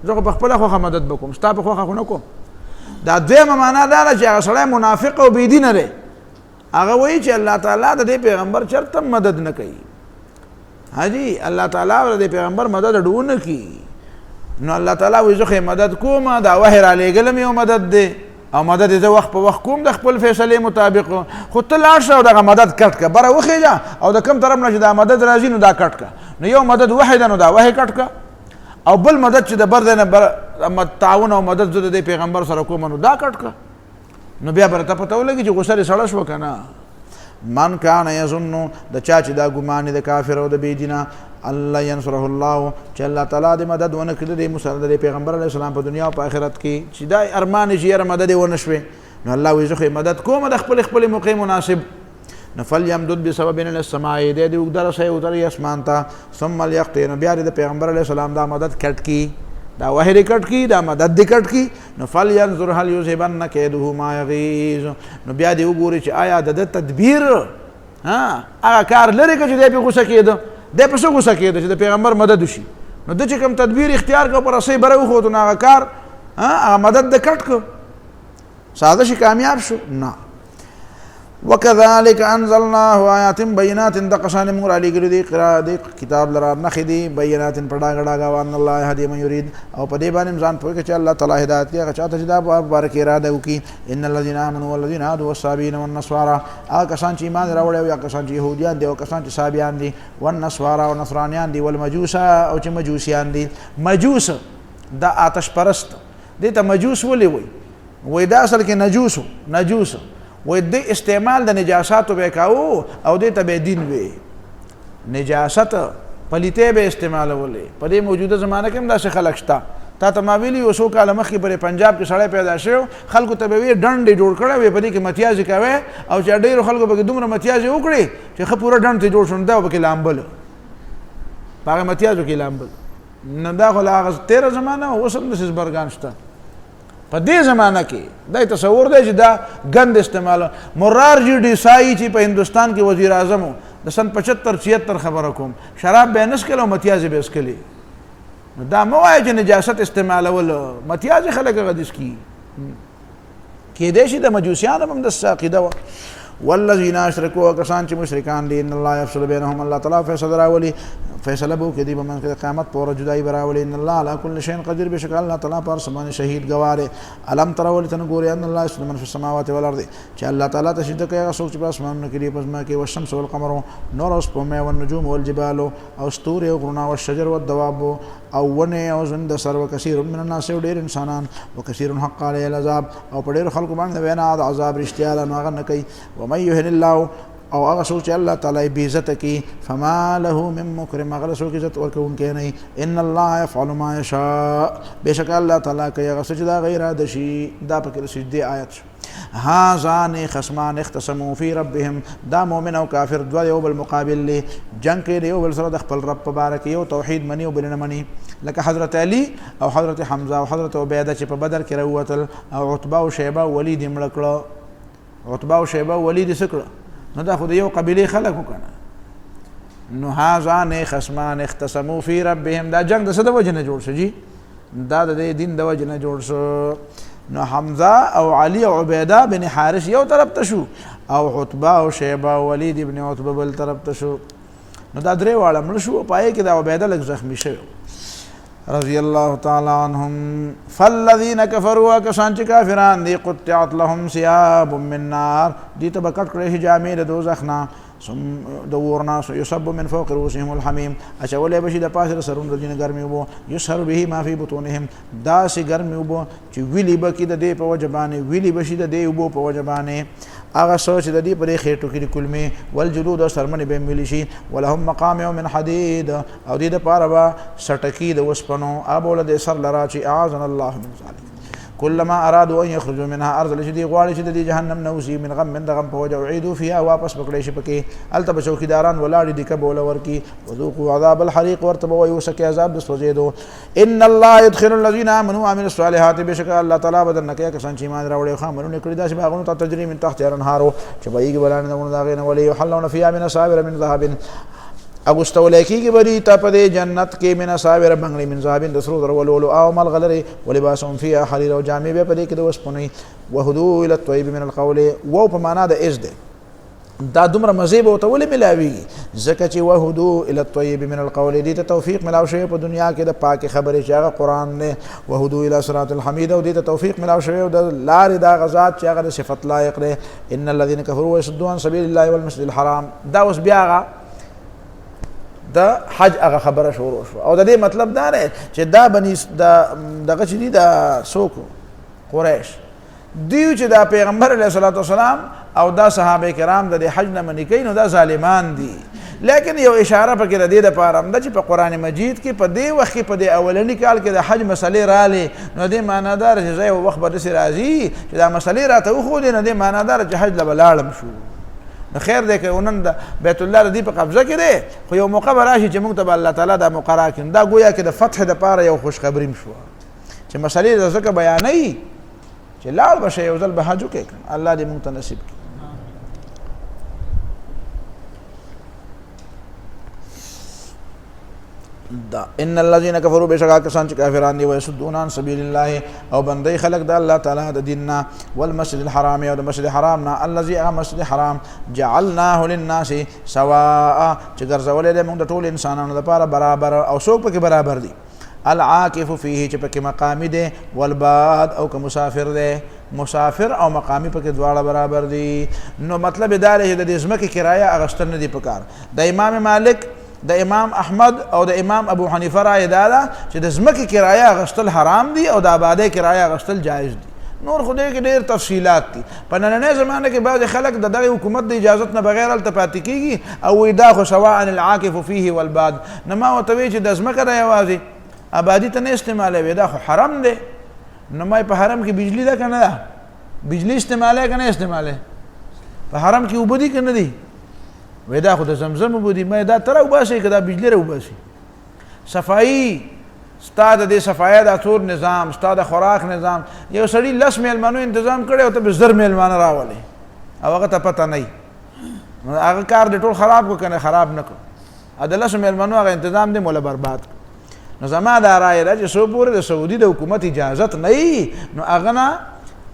زه خو په خپله خوښه مدد به کوم ستا په خوښه خو نه کوم. دا دویمه معنا دا ده چې هغه سړی منافق او بېدینه دی هغه وایي چې الله تعالی د دې پیغمبر چرته مدد نه کوي. حاجي الله تعالی د پیغمبر مدد ډونه کی نو الله تعالی وایي زه مدد کوم دا وحی را لېږلم یو مدد دی او مدد زه وخت په وخت کوم د خپل فیصلې مطابق. خو ته لاړ شه او دغه مدد کټ که بره وخېږه او د کوم طرف نه چې دا مدد راځي نو دا کټ که. نو یو مدد وحی ده نو دا وحی کټ که او بل مدد چې د بر دی نه تعاون او مدد زه د دې پیغمبر سره کوم نو دا کټ که. نو بیا به راته پته ولګي چې غوسه دې سړه شوه که نه. من کان یظن د چا چې دا ګمان د کافر او د بېدینه الله ينصره الله چې الله تعالی د مدد ونه کړي د مسلمان د پیغمبر علیه السلام په دنیا او په آخرت کې چې دا ارمان یې یاره مدد ونه شوې نو الله وایي زه مدد کوم د خپل موقع مناسب. نو فلیمدد بسبب الى السماء دې اوږده رسۍ وتړي اسمان ته ثم ليقطع نو بیا د پیغمبر علیه السلام دا مدد کټ کی دا وحی دې کټ کی دا مدد دې کټ کی. نو فلینظر هل یذهبن کیده ما یغیظ نو بیا دې وګوري چې آیا د تدبیر هغه کار لري که چې دې په غوسه کېده دی په څه غوسه کېده چې د پیغمبر مدد وشي نو د چې کوم تدبیر اختیار کړه په رسۍ بره وښود نو هغه کار هغه مدد د کټ کړه ساده شي کامیاب شو نه. وكذلك انزلناه آیات بینات دقشان مور علی ګلو دی قرا دی کتاب لرا نخ دی بینات پڑا غړا وان الله هدی من یرید او په دې باندې ځان پوهه چې الله تعالی هدایت کوي هغه چاته چې دا مبارک اراده وکي. ان الذين امنوا والذين هادوا والصابين والنصارى هغه کسان چې ایمان راوړي او کسان چې يهوديان دي او کسان چې صابيان دي والنصارى او نصرانيان دي والمجوس او چې مجوسيان دي. مجوس دا آتش پرست دي ته مجوس ولي وي دا اصل کې نجوس و د استعمال د نجاساتو به کاو او د ته به دین وي نجاست پلیته به استعمالولې. په دې موجوده زمانه کې هم داسې خلک شته. تا ته ما ویلي یو څو کاله مخکې پر پنجاب کې سړی پیدا شو خلکو ته به وي ډنډې جوړ کړی وي په دې کې متیازې کوي او چې ډېرو خلکو به دومره متیازې وکړي چې ښه پوره ډنډ ته جوړ شو دا به کې لامبل په هغه متیازو کې لامبل. نو دا خو لا هغه تېره زمانه اوس هم داسې زبرګان شته. په دې زمانه کې دا تصور دی چې دا ګند استعمال مرارجي ډیسائی چې په هندوستان کې وزیر اعظم و د سن 75-76 خبره کوم شراب به نس کله او متیازې به اسکلي. نو دا مو وایي چې نجاست استعمالول متیازې خلک غدیس کی کېدای شي د مجوسیانو هم داسې عقیده وه. والذین اشرکوا کسان چې مشرکان دي ان الله یفصل بینهم الله تعالی فیصله راولي فیصله بو کې دی په من کې قیامت پر جدای براولې ان الله علی کل شیء قدیر بشک الله تعالی پر سمانه شهید گواره علم تر ولتن ګوري ان الله سبحانه فی السماوات والارض چې الله تعالی تشهید کوي سوچ په اسمانونو کې پس ما کې والشمس والقمر نور اوس په مې والنجوم والجبال او ستور او غرنا والشجر والدواب او ونه او زند سر وکثیر من الناس ډیر انسانان وکثیر حق علی العذاب او په ډیر خلکو باندې وینا عذاب رښتیا نه هغه نه کوي و من یهن الله او هغه سوچ الله تعالی به عزت کی فما له من مکرم هغه سوچ عزت ورکون کې نه ان الله يفعل ما يشاء بشک الله تعالی کوي هغه سوچ دا غیر دشي دا پکې سجدي آیت هذان خصمان اختصموا في ربهم دا مؤمن او کافر دوه یو بل مقابل له جنگ کې یو بل سره د خپل رب مبارک یو توحید منی او بل نه منی لکه حضرت علی او حضرت حمزه او حضرت عبیده چې په بدر کې راوتل او عتبه او شیبه ولید مړ کړه عتبه او شیبه ولید سکړه نو دا خو د یو قبیله خلکو کنه نو هذان خصمان اختصموا في ربهم دا جنگ د څه د وجه نه جوړ شو جی دا د دین د وجه نه جوړ شو نو حمزه او علی او عبیده بن حارث یو طرف ته شو او عتبه او شیبه او ولید ابن عتبه بل طرف ته شو نو دا درې واړه مړ شو پای کې دا عبیده لږ زخمی شو رضی الله تعالی عنهم فالذین کفروا کسان چې کافران دي قطعت لهم ثياب من نار دي ته بکټ کړي جامې د دوزخ نه ثم دورنا يصب من فوق رؤوسهم الحميم اچولې بشي د پاسه سرون رجنه ګرمي وبو يسهر به ما في بطونهم دا سي ګرمي وبو چې ویلي بکی د دې په وجبانه ویلي بشي د دې وبو په وجبانه هغه سوچ د دې پرې خېټو کې کلمه والجلود او سرمنه به ملي شي ولهم مقام من حديد او دې د پاره با سټکی د وسپنو ابول د سر لراچي اعاذنا الله من ذلك كلما ارادوا ان يخرجوا منها ارض لشدي غواړي چې د جهنم نوزي من غم من دغم په وجه عيدوا فيها واپس پکړې شي پکې الته چوکیداران ولاړ دي کبول ورکی وذوقوا عذاب الحريق ورتبوا ويسك عذاب د سوځیدو ان الله يدخل الذين امنوا وعملوا الصالحات بشک الله تعالی بدن کې کسان چې ایمان راوړي خامرونه کړی داسې باغونو ته تجري من تحت الانهار چې بایګ بلانه دغه داغه ولي يحلون فيها من صابر من ذهب اغستولیکی کی بری تا پدے جنت کے من صابر بنگلی من ذهب دسرو درولولو او مل غلری ولباسهم فيها حرير او جامع به پدے کې د وسپنی وهدو الى الطيب من القول و په معنا د از ده دا دومره مزيب او تول ملاوي زکه چې وهدو الى الطيب من القول دي ته توفیق ملاو شوی په دنیا کې د پاک خبرې چې هغه قران نه وهدو الى صراط الحمید او دي ته توفیق ملاو شوی د لار دا غزاد چې هغه صفت لایق ده ان الذين كفروا ويصدون عن سبيل الله والمسجد الحرام دا اوس بیا دا حج هغه خبره شروع شو او د دې مطلب دا دی چې دا بني دغه چې دي دا سوکو قریش دیو چې دا پیغمبر علیه الصلاۃ والسلام او دا صحابه کرام د حج نه منې کوي نو دا ظالمان دي لیکن یو اشاره پکې د دې لپاره هم ده چې په قران مجید کې په دې وخت کې په دې اولنی کال کې د حج مسلې رالې نو دې معنادار چې زه یو وخت به داسې راځي چې دا مسلې راته وښودې نو دې معنادار چې حج له به لاړم شو خیر دی که ونن د بیت الله دی په قبضه کې دی خو یو موقع به راشي چې موږ ته به الله تعالی دا موقع راکړي دا گویا کې د فتح دپاره یو خوشخبري شوه چې مسلې د ځکه بیانوي چې لاړ به شئ یو ځل به حج وکړئ الله دې موږ ته نصیب کړي دا ان الذين كفروا بشکا کسان چې کافران دي ويصدون عن سبيل الله او بندي خلق د الله تعالی د دیننا والمسجد الحرام او د مسجد الحرام نه الذي مسجد الحرام جعلناه للناس سواء چې ګرځولې د موږ د ټول انسانانو لپاره برابر او څوک پکې برابر دي العاکف فيه چې پکې مقامی دي والباد او که مسافر دي مسافر او مقامی پکې دواړه برابر دي نو مطلب دا دی چې د ځمکې کرایه اغشتل نه دي پکار د امام مالک د امام احمد او د امام ابو حنیفه رائے دا چې د ځمکې کرایه اغشتل حرام دي او د آبادۍ کرایه اغشتل جایز دي نور خو دې کې ډېر تفصیلات دي په نننۍ زمانه کې بعضې خلک د دغې حکومت د اجازت نه بغیر هلته پاتې کېږي او وایي دا خو سواء العاکف فيه والباد نه ما ورته وایي چې د ځمکه ده یوازې آبادي ته نه استعمالوي دا خو حرم دی نو ما په حرم کې بجلی ده که نه ده بجلی استعمالوي که نه استعمالوي په حرم کې اوبه دي که نه دي وای دا خو د زمزم اوبه دي ما دا ته راوباسئ که دا بجلی راوباسئ صفایي ستا د دې صفایه دا ټول نظام ستا د خوراک نظام یو سړي 10 میلمانو انتظام کړی او ته به 10 میلمانه راولې او هغه ته پته نه نو هغه کار دې ټول خراب کړو که نه خراب نه کړو د 10 میلمانو هغه انتظام دې موله برباد کړو نو زما دا رایه ده چې څو پورې د سعودي د حکومت اجازت نه وي نو هغه نه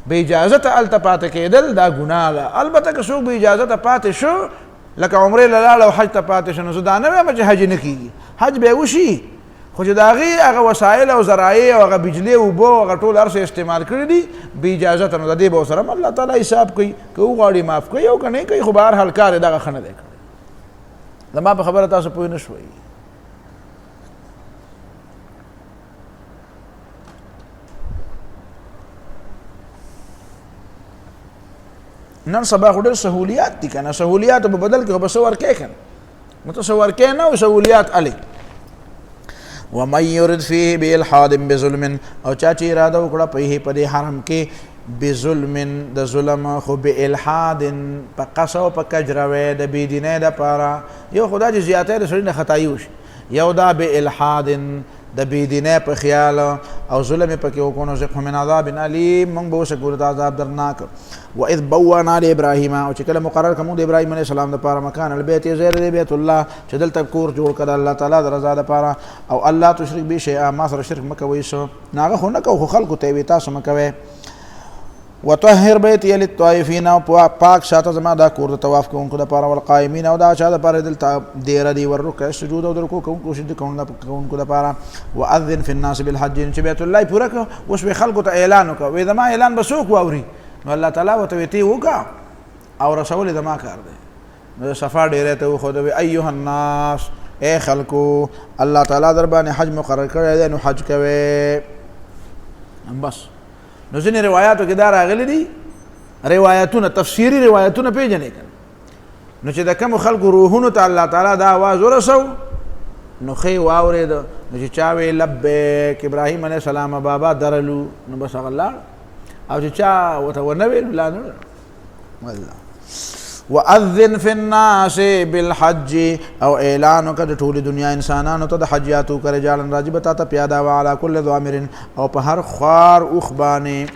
به اجازته هلته پاتې کېدل دا ګناه ده البته که څوک به اجازته پاتې شو لکه عمرې له لاړه او حج ته پاتې شو نو زه دا نه وایم چې حج نه کېږي حج به وشي خو چې د هغې هغه وسایل او ذرایع او هغه بجلې اوبه او هغه ټول هر څه استعمال کړي دي بې اجازته نو د دې به ورسره هم الله تعالی حساب کوي که وغواړي معاف کوي او که نه کوي خو به هر حال کار یې دغه ښه نه دی کړی زما په خبره تاسو پوه نه شوئ نن سبا خو ډېر سهولیات دي که نه سهولیاتو په بدل کې خو به څه ورکوې که نه نو ته څه ورکوې نه او سهولیات هلې ومن يرد فيه بإلحاد بظلم او چا چې اراده وکړه په دې حرم کې بظلم د ظلم خو بإلحاد په قص او په کجروۍ د بېدینۍ دپاره یو خو دا چې زیاتی د سړي نه خطایي وشي یو دا بإلحاد د بېدینۍ په خیال او ظلم یې پکې وکړو نذقه من عذاب علیم موږ به وسکو د عذاب درناک واذ بوأنا لابراهیم او چې کله مقرر کړو د ابراهیم علیه السلام دپاره مکان البیت زیر د بیت الله چې دلته کور جوړ کړه الله تعالی د رضا دپاره او الله تشرک به شیئا ما سره شرک مه کوئ څه نو هغه خو نه کوو خو خلکو ته یې وي تاسو مه کوئ وطهر بیتی للطائفین او پاک ساته زما دا کور د طواف کوونکو دپاره والقائمین او دا چا دپاره دلته دیره دي والرکع السجود او د رکوع کوونکو سجده کوونکو دپاره واذن فی الناس بالحج چې بیت الله یې پوره کړه اوس به خلکو ته اعلان وکړه وایي زما اعلان به څوک واوري نو الله تعالی ورته وایي تی وکړه او رسول یې زما کار دی نو د صفا ډیرې ته وښوده وایي ایها الناس ای خلکو الله تعالی در باندې حج مقرر کړی دی نو حج کوئ بس نو ځینې روایاتو کې دا راغلي دي روایتونه تفسیري روایتونه پېژنې که نو چې د کومو خلکو روحونو ته الله تعالی دا آواز ورسو نو ښې واورېد نو چې چا وی لبیک ابراهیم علیه السلام بابا درلو نو بس هغه لاړ او چې چا ورته ونه ویل لا نه والله واذن فی الناس بالحج او اعلان وکړه د ټولې دنیا انسانانو ته د حجیاتو که رجالا راځي به تا ته پیاده وعلى کل ضامر او په هر خوار اوښ باندې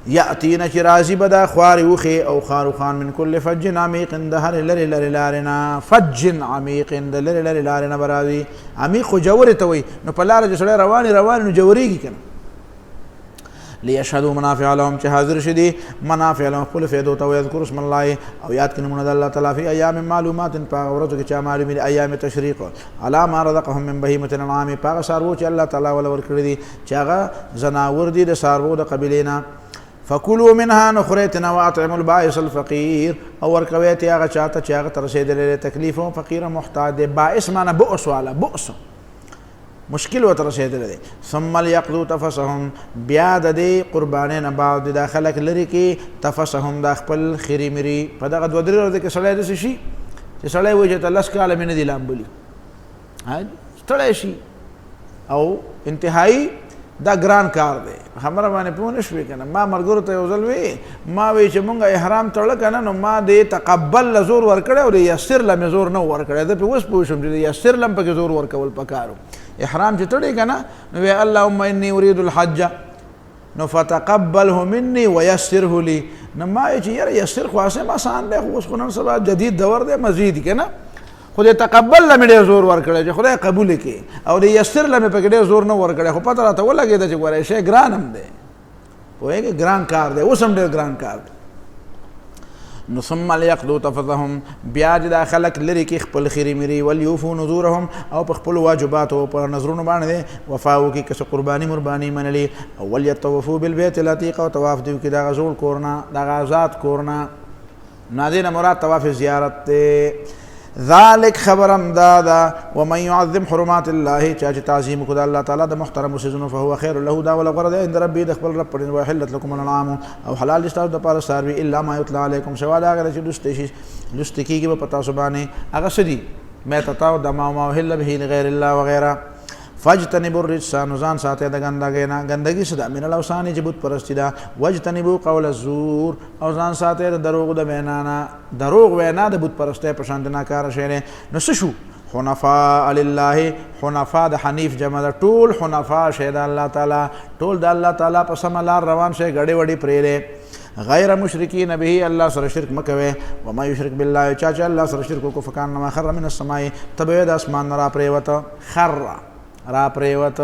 یأتینه چې راځي به دا خوارې اوښې او خاروخان من کل فج عمیق د هرې لرې لرې لارې نه فج عمیق د لرې لرې لارې نه به راځي عمیق خو جورې ته وایي نو په لاره چې سړی روان نو جورېږي که نه لیشهدوا منافع لهم چې حاضر شي دي منافع لهم خپل فایدو ته ویذکروا اسم الله او یاد کړي نومونه د الله تعالی فی ایام معلومات په هغه ورځو کې چې معلومې دي ایام تشریق علی ما رزقهم من بهیمة الانعام په هغه څاروو چې الله تعالی وله ورکړي دي چې هغه زناور دي د څاروو د قبیلې نه فکلوا منها نخورئ ترې نه واطعموا البائس الفقیر او ورکوئ ترې هغه چا ته چې هغه ته رسېدلی دی تکلیف او فقیر محتاج دی بائس معنی بؤس والا بؤس مشکل ورته رسېدلی دی ثم لیقضوا تفثهم بیا د دې قربانۍ نه بعد دا خلک لرې کړي تفثهم دا خپل خیري مري په دغه دوه درې ورځو کې سړی داسې شي چې سړی وایي چې ته لس کاله مې نه دي لامبلي ستړی شي او انتهایي دا ګران کار دی خبره باندې پوه نه شوې که نه ما ملګرو ته یو ځل وی ما وی چې مونږ احرام تړه که نه نو ما د تقبل له زور ورکړی او د یسر له مې زور نه ورکړی زه پې اوس پوه شوم چې د یسر له هم پکې زور ورکول پکارو احرام چې تړی که نه نو وی اللهم انی اريد الحج نو فتقبله مني ويسره لي نو ما وی چې یاره یسر خو اسم آسان دی خو اوس خو نن سبا جدید دور دی مزید که نه خو د تقبل له مې ډېر زور ورکړی چې خدای قبول کړي او د یسر له مې پکې ډېر زور نه ورکړی خو پته راته ولګېده چې ګوره شی ګران هم دی پوهېږې ګران کار دی اوس هم ډېر ګران کار دی نو ثم لیقضوا تفثهم بیا چې دا خلک لرې کړي خپل خیري مري ولیوفوا نذورهم او په خپلو واجباتو په نظرونو باندې وفا وکړي که څه قرباني مرباني منلي او ولیطوفوا بالبیت العتیق او طواف دې وکړي دغه زوړ کور نه دغه آزاد کور نه نو دې نه مراد طواف زیارت دی ذالک خبرم دادا ومن يعظم حرمات الله چا چې تعظیم کو د الله تعالی د محترم سيزونو فهو خير له دا ولا غرض عند ربي د خپل رب پرې وحلت لكم الانعام او حلال دي تاسو د پاره ساروي الا ما يطلع عليكم سوا دا غره چې لست کیږي په پتا سبانه هغه سدي مې تتاو د ما وحل به لغیر الله وغيرها فاجتنبوا الرجس نزان ساته د ګندګي صدا من الاوثان جبوت پرستی دا واجتنبوا قول الزور او ځان ساته د دروغ د وینا دروغ وینا د بوت پرسته په شان د ناکار شینه نو شو حنفاء لله حنفاء د حنیف جمع د ټول حنفاء شه د الله تعالی ټول د الله تعالی په سم لار روان شه غړي وړي پرېره غیر مشرکین به الله سره شرک مکوي و ما یشرک بالله چا الله سره شرک کو فکان ما خر من السماء تبعد اسمان را پریوت خر را پریوت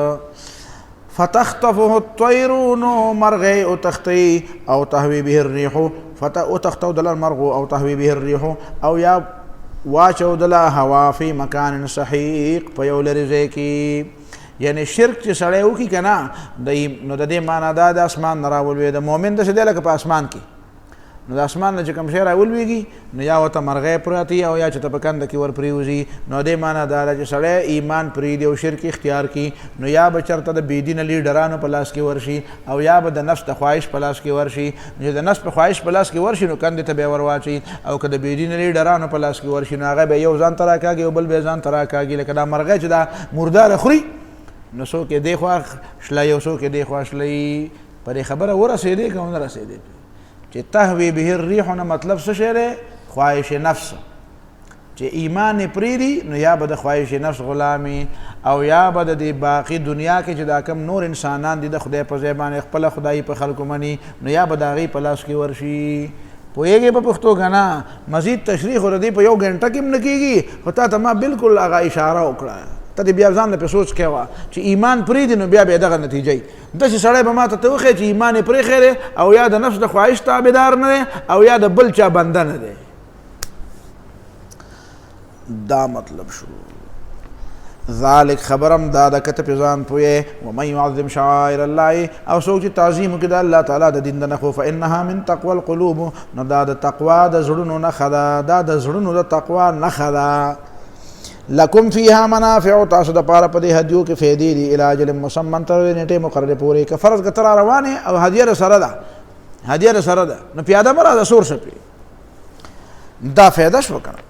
فتخطفه الطير نو مرغ او تختی او تهوي به الريح فتخطو دل المرغ او تهوي به الريح او یا واچو دله هوا فی مکان صحیق په یو لرې ځای کې. یعنی شرک چې سړی وکړي که نه نو د دې معنا دا د اسمان نه راولوېده. مؤمن داسې دی لکه په اسمان کې، نو د اسمان نه چې کوم شی راولوېږي نو یا ورته مرغۍ پراتي او یا چې ته په کنده کې ور پرېوځي. نو دې معنا دا ده چې سړی ایمان پرېږدي او شرک اختیار کړي نو یا به چېرته د بېدینه لیډرانو په لاس کې ورشي او یا به د نفس د خواهش په لاس کې ورشي. چې د نفس په خواهش په لاس کې ورشي نو کندې ته به یې ور واچوي، او که د بېدینه لیډرانو په لاس کې ورشي نو هغه به یو ځان ته راکاږي او بل به یې ځان ته راکاږي. لکه دا مرغۍ چې دا مرداره خوري نو څوک یې دې خوا شلوي او څوک یې دې خوا شلوي. په دې خبره ورسېدې که ونه رسېدې چې تهوی به الریح نه مطلب څه شی دی؟ خواهش نفس. چې ایمان یې پرېږدي نو یا به د خواهش نفس غلامي او یا به د دې باقي دنیا کې چې دا کم نور انسانان دي د خدای په ځای باندې خپله خدایي په خلکو مني نو یا به د هغې په لاس کې ورشي. پوهېږې په پښتو که نه؟ مزید تشریح خو د دې په یو ګنټه کې هم نه کېږي، خو تا ته ما بالکل هغه اشاره وکړه. ته دې بیا ځان له پې سوچ کوه چې ایمان پرېږدي نو بیا به یې دغه نتیجه وي. داسې سړی به ما ته وښیي چې ایمان یې پرېښی دی او یا د نفس د خواهش تابعدار نه دی او یا د بل چا بنده نه دی. دا مطلب شو. ذالک خبرم دا د کته په ځان پوهې ومن یعظم شعائر الله او څوک چې تعظیم وکړي د الله تعالی د دین د نښو فانها من تقوی القلوب نو دا د تقوا د زړونو نښه ده. دا د زړونو د تقوا نښه ده. لکم فیها منافع تاسو د پاره په دې هدیو کې فایدې دي الی اجل مسمى تر نیټه مقرره پورې که فرض که تر روانه او هدیه سره ده، هدیه سره ده نو پیاده مراد سور شپې دا فایده شو کنه.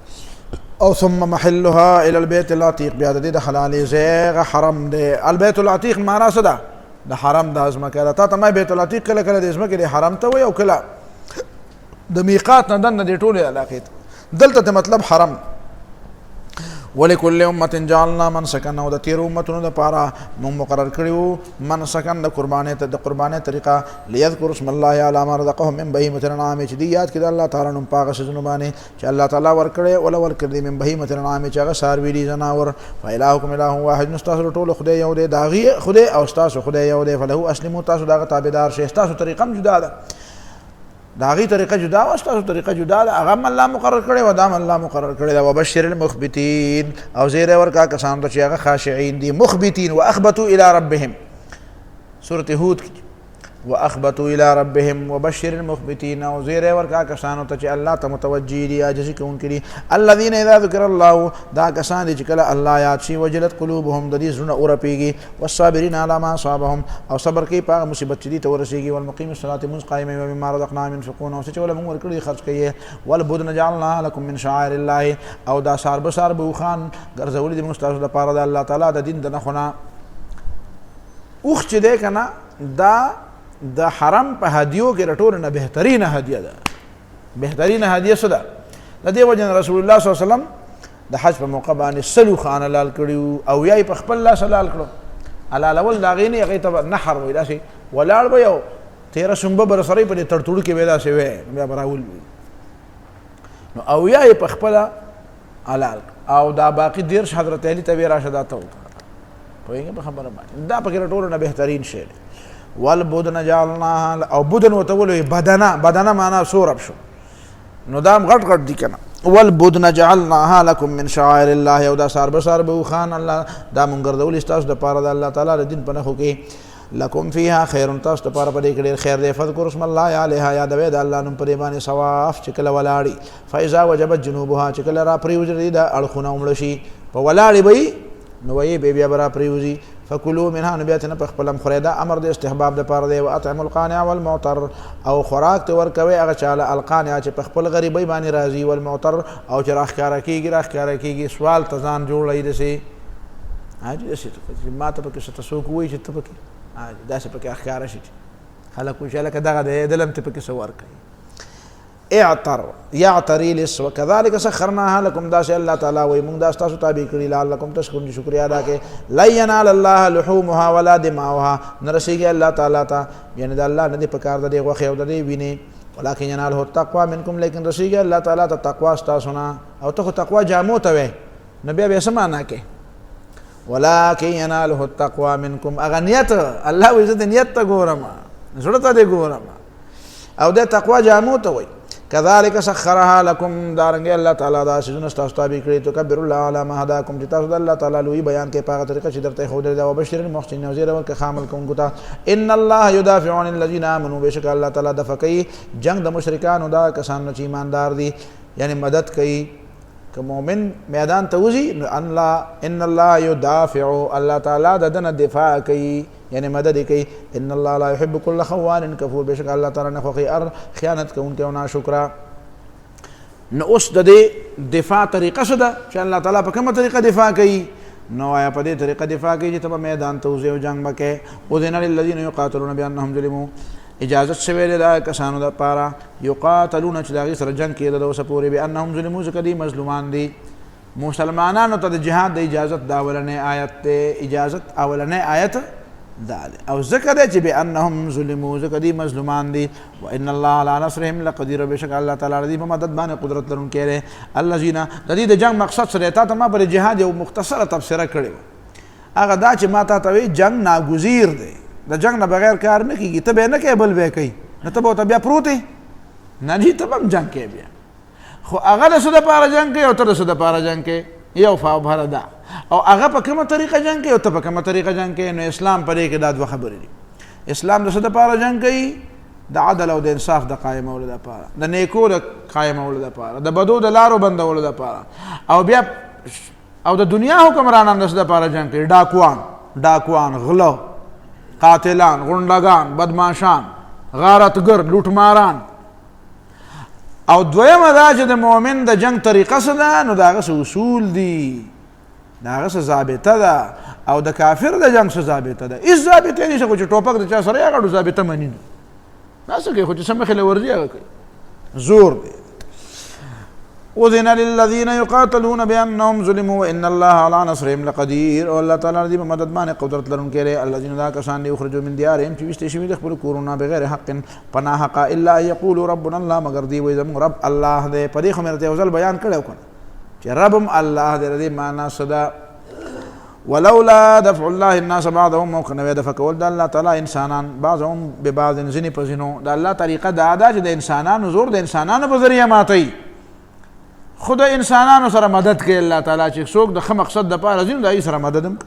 او ثم محلها الى البيت العتيق بیا د دې د حلال زیغه حرم دی. البيت العتيق معنا څه ده؟ د حرم د ازمکه ده. تا ما بیت العتيق کله کله د ازمکه د حرم ته وي او کله د میقات نه دنه د ټوله علاقې دلته مطلب حرم. ولکل امه جعلنا منسکا او د تیر امتونو لپاره موږ مقرر کړیو منسکا د قربانۍ طریقه لیذکروا اسم الله علی ما رزقهم من بهیمة الانعام چې دې یاد کړي د الله تعالی نوم په هغه څیزونو باندې چې الله تعالی ورکړی ورکړي من بهیمة الانعام چې هغه څاروي دي زناور. فالهکم اله واحد نو ستاسو ټول خدای یو دی، د هغې خدای او ستاسو خدای یو دی. فله اسلموا تاسو د هغه تابعدار شئ. ستاسو طریقه هم جدا ده، د هغې طریقه جدا وه، ستاسو طریقه جدا ده. هغه هم الله مقرر کړی و، دا هم الله مقرر کړی ده. وبشر المخبتین او زیری ورکړه کسانو ته چې هغه خاشعین دي. مخبتین واخبتوا الی ربهم سورة هود کې واخبتوا الى ربهم وبشر المخبتين او زیری ورکړه کسانو ته چې الله ته متوجه دي عاجزي کوونکي دي. الذين اذا ذكر الله دا کسان دي چې کله الله یاد شي وجلت قلوبهم د دې زړونه اورپېږي. والصابرین علی ما اصابهم او صبر کوي په هغه مصیبت چې دي ته ورسېږي. والمقیم الصلاة منځ قایموي ومما رزقناهم ينفقون او څه چې موږ ورکړي خرج کوي. والبدن جعلناها لكم من شعائر الله او دا سار بسار به خوان ګرځولي دي موږ ستاسو لپاره د الله تعالی د دین د نښو نه. اوښ چې دی که نه دا د حرم په هدیو کې رټولو نه بهترینه هدیه ده. بهترینه هدیه څه ده؟ د دې وجه نه رسول الله صلی الله علیه وسلم د حج په موقع باندې 100 خان حلال کړي او یا یې په خپل لاس حلال کړو. حلالول د هغې نه هغې ته نحر وایي. داسې ولاړ به یو تیره سنبه به رسرۍ په دې تړتوړو کې به یې داسې وی بیا به راولوي نو او یا یې په خپله حلال او دا باقي 13 حضرت علي ته ویې راشه دا ته وکړه. پوهېږې په خبره باندې دا پکې رټولو نه بهترین شی دی. والبدن جعلناها او بدن ورته ولوي بدنه معنا سورب شو نو دا هم غټ غټ دي که نه. والبدن جعلناها لكم من شعائر الله او دا سار بسار به وخان الله دا مونږ ګرځولي ستاسو دپاره د الله تعالی د دین په نښو کې. لکم فیها خیر تاسو دپاره په دې کې ډېر خیر دی. فذکروا اسم الله علیها یادوئ د الله نوم په دې باندې صواف چې کله ولاړي. فاذا وجبت جنوبها چې کله را پرېوځي دا اړخونه ومړه شي په ولاړې به وي نو ویې بیا به را پرېوځي. فکلوا منها نو بیا ترې نه په خپله هم خورئ. دا امر د استحباب دپاره دی. واطعموا القانع والمعتر او خوراک ته ورکوئ هغه چاله القانع چې په خپل غریبۍ باندې راځي والمعتر او چې راښکاره کېږي سوال ته ځان جوړوي داسې داسې ما ته پکې څه څوک ووایي چې ته پکې داسې پکې ښکاره شي چې خلک وایي چې هلکه دغه دی دله هم ته پکې څه ورکوي. اعتر یعتری لس وکذلک سخرناها لکم داسې الله تعالی وایي موږ دا ستاسو تابع کړي لعلکم تشکرون چې شکریا ادا کړئ. لن ینال الله لحومها ولا دماؤها نه رسېږي الله تعالی ته یعنې د الله نه دی په کار د دې غوښې او د دې وینې ولکن یناله التقوا منکم لیکن رسېږي الله تعالی ته تقوا ستاسو نه. او ته خو تقوا جامو ته وایې نو بیا بیا څه معنا کوې؟ ولکن یناله التقوا منکم هغه نیت الله وایي زه د نیت ته ګورم زړه ته دې ګورم او د تقوا جامو ته وایي كذلك سخرها لكم دارنګ الله تعالی دا سيزونه تاسو تابع کړی تکبر الله علی ما هداکم چې تاسو د الله تعالی لوی بیان کې په هغه طریقه چې درته خو درته او بشیر المحسنین او زیر ورکه خامل کوم ګتا ان الله يدافع عن الذين امنوا بشک الله تعالی دفع کوي جنگ د مشرکانو دا کسان چې ایماندار دي یعنی مدد کوي که مؤمن میدان ته وځي ان الله يدافع الله تعالی دنه دفاع کوي یعنی مدد کوي ان الله لا يحب كل خوان كفور بشک الله تعالی نه خوخي خیانت کوونکی او ناشکرا نو اوس د دې دفاع طریقه څه ده چې الله تعالی په کومه طریقه دفاع کوي نو آیا په دې طریقه دفاع کوي چې ته میدان ته وځې او جنگ وکې اذن للذین یقاتلون بانهم ظلموا اجازت شوی دا کسانو د پاره یقاتلون چې داغي سره جنگ کېده د اوسه پورې بانهم ظلموا ځکه دي مظلومان دي مسلمانانو ته د جهاد د اجازت دا اولنې آیت ته اجازت اولنې آیت دا او ذکر دی چې بانهم ظلموا ذکر دی مظلومان دي وان الله على نصرهم لقدير بشک الله تعالی دې په مدد باندې قدرت لرونکی دی الذين د دې د جنگ مقصد سره ته ما پر جهاد یو مختصره تفسیره کړې هغه دا چې ما ته وی جنگ ناگزیر دی د جنگ نه بغیر کار نه کیږي ته به نه کې بل به کوي نه ته به بیا پروت نه دي ته هم جنگ کې بیا خو هغه د سود لپاره جنگ کوي او ته د سود لپاره جنگ کوي یو فابهره ده او هغه په کومه طریقه جنگ کوي او ته په کومه طریقه جنگ کوي نو اسلام پرې کې دا دوه خبرې دي اسلام د څه لپاره جنگ کوي د عدل او د انصاف د قائمولو لپاره د نیکو د قائمولو لپاره د بدو د لارو بندولو لپاره او بیا او د دنیا حکمرانان د څه لپاره جنگ کوي ډاکوان غلو قاتلان غونډګان بدمعشان غارتګر لوټماران او دویمه دا چې د مؤمن د جنگ طریقه څه ده نو د هغه څه اصول دي د هغه څه ضابطه ده او د کافر د جنگ څه ضابطه ده هېڅ ضابطه یې نشته خو چې ټوپک د چا سره یې غړو ضابطه مني نو دا څه کوي خو چې څه مخې له ورځي هغه کوي زور دی اذن للذین یقاتلون بانهم ظلموا وان الله على نصرهم لقدیر او الله تعالی دې په مدد باندې قدرت لرونکی دی الذین دا کسان دي اخرجوا من دیارهم چې ویستې شوي د خپلو کورونه بغیر حق پناه حق الا یقولوا ربنا الله مگر دی وایي زموږ رب الله دی په دې خو مې درته یو ځل بیان کړی و چې ربم الله دی دې معنا څه ده ولولا دفع الله الناس بعضهم او کنه دفع کول د الله تعالی انسانان بعضهم ببعض ځینې په ځینو د الله طریقه دا ده چې د انسانانو زور د انسانانو په ذریعه ماتوي خود انسانانو سره مدد کوي الله تعالی چې څوک د ښه مقصد دپاره ځي نو د هغې سره مدد هم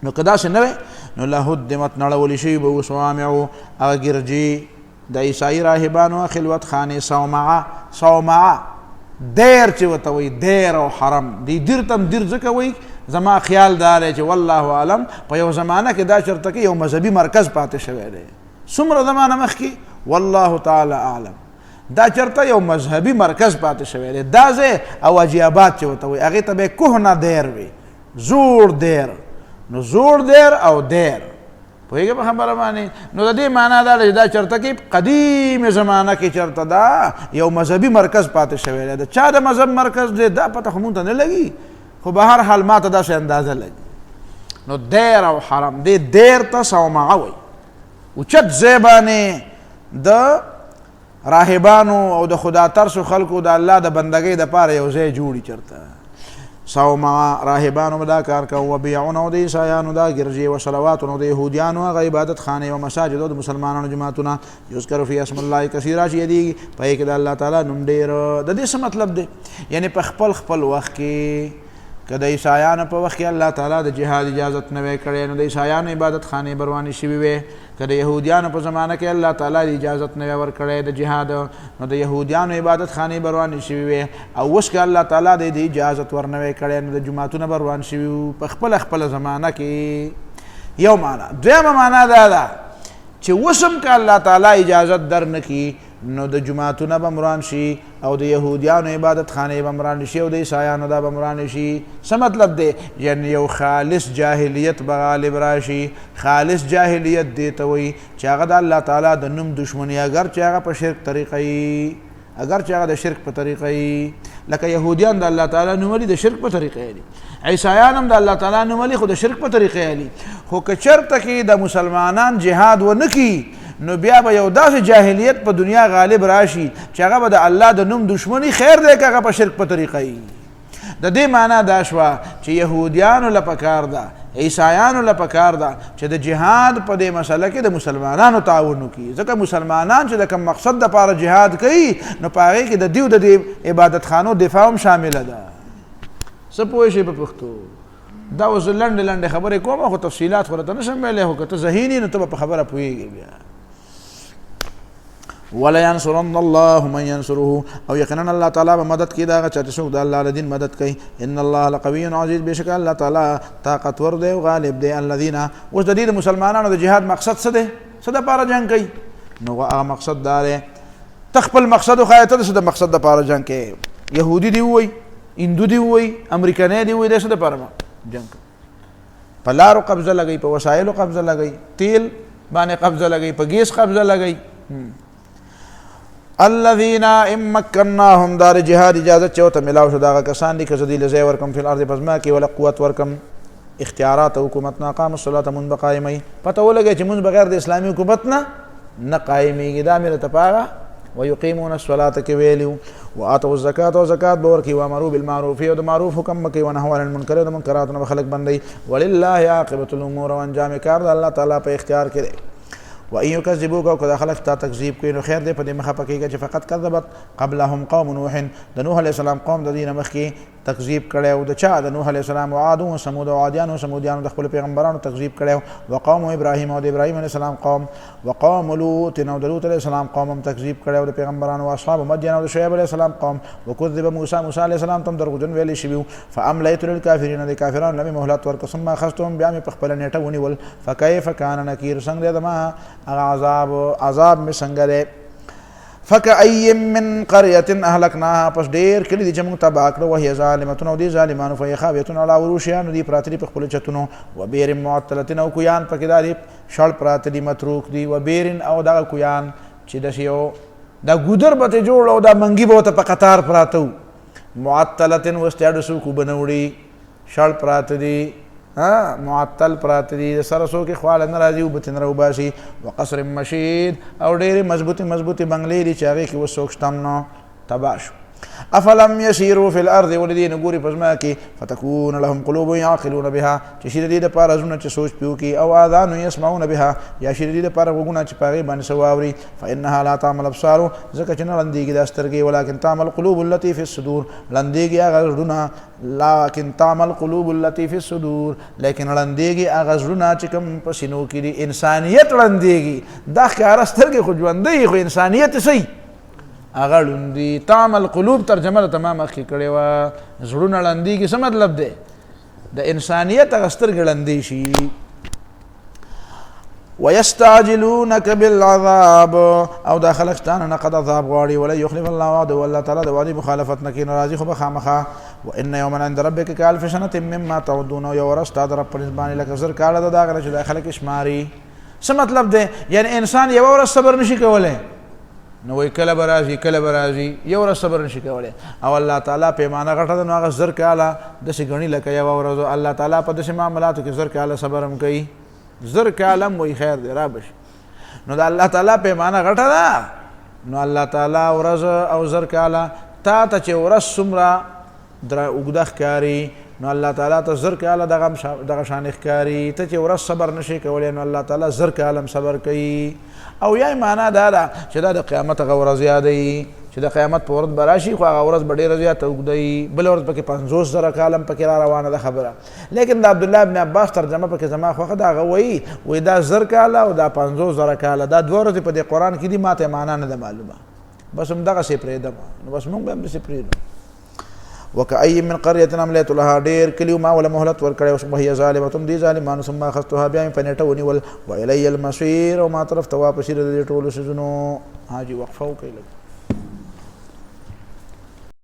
نو که داسې نه وی نو لهدمت نړولی شوي به وصوامعو هغه ګرجي د عیسایي راهبانو خلوت خانې صومعه دیر چې ورته وایي دیر او حرم دی دیر ته هم دیر ځکه وایي زما خیال دا دی چې والله عالم په یو زمانه کې دا چېرته کې یو مذهبي مرکز پاتې شوی دی څومره زمانه مخکې والله تعالی اعلم دا چرته یو مذهبي مرکز پاتې شوی دی دا ځای او اجیابات چې ورته وایي هغې ته به یې کهنه دیر وي زوړ دیر نو زوړ دیر او دیر پوهېږې په خبره باندې نو د دې معنا دا ده چې دا چرته کې قدیم زمانه کې چرته دا یو مذهبي مرکز پاتې شوی دی د چا د مذهب مرکز دی دا پته خو مونږ ته نه لګي خو به هر حال ما ته داسې اندازه لګي نو دیر او حرم دی دیر ته صومعه وایي اوچت ځای باندې د راهبانو او د خدا ترسو خلکو د الله د بندګۍ دپاره یو ځای جوړي چرته صومعه راهبانو به دا کار کوه وبیعونه د عیسایانو دا ګرجې و صلواتونو د یهودیانو هغه عبادت خانې و مساجدو د مسلمانانو جماعتونه یذکر فی اسم الله کثیره چې یادېږي په یې کې د الله تعالی نوم ډېر د دې څه مطلب دی یعنی په خپل وخت کې که د عیسایانو په وخت کې الله تعالی د جهاد اجازت نه وی کړی نو د عیسایانو عبادت خانې بروانې شوي وې که د یهودیانو په زمانه کې الله تعالی د اجازت نه وی ورکړی د جهاد نو د یهودیانو عبادت خانې بروانې شوي وې او اوس که الله تعالی د اجازت ور نه وی کړی نو د جوماتونه بروان شوي وو په خپله زمانه کې یو معنا دویمه معنا دا ده چې اوس هم که الله تعالی اجازت در نه کړي نو د جماعتونه به مران شي او د یهودیانو عبادت خانې به مران شي او د عیسایانو دا به مران شي څه مطلب دی یعنی یو خالص جاهلیت به غالب راشي خالص جاهلیت دی ته وایي چې هغه د الله تعالی د نوم دشمني اگر چې هغه په شرک طریقه وي اگر چې هغه د شرک په طریقه وي لکه یهودیان د الله تعالی نوم ولي د شرک په طریقه وي عیسایان هم د الله تعالی نوم ولي خو د شرک په طریقه وي خو که چېرته کې د مسلمانان جهاد ونه کړي نو بیا به یو داسې جاهلیت په دنیا غالب راشي چې هغه به د الله د نوم دشمني خیر دی که هغه په شرک په طریقه وي د دې معنا دا شوه چې یهودیانو له پکار ده عیسایانو له پکار ده چې د جهاد په دې مسله کې د مسلمانانو تعاون وکړي ځکه مسلمانان چې د کوم مقصد دپاره جهاد کوي نو په هغې کې د دیو د دې عبادتخانو دفاع هم شامله ده څه پوه شئ په پښتو دا اوس لنډې لنډې خبرې کوم خو تفصیلات خو راته نشم ویلی خو که ته ذهین یې نو ته به په خبره پوهېږې بیا ولینصرن الله من ينصره او یقینا الله تعالی به مدد کوي دا هغه چا چې څوک د الله له دین مدد کوي ان الله لقوي عزیز بېشکه الله تعالی طاقتور دی او غالب دی الذین اوس د دې د مسلمانانو د جهاد مقصد څه دی څه دپاره جنګ کوي نو هغه مقصد دا دی ته خپل مقصد وښایه ته د څه د مقصد دپاره جنګ کوي یهودي دي ووایي هندو دي ووایي امریکنی دي ووایي د څه دپاره جنګ کوي په لارو قبضه لګوي په وسایلو قبضه لګوي تیل باندې قبضه لګوي په ګیس قبضه لګوي الذين امكنناهم دار جهاد اجازه چوته ملاو شو دا کسان دي کزدي لزي ورکم فی الارض پزما کې ولا قوت ورکم اختیارات حکومت نه قام الصلاه من بقائمي پته ولګي چې من بغیر د اسلامي حکومت نه قائمي دا مله تپاغه ويقيمون الصلاه کې ویلو واتوا الزکات او زکات بور کې وامروا بالمعروف او د معروف حکم کوي ونهوا عن المنکر او د منکرات نه خلق بندي ولله عاقبه الامور وانجام کار د الله تعالی په اختیار کې دی وان يكذبوك او کدا خلق تا تکذیب کوي نو خیر دی په دې مخه پکېږي چې فقط کذبت قبلهم قوم نوح د نوح علیه السلام قوم د دې نه مخکې تکذیب کړی او د چا د نوح علیه السلام وعاد او ثمود او عادیان او سمودیان د خپل پیغمبرانو تکذیب کړی وقوم ابراهیم او د ابراهیم علیه السلام قوم وقوم لوط او د لوط علیه السلام قوم هم تکذیب کړی او د پیغمبرانو او اصحاب مدین او د شعیب علیه السلام قوم وکذب موسی علیه السلام تم دروغجن ویل شوی فاملیت للکافرین د کافرانو لمه مهلت ورک ثم اخذتهم بیا مې په خپل نیټه ونیول فکیف کان نکیر څنګه د ما عذاب می څنګه ده فکأی من قريه اهلكناها پس ډیر کلی دي چې موږ تباه کړو وهي ظالمتون او دي ظالمانو فهي خاويه على عروشها نو دي پراتلي په خپل چتونو وبير معطلتين او کویان پکې داري شړ پراتلي متروک دي وبير او دا کویان چې د شیو دا ګودر به جوړ او دا منګي به ته په قطار پراتو معطلتين واستاډ سو کو بنوړي شړ پراتلي معطل پراتدي سرسو کې خواله ناراضي او بتن رو باسي وقصر مشيد او ډېر مضبوطي بنگلې دي چې هغه کې وسوک شتم نو تباش افلم يسيروا في الارض ولدين غوري پزما کې فتكون لهم قلوب يعقلون بها چې شې دې د پاره زونه چې سوچ پیو کې او اذان يسمعون بها یا شې دې د پاره وګونه چې پاره باندې سواوري فانها لا تعمل ابصار ځکه چې نه لندېږي د سترګې ولکن تعمل قلوب التي في الصدور لندېږي هغه زړونه لكن تعمل قلوب التي في الصدور لیکن لندېږي هغه زړونه چې کوم په سینو کې دي انسانيت لندېږي دا ښکاره سترګې خو ژوندۍ خو انسانيت صحیح هغه لوندي تعمل قلوب ترجمه تمام اخی کړي وا زړونه لندېږي څه مطلب دی د انسانيت هغه سترګې لندې شي ويستعجلونك بالعذاب او دا خلق ستانه نقد عذاب غواړي ولا يخلف الله وعده والله تعالی د وعده مخالفت نکي ناراضي خو بخامخه وان يوما عند ربك كالف سنه مما تعدون يو ورست در پر زبان لك زر کاله دا غره چې خلق شماري څه مطلب دی یعنی انسان یو ورځ صبر نشي کولای نو وی کله برازي یو ورځ صبر نشي کولای او الله تعالی پیمانه غټه نو هغه زر کاله د شي غنی لکه یو ورځ الله تعالی په دې معاملاتو کې زر کاله صبر هم کوي زر کالم وی خیر دی را بش نو د الله تعالی پیمانه غټه ده نو الله تعالی ورځ او زر کاله تا ته چې ورځ څومره در اوږده ښکاري نو الله تعالی ته زر کاله دغه شان ښکاري ته چې ورځ صبر نشي کولی نو الله تعالی زر کالم صبر کوي او یا معنا دا ده چې دا د قیامت هغه ورځ یادوي چې د قیامت په ورځ به راشي خو هغه ورځ به ډېره زیاته اوږدوي بله ورځ پکې 50,000 کالم پکې را روانه ده خبره لیکن د عبدالله ابن عباس ترجمه پکې زما خوښه ده هغه وایي دا 1000 کاله او دا 50,000 کاله دا دوه ورځې په دې قرآن کې دي ما ته معنا نه ده معلومه بس همدغسې پرېږدم نو بس موږ به همداسې پرېږدو وکأي من قرية امليت لها ډېر کلیو ما ولا مهلت ورکړی وهي ظالمه دي ظالمانو ثم اخذتها بیا مې په نیټه ونیول والي المصير او ما طرف ته واپس د دې ټولو څیزونو حاجي وقفه وکړئ